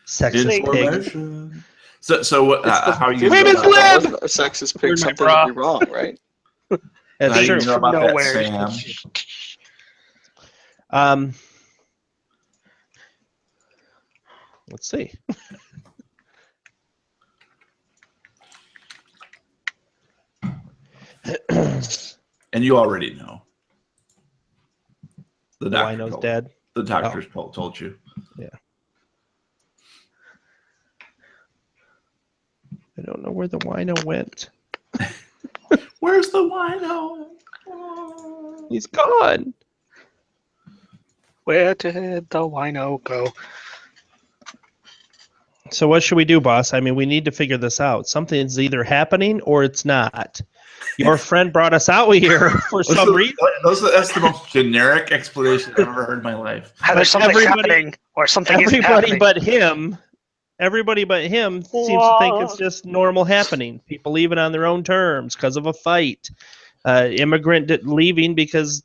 Sexist pig. So what? How are you? Women's lib. A sexist pig. Something would be wrong, right? How do you know about nowhere. that, Sam? Let's see. And you already know. The doctor wino's dead. The doctor's told you. Yeah. I don't know where the wino went. Where's the wino? Oh. He's gone. Where did the wino go? So what should we do, boss? I mean, we need to figure this out. Something's either happening or it's not. Your friend brought us out here for some reason. That's the most generic explanation I've ever heard in my life. There's something happening or something isn't happening. Everybody but him seems to think it's just normal happening. People leaving on their own terms because of a fight. Immigrant leaving because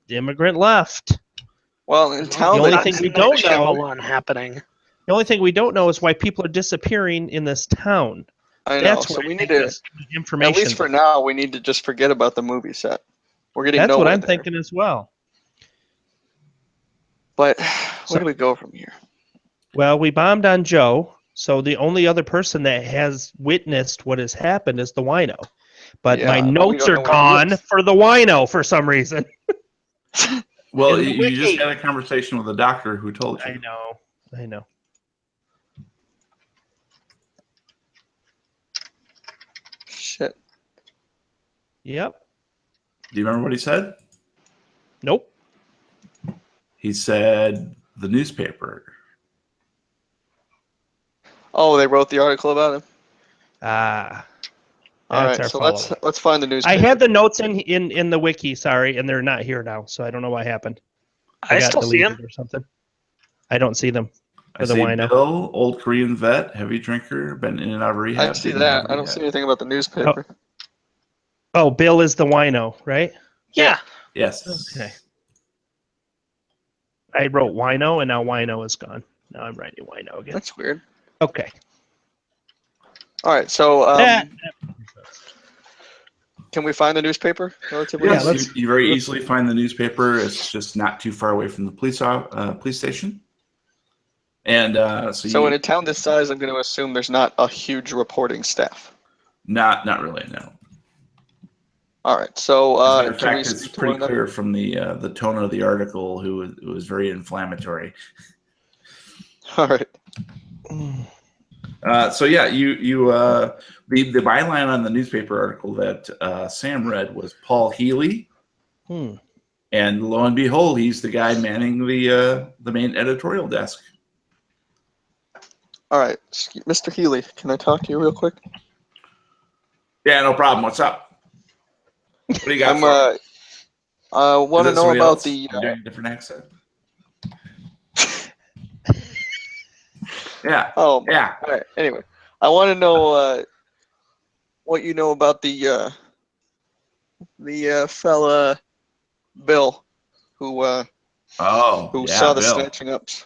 the immigrant left. Well, in town, the only thing we don't know happening. The only thing we don't know is why people are disappearing in this town. I know. That's so we need to information. At least for now, we need to just forget about the movie set. We're getting That's what I'm there. thinking as well. But where do we go from here? Well, we bombed on Joe, so the only other person that has witnessed what has happened is the wino. But my notes are gone for the wino for some reason. Well, you just had a conversation with the doctor who told you. I know. Shit. Yep. Do you remember what he said? Nope. He said the newspaper. Oh, they wrote the article about him? All right, so let's find the newspaper. I had the notes in the wiki, sorry, and they're not here now, so I don't know what happened. I still see them. Or something. I don't see them. I For the see wino. Bill, old Korean vet, heavy drinker, been in and out of rehab. I see didn't have that. I don't rehab. see anything about the newspaper. Oh, Bill is the wino, right? Yeah. Yes. Okay. I wrote wino, and now wino is gone. Now I'm writing wino again. That's weird. Okay. All right, so That- can we find the newspaper relatively? Yes, let's- you very let's- easily find the newspaper. It's just not too far away from the police station. And So in a town this size, I'm going to assume there's not a huge reporting staff. not really, no. All right, so As a matter of can we fact, it's speak to pretty one another? clear from the tone of the article, it was very inflammatory. All right. So yeah, the byline on the newspaper article that Sam read was Paul Healy, and lo and behold, he's the guy manning the main editorial desk. All right, Mr. Healy, can I talk to you real quick? Yeah, no problem. What's up? What do you got? I want to Is that know somebody about else? the. I'm doing a different accent. Yeah. Oh, Yeah. all right. Anyway, I want to know what you know about the fella Bill who saw the Bill. snatching ups.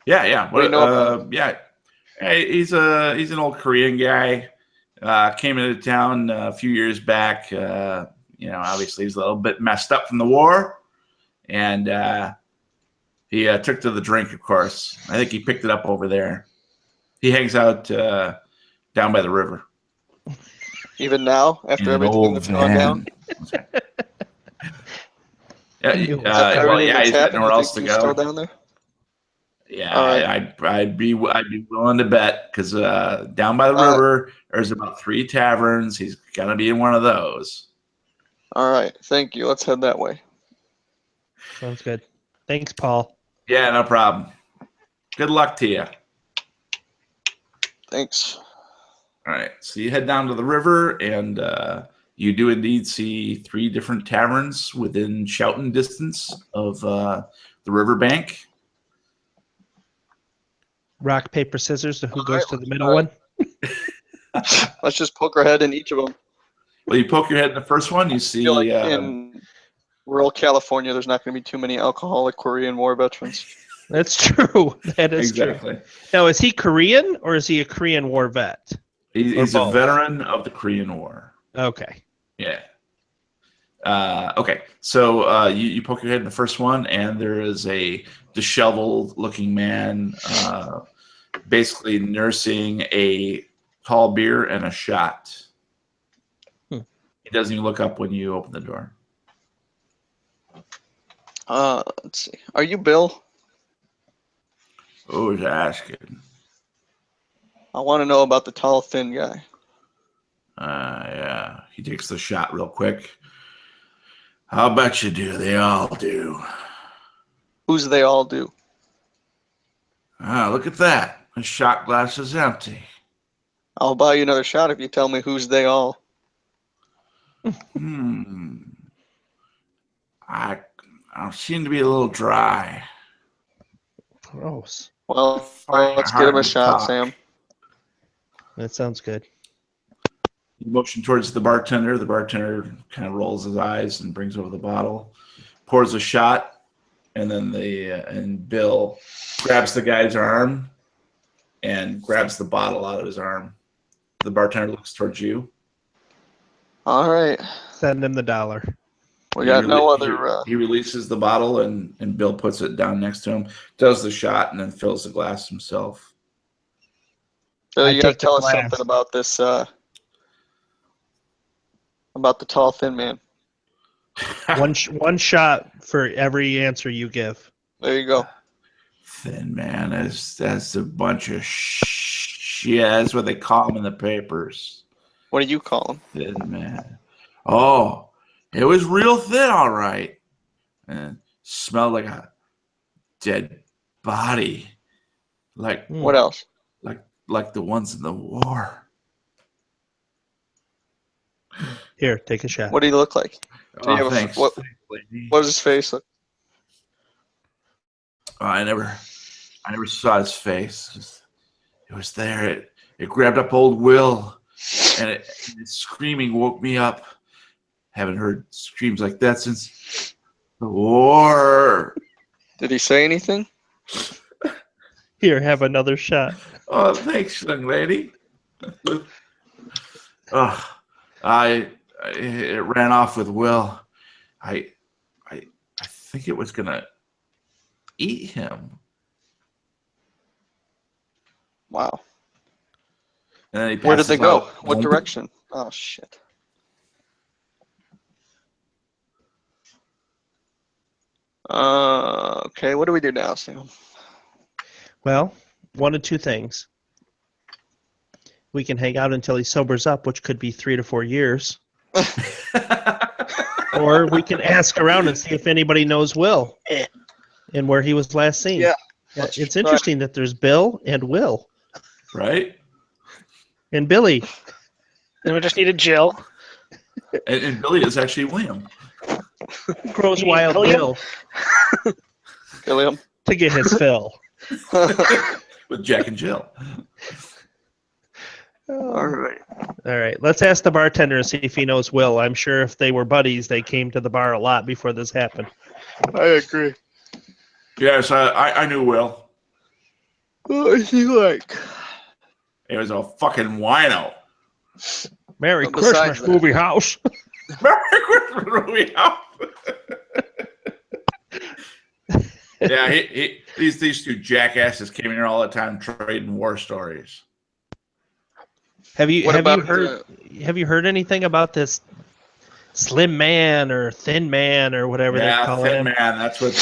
Yeah. What do you know about Yeah. Hey, he's an old Korean guy. Came into town a few years back. Obviously he's a little bit messed up from the war, and he took to the drink. Of course, I think he picked it up over there. He hangs out down by the river. Even now, after everything that's gone down? He's Everything got that's happened, nowhere you else think to he's go. still down there? Yeah, All right. I'd be willing to bet, because down by the river there's about 3 taverns. He's gonna be in one of those. All right, thank you. Let's head that way. Sounds good. Thanks, Paul. Yeah, no problem. Good luck to you. Thanks. All right, so you head down to the river, and you do indeed see 3 different taverns within shouting distance of the riverbank. Rock, paper, scissors. Who goes to the middle all one? Let's just poke our head in each of them. Well, you poke your head in the first one, you I see feel like in rural California, there's not going to be too many alcoholic Korean War veterans. That's true. That is exactly. true. Now, is he Korean or is he a Korean War vet? He's a both? veteran of the Korean War. Okay. Yeah. Okay, so you poke your head in the first one, and there is a disheveled-looking man basically nursing a tall beer and a shot. He doesn't even look up when you open the door. Let's see. Are you Bill? Who's asking? I want to know about the tall, thin guy. Yeah. He takes the shot real quick. I'll bet you do. They all do. Who's they all do? Look at that. The shot glass is empty. I'll buy you another shot if you tell me who's they all. I seem to be a little dry. Gross. Well, Find it let's get hard him a to shot, talk. Sam. That sounds good. You motion towards the bartender. The bartender kind of rolls his eyes and brings over the bottle, pours a shot, and then and Bill grabs the guy's arm and grabs the bottle out of his arm. The bartender looks towards you. All right. Send him the $1. We got no other. He releases the bottle, and Bill puts it down next to him, does the shot, and then fills the glass himself. Bill, I you got to take the tell us glass. something about this. About the tall, thin man. One shot for every answer you give. There you go. Thin man, that's a bunch of shit. That's what they call him in the papers. What do you call him? Thin man. Oh, it was real thin, all right. And smelled like a dead body. Like What else? like the ones in the war. Here, take a shot. What do you look like? Do you have Thanks. what Thanks, lady. does his face look? I never saw his face. It was there. It grabbed up old Will, and its screaming woke me up. Haven't heard screams like that since the war. Did he say anything? Here, have another shot. Oh, thanks, young lady. It ran off with Will. I think it was gonna eat him. Wow. And then he Where did they passes go? out. What direction? Oh, shit. Okay, what do we do now, Sam? Well, one of two things. We can hang out until he sobers up, which could be 3 to 4 years. Or we can ask around and see if anybody knows Will and where he was last seen. Yeah. It's interesting that there's Bill and Will. Right? And Billy. Then we just needed Jill. And Billy is actually William. Grows You mean Wild William? Bill Kill him. to get his fill. With Jack and Jill. All right. All right, let's ask the bartender and see if he knows Will. I'm sure if they were buddies, they came to the bar a lot before this happened. I agree. Yes, I knew Will. What is he like? He was a fucking wino. Merry But besides Christmas, that- movie house. Merry Christmas, movie house. Yeah, these two jackasses came in here all the time trading war stories. Have you What about, heard anything about this Slim Man or Thin Man or whatever they Yeah, call Thin him? Man. That's what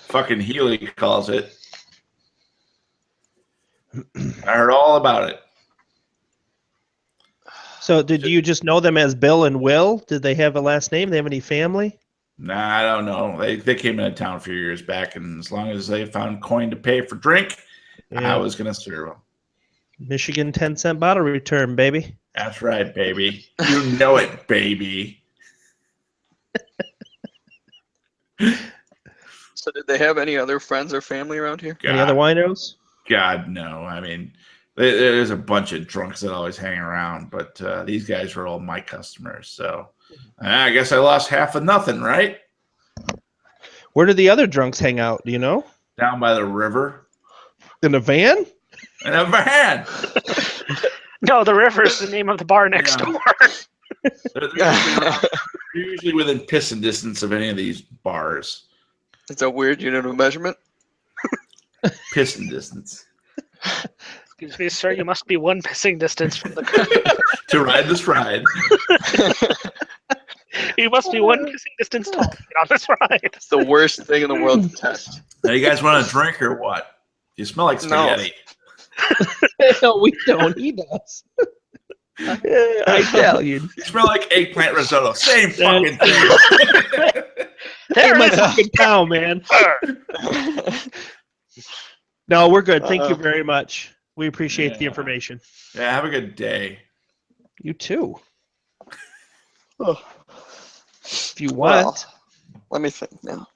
fucking Healy calls it. I heard all about it. So did you just know them as Bill and Will? Did they have a last name? They have any family? Nah, I don't know. They came into town a few years back, and as long as they found coin to pay for drink, I was going to serve them. Michigan 10-cent bottle return, baby. That's right, baby. You know it, baby. So did they have any other friends or family around here? Any other winos? God, no. I mean, there's a bunch of drunks that always hang around, but these guys were all my customers. So I guess I lost half of nothing, right? Where did the other drunks hang out? Do you know? Down by the river. In a van? In a van. No, the river's the name of the bar next Yeah. door. They're usually within pissing distance of any of these bars. It's a weird unit of measurement. Pissing distance. Excuse me, sir, you must be one pissing distance from the To ride this ride. You must be one pissing distance tall to get on this ride. It's the worst thing in the world to test. Now, you guys want a drink or what? You smell like spaghetti. No, we don't. He does. Italian. You smell like eggplant risotto. Same fucking thing. Hey, my fucking cow, man. No, we're good. Thank you very much. We appreciate the information. Yeah, have a good day. You too. Oh. If you want. Let me think now.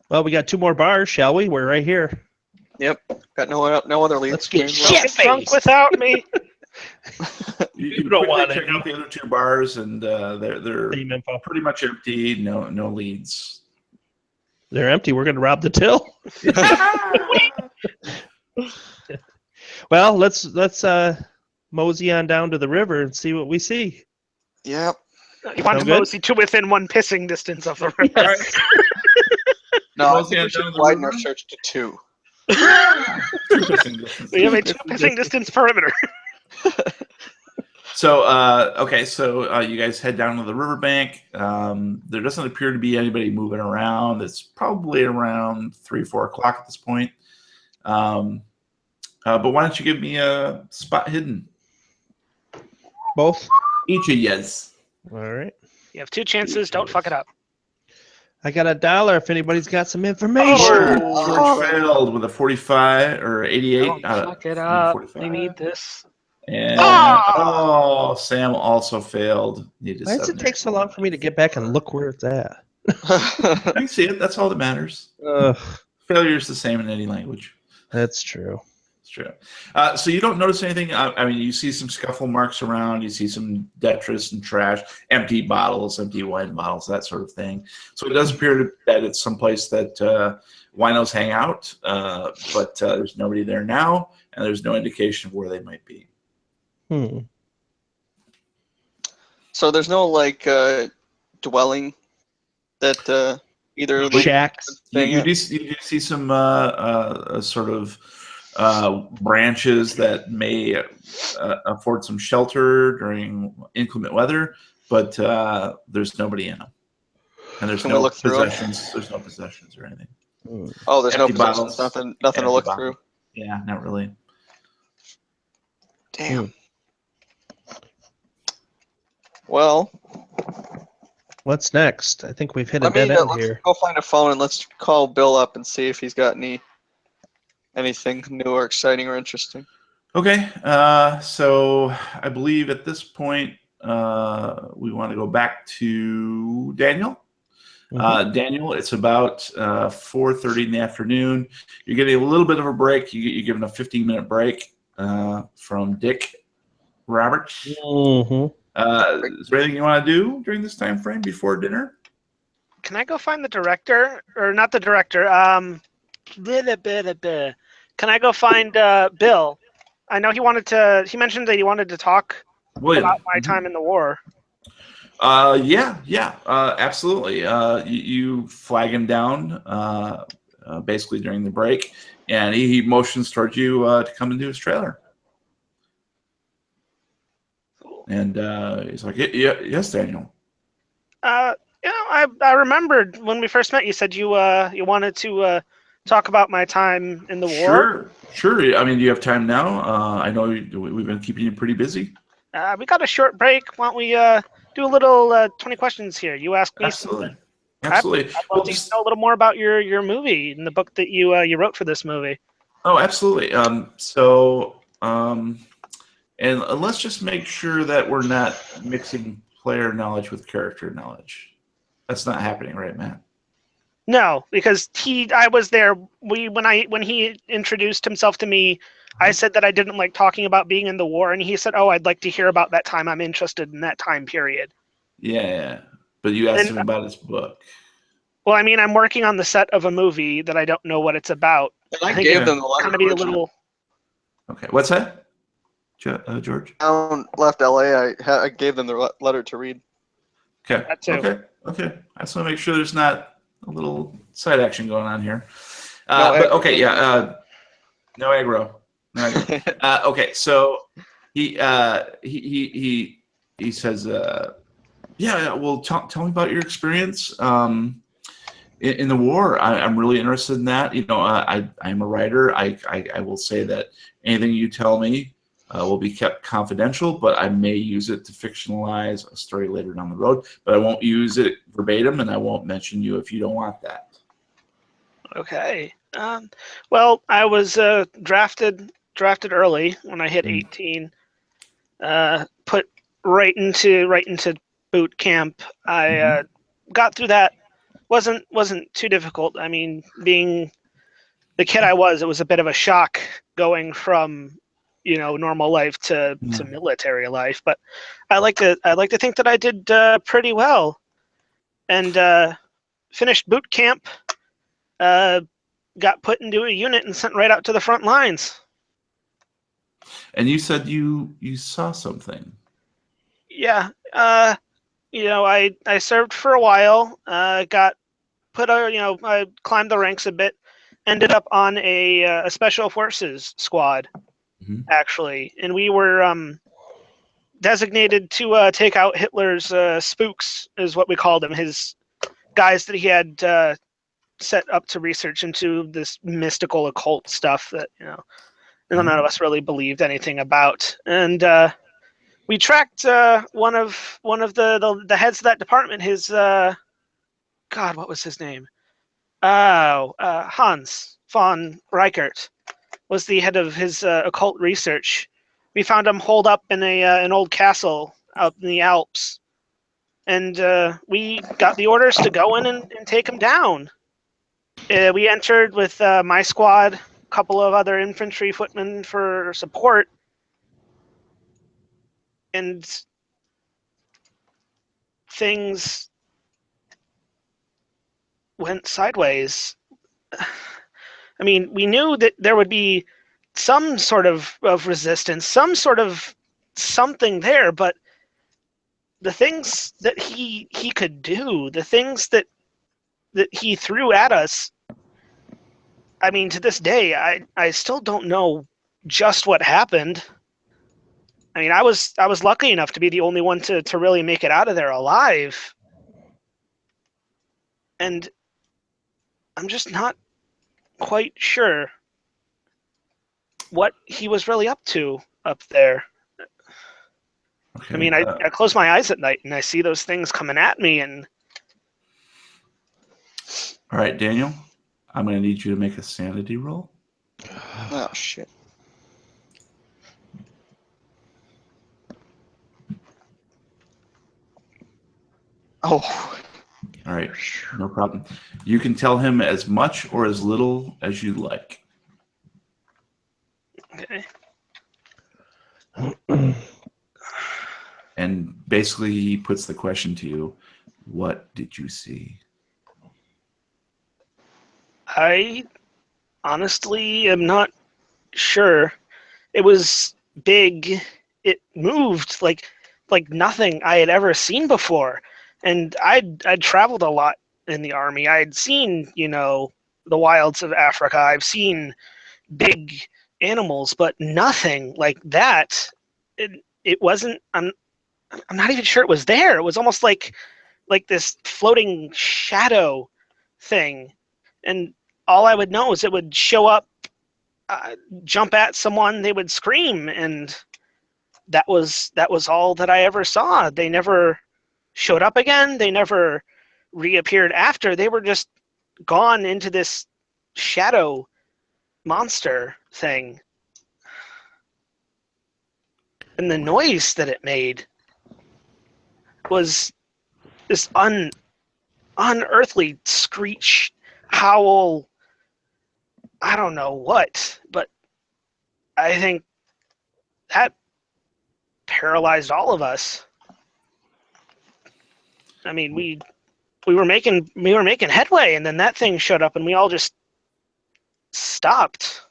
Well, we got 2 more bars, shall we? We're right here. Yep. Got no other leads. Let's get Greenville. shit Drunk faced. without me. You don't quickly want check it. out the other 2 bars, and they're Same info. pretty much empty. No leads. They're empty. We're going to rob the till. Well, let's mosey on down to the river and see what we see. Yep. You want No to good? mosey to within one pissing distance of the river. Yes. No, I Mosey think on we should down the widen our river? search to 2. We have a 2 pissing distance perimeter. So, okay, so you guys head down to the riverbank. There doesn't appear to be anybody moving around. It's probably around 3 or 4 o'clock at this point. But why don't you give me a spot hidden? Both? Each of yes. All right. You have 2 chances. Don't fuck it up. I got $1 if anybody's got some information. George failed with a 45 or 88. Don't fuck it up. 45. We need this. And Sam also failed. Needed Why does it 70. take so long for me to get back and look where it's at? I can see it. That's all that matters. Ugh. failure is the same in any language. That's true. It's true. So you don't notice anything? I mean, you see some scuffle marks around. You see some detritus and trash, empty bottles, empty wine bottles, that sort of thing. So it does appear that it's someplace that winos hang out, but there's nobody there now, and there's no indication of where they might be. So there's no like dwelling that either like, shacks. You do see some sort of branches that may afford some shelter during inclement weather, but there's nobody in them, and there's no possessions. There's no possessions or anything. Oh, there's Empty no possessions. bottles, nothing to look through. Yeah, not really. Damn. Well, what's next? I think we've hit a dead end here. Let's go find a phone and let's call Bill up and see if he's got anything new or exciting or interesting. Okay, so I believe at this point we want to go back to Daniel. Daniel, it's about 4:30 in the afternoon. You're getting a little bit of a break. You're given a 15-minute break from Dick Roberts. Is there anything you want to do during this time frame before dinner? Can I go find the director? Or not the director. Can I go find Bill? I know he mentioned that he wanted to talk about my time in the war. Absolutely. You flag him down basically during the break, and he motions towards you to come into his trailer. And he's like, yes, Daniel. I remembered when we first met. You said you wanted to talk about my time in the war. Sure. I mean, do you have time now? I know we've been keeping you pretty busy. We got a short break. Why don't we do a little 20 questions here? You ask me. Absolutely. I'd love to know a little more about your movie and the book that you wrote for this movie. Oh, absolutely. And let's just make sure that we're not mixing player knowledge with character knowledge. That's not happening, right, Matt? No, because I was there. When he introduced himself to me, I said that I didn't like talking about being in the war, and he said, "Oh, I'd like to hear about that time. I'm interested in that time period." Yeah. But you asked him about his book. Well, I mean, I'm working on the set of a movie that I don't know what it's about. And I gave them the letter. Kind of be a little. Okay, what's that, George? I left LA. I gave them the letter to read. Okay. That too. Okay. I just want to make sure there's not a little side action going on here. No aggro. Okay, so he says, well, tell me about your experience in the war. I'm really interested in that. I'm a writer. I will say that anything you tell me will be kept confidential, but I may use it to fictionalize a story later down the road. But I won't use it verbatim, and I won't mention you if you don't want that. Okay. Well, I was drafted early when I hit 18. Put right into boot camp. I got through that. Wasn't too difficult. I mean, being the kid I was, it was a bit of a shock going from normal life to military life. But I like to think that I did pretty well, and finished boot camp. Got put into a unit and sent right out to the front lines. And you said you saw something. Yeah. I served for a while. Got put I climbed the ranks a bit. Ended up on a special forces squad, actually, and we were designated to take out Hitler's spooks, is what we called them. His guys that he had set up to research into this mystical occult stuff that none of us really believed anything about. And we tracked one of the heads of that department. His God, what was his name? Hans von Reichert was the head of his occult research. We found him holed up in an old castle out in the Alps, and we got the orders to go in and take him down. We entered with my squad, a couple of other infantry footmen for support, and things went sideways. I mean, we knew that there would be some sort of resistance, some sort of something there, but the things that he could do, the things that he threw at us, I mean, to this day, I still don't know just what happened. I mean, I was lucky enough to be the only one to really make it out of there alive. And I'm just not quite sure what he was really up to up there. Okay. I mean, I close my eyes at night and I see those things coming at me, and all right, Daniel, I'm going to need you to make a sanity roll. Oh, shit. Oh. All right, no problem. You can tell him as much or as little as you like. okay. And basically, he puts the question to you, what did you see? I honestly am not sure. It was big. It moved like nothing I had ever seen before. And I'd traveled a lot in the army. I'd seen, the wilds of Africa. I've seen big animals, but nothing like that. It wasn't. I'm not even sure it was there. It was almost like this floating shadow thing, and all I would know is it would show up, jump at someone, they would scream, and that was all that I ever saw. They never showed up again. They never reappeared after. They were just gone into this shadow monster thing. And the noise that it made was this unearthly screech, howl, I don't know what, but I think that paralyzed all of us. I mean, we were making headway, and then that thing showed up, and we all just stopped.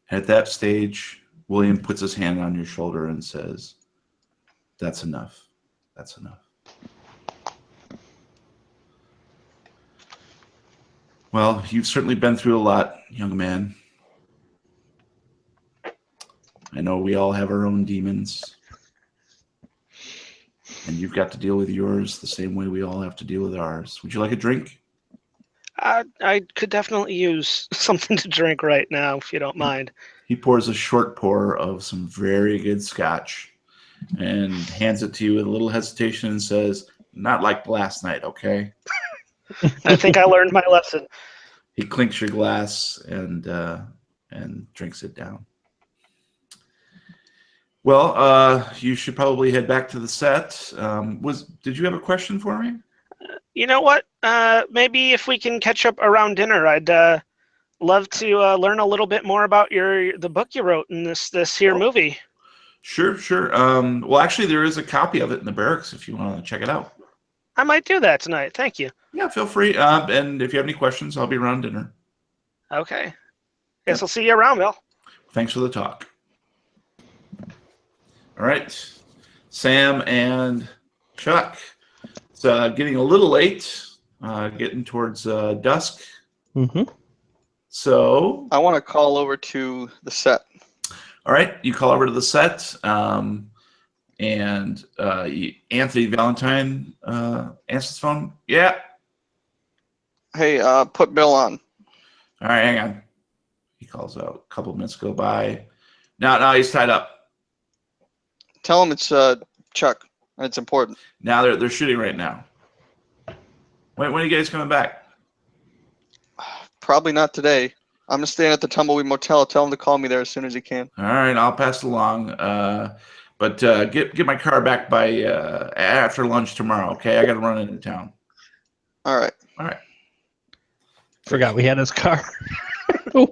At that stage, William puts his hand on your shoulder and says, "That's enough. That's enough." Well, you've certainly been through a lot, young man. I know we all have our own demons. And you've got to deal with yours the same way we all have to deal with ours. Would you like a drink? I could definitely use something to drink right now, if you don't mind. He pours a short pour of some very good scotch and hands it to you with a little hesitation and says, "Not like last night, okay?" I think I learned my lesson. He clinks your glass and drinks it down. Well, you should probably head back to the set. Did you have a question for me? You know what? Maybe if we can catch up around dinner, I'd love to learn a little bit more about the book you wrote in this here movie. Sure. Well, actually, there is a copy of it in the barracks if you want to check it out. I might do that tonight. Thank you. Yeah, feel free. And if you have any questions, I'll be around dinner. Okay. Guess I'll see you around, Bill. Thanks for the talk. All right, Sam and Chuck. It's getting a little late, getting towards dusk. Mm-hmm. So I want to call over to the set. All right, you call over to the set, and Anthony Valentine answers the phone. Yeah. Hey, put Bill on. All right, hang on. He calls out. A couple minutes go by. No, he's tied up. Tell him it's Chuck, and it's important. Now they're shooting right now. When are you guys coming back? Probably not today. I'm staying at the Tumbleweed Motel. Tell him to call me there as soon as he can. All right, I'll pass it along. But get my car back by after lunch tomorrow, okay? I got to run into town. All right. All right. Forgot we had his car. Oh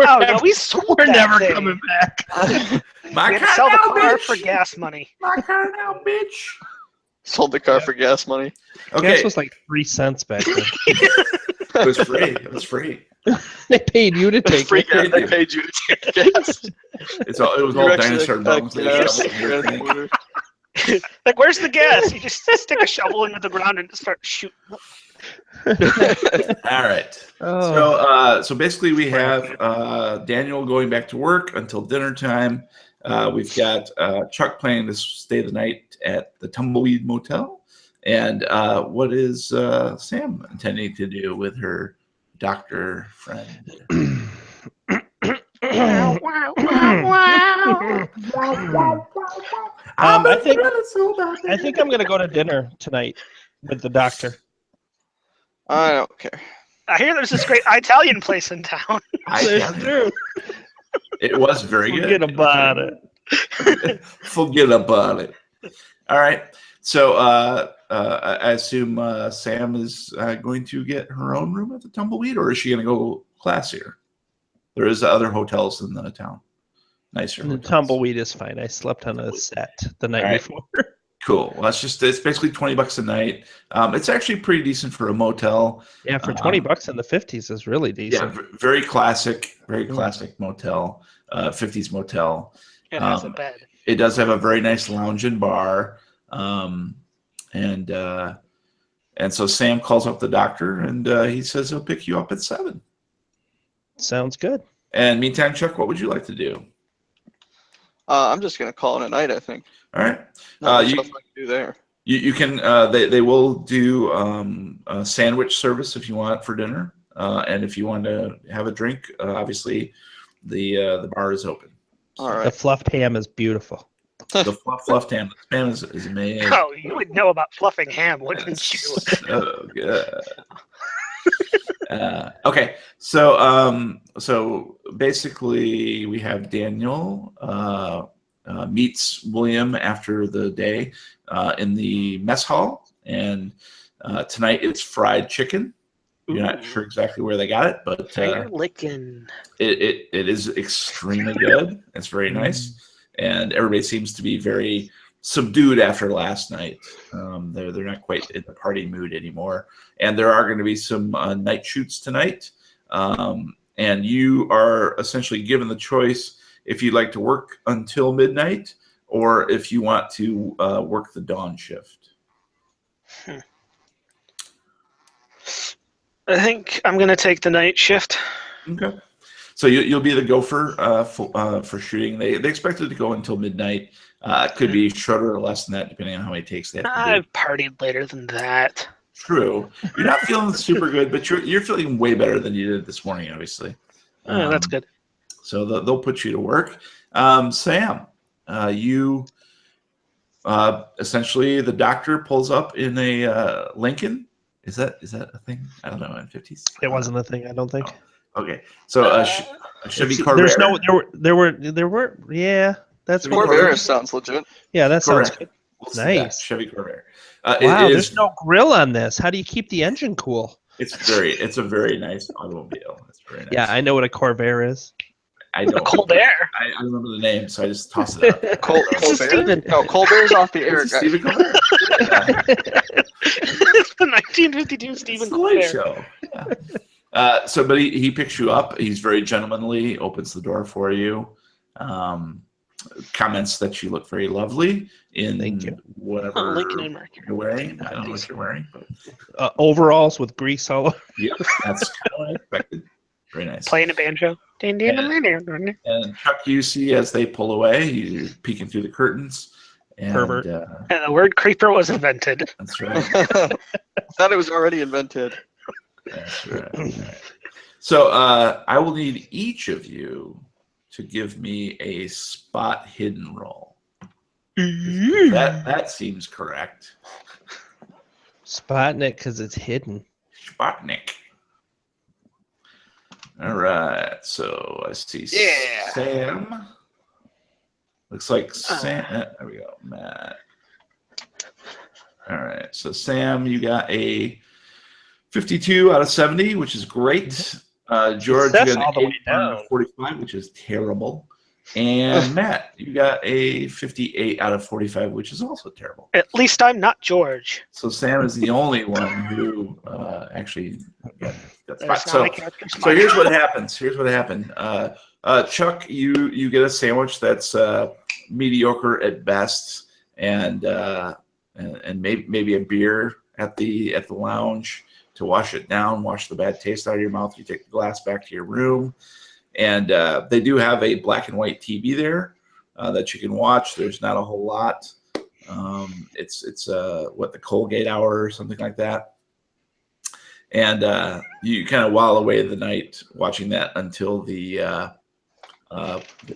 no, we sold We're that never thing. coming back. My We had to car sell the now, car bitch. for gas money. My car now, bitch. Sold the car for gas money. Okay, Gas was like 3 cents back then. it was free. It was free. They paid you to take Free it. gas. They paid you to take gas. It was You're all actually dinosaur a bones. They gas shoveled in your tank. transporter. Like, where's the gas? You just stick a shovel into the ground and start shooting. All right. Oh. So basically, we have Daniel going back to work until dinner time. We've got Chuck planning to stay the night at the Tumbleweed Motel. And what is Sam intending to do with her doctor friend? I think I'm gonna go to dinner tonight with the doctor. I don't care. I hear there's this great Italian place in town. That's true. It was very good. Forget about it. Forget about it. All right. So I assume Sam is going to get her own room at the Tumbleweed, or is she going to go classier? There is other hotels in the town. Nicer. And the hotels. Tumbleweed is fine. I slept on a set the night before. Cool. Well, it's basically $20 a night. It's actually pretty decent for a motel. Yeah, for $20 in the 50s is really decent. Yeah, very classic motel, 50s motel. It has a bed. It does have a very nice lounge and bar. And so Sam calls up the doctor, and he says he'll pick you up at 7. Sounds good. And meantime, Chuck, what would you like to do? I'm just gonna call it a night. I think. All right. Not much else I can do there. You can. They will do a sandwich service if you want for dinner, and if you want to have a drink, obviously the bar is open. All The right. fluffed ham is beautiful. The fluffed ham. The ham is amazing. Oh, you would know about fluffing ham, wouldn't you? So good. Okay, so basically we have Daniel meets William after the day in the mess hall, and tonight it's fried chicken. You're not sure exactly where they got it, but Finger licking. it is extremely good. It's very nice, and everybody seems to be very subdued after last night. They're not quite in the party mood anymore, and there are going to be some night shoots tonight. And you are essentially given the choice if you'd like to work until midnight or if you want to work the dawn shift. I think I'm going to take the night shift. Okay. So you'll be the gopher for shooting. They expect it to go until midnight. It could be shorter or less than that, depending on how many takes they have to do. I've partied later than that. True. You're not feeling super good, but you're feeling way better than you did this morning, obviously. Oh, that's good. So they'll put you to work. Sam, you essentially the doctor pulls up in a Lincoln. Is that a thing? I don't know. In 50s, It wasn't a thing, I don't think. Okay, so a Chevy Corvair. There's no. There were. Yeah, that's Chevy what. Corvair sounds legit. Yeah, that sounds Correct. good. We'll see that. Nice. Chevy Corvair. Wow, there's no grill on this. How do you keep the engine cool? It's a very nice automobile. It's very nice. Yeah, I know what a Corvair is. I don't. Colbert. I remember the name, so I just tossed it out. Colbert? No, Colbert's off the air, It's guys. Stephen Colbert. Yeah. It's the 1952 Stephen It's the Late Colbert. Show. Yeah. But he picks you up. He's very gentlemanly. Opens the door for you. Comments that you look very lovely in Thank you. whatever Lincoln and Mercury. you're wearing. I don't know what you're wearing, but Overalls with grease all over. yeah, that's kind of what I expected. Very nice. Playing a banjo. And Chuck, you see as they pull away, you're peeking through the curtains. And, Pervert. And the word creeper was invented. That's right. I thought it was already invented. That's right. All right. So I will need each of you to give me a spot hidden roll. That seems correct. Spotting it because it's hidden. Spotnik. All right. So I see Yeah. Sam. Looks like Sam. There we go. Matt. All right. So Sam, you got a 52 out of 70, which is great. George, Success you got all the an way 81 out down. of 45, which is terrible. And Matt, you got a 58 out of 45, which is also terrible. At least I'm not George. So Sam is the only one who actually got that spot. That's not my character So smart. here's what happens. Here's what happened. Chuck, you get a sandwich that's mediocre at best, and maybe a beer at the lounge to wash it down, wash the bad taste out of your mouth. You take the glass back to your room, and they do have a black and white TV there that you can watch. There's not a whole lot. It's what, the Colgate Hour or something like that, and you kind of while away the night watching that until the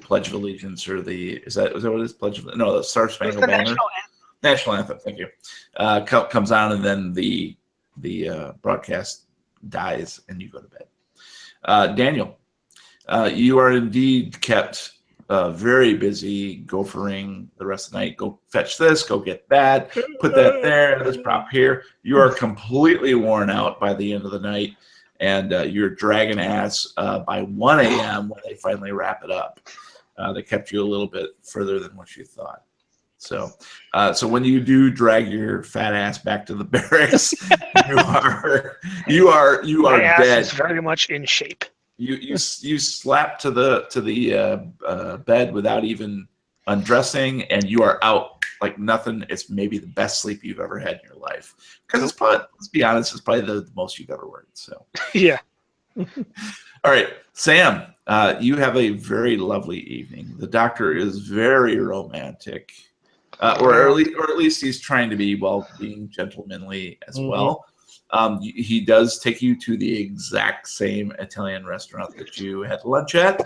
Pledge of Allegiance, or is that what it is? Pledge of, no, the Star Spangled Banner. National Anthem. Thank you. Comes on, and then the broadcast dies, and you go to bed. Daniel, you are indeed kept very busy gophering the rest of the night. Go fetch this, go get that, put that there, this prop here. You are completely worn out by the end of the night, and you're dragging ass by 1 a.m. when they finally wrap it up. They kept you a little bit further than what you thought. So when you do drag your fat ass back to the barracks, you are My ass dead. is very much in shape. You slap to the bed without even undressing, and you are out like nothing. It's maybe the best sleep you've ever had in your life, because it's probably, let's be honest, it's probably the most you've ever worked. So Yeah. all right, Sam, you have a very lovely evening. The doctor is very romantic, or at least he's trying to be, while being gentlemanly as well. He does take you to the exact same Italian restaurant that you had lunch at,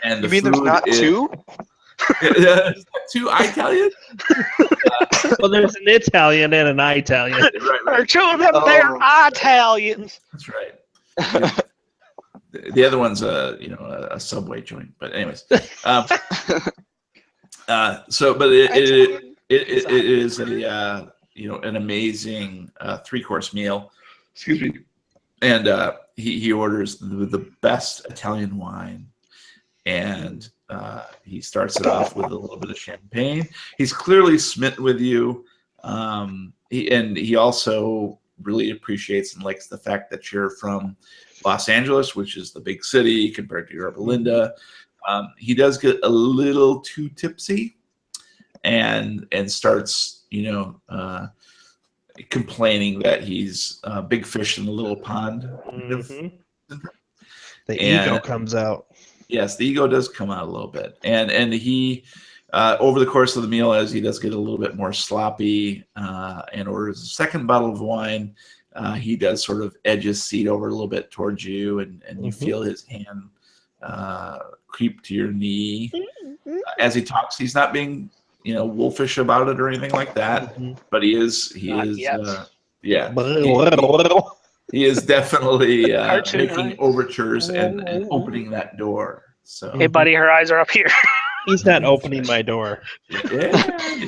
and You mean there's not two? Two Italian? Well, there's an Italian and an Italian. Or two of them, they're Italians. That's right. The other one's a Subway joint, but anyways. But it is a an amazing 3-course meal. Excuse me. And he orders the best Italian wine, and he starts it off with a little bit of champagne. He's clearly smitten with you. He also really appreciates and likes the fact that you're from Los Angeles, which is the big city compared to Yorba Linda. He does get a little too tipsy and starts, complaining that he's a big fish in the little pond. The ego comes out. Yes, the ego does come out a little bit. And he, over the course of the meal, as he does get a little bit more sloppy and orders a second bottle of wine, he does sort of edge his seat over a little bit towards you, and you feel his hand creep to your knee. As he talks, he's not being, wolfish about it or anything like that, but he is definitely making overtures and opening that door. So, hey, buddy, her eyes are up here. He's not opening my door.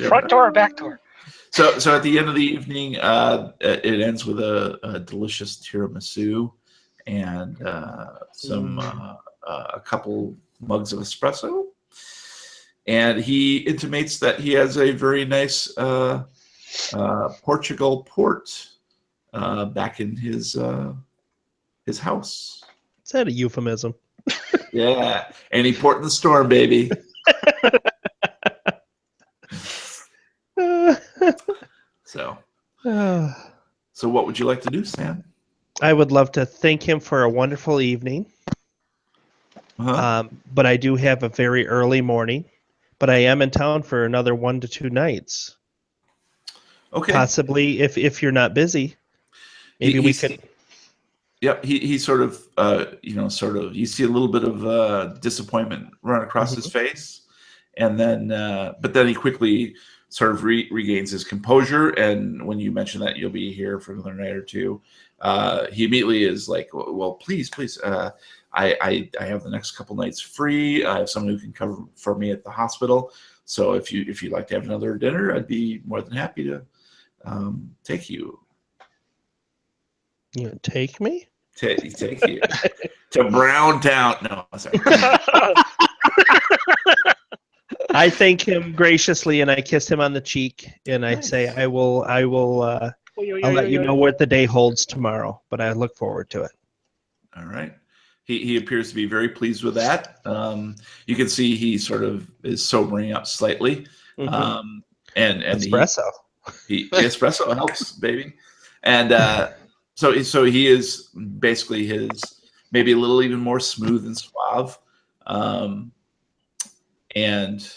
Front door or back door? So at the end of the evening, it ends with a delicious tiramisu and a couple mugs of espresso. And he intimates that he has a very nice Portugal port back in his house. Is that a euphemism? Yeah, any port in the storm, baby. So what would you like to do, Sam? I would love to thank him for a wonderful evening. But I do have a very early morning. But I am in town for another 1 to 2 nights. Okay. Possibly, if you're not busy, maybe we could. Yep. He sort of, you see a little bit of disappointment run across his face, and then, but then he quickly sort of regains his composure. And when you mention that you'll be here for another night or two, he immediately is like, well, please. I have the next couple nights free. I have someone who can cover for me at the hospital. So if you'd like to have another dinner, I'd be more than happy to take you. You gonna take me? Take you to Brown Town. No, sorry. I thank him graciously and I kiss him on the cheek and I say, I'll let you know what the day holds tomorrow, but I look forward to it. All right. He appears to be very pleased with that. You can see he sort of is sobering up slightly. Mm-hmm. And espresso. He espresso helps, baby. And so he is basically maybe a little even more smooth and suave. And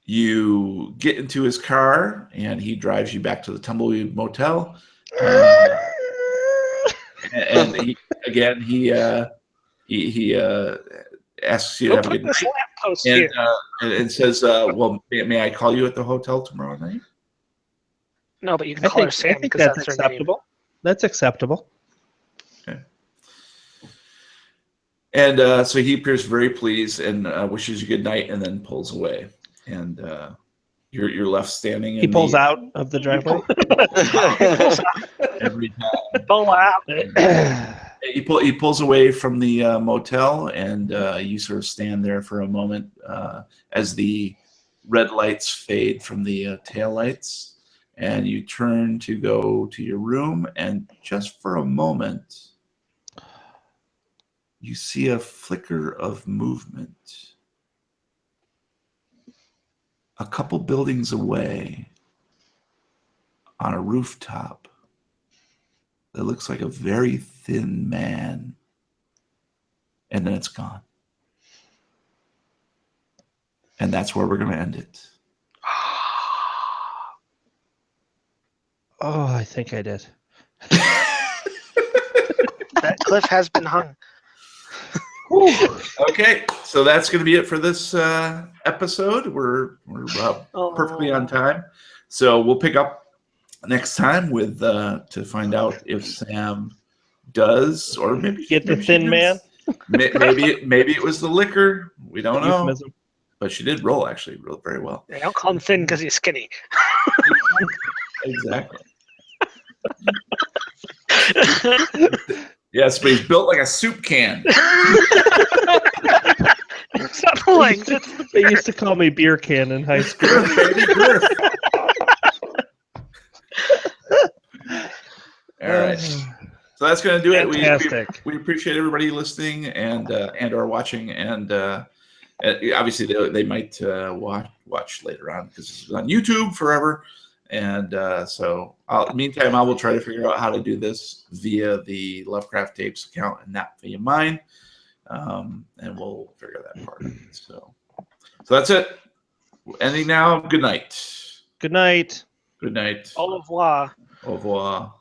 you get into his car and he drives you back to the Tumbleweed Motel. And he asks you to have a good night and says, well, may I call you at the hotel tomorrow night? No, but you can call her Sam because that's her acceptable. name. That's acceptable. Okay. And so he appears very pleased and wishes you good night and then pulls away. And you're left standing. He pulls out of the driveway. Every time. Pull out. He pulls away from the motel, and you sort of stand there for a moment as the red lights fade from the tail lights, and you turn to go to your room, and just for a moment, you see a flicker of movement. A couple buildings away, on a rooftop, that looks like a very thin man, and then it's gone. And that's where we're going to end it. Oh, I think I did. That cliff has been hung. Okay, so that's going to be it for this episode. We're perfectly on time, so we'll pick up next time with to find out if Sam does, or maybe the thin man. Maybe it was the liquor. We don't know. Euphemism. But she did roll very well. They don't call him thin because he's skinny. Exactly. Yes, but he's built like a soup can. Stop pulling. They used to call me beer can in high school. Girth, baby, girth. All right. So that's going to do it. We appreciate everybody listening and or watching, and obviously they might watch later on because this is on YouTube forever. And so meantime, I will try to figure out how to do this via the Lovecraft Tapes account and not via mine. And we'll figure that part out. So that's it. Ending now. Good night. Good night. Good night. Au revoir. Au revoir.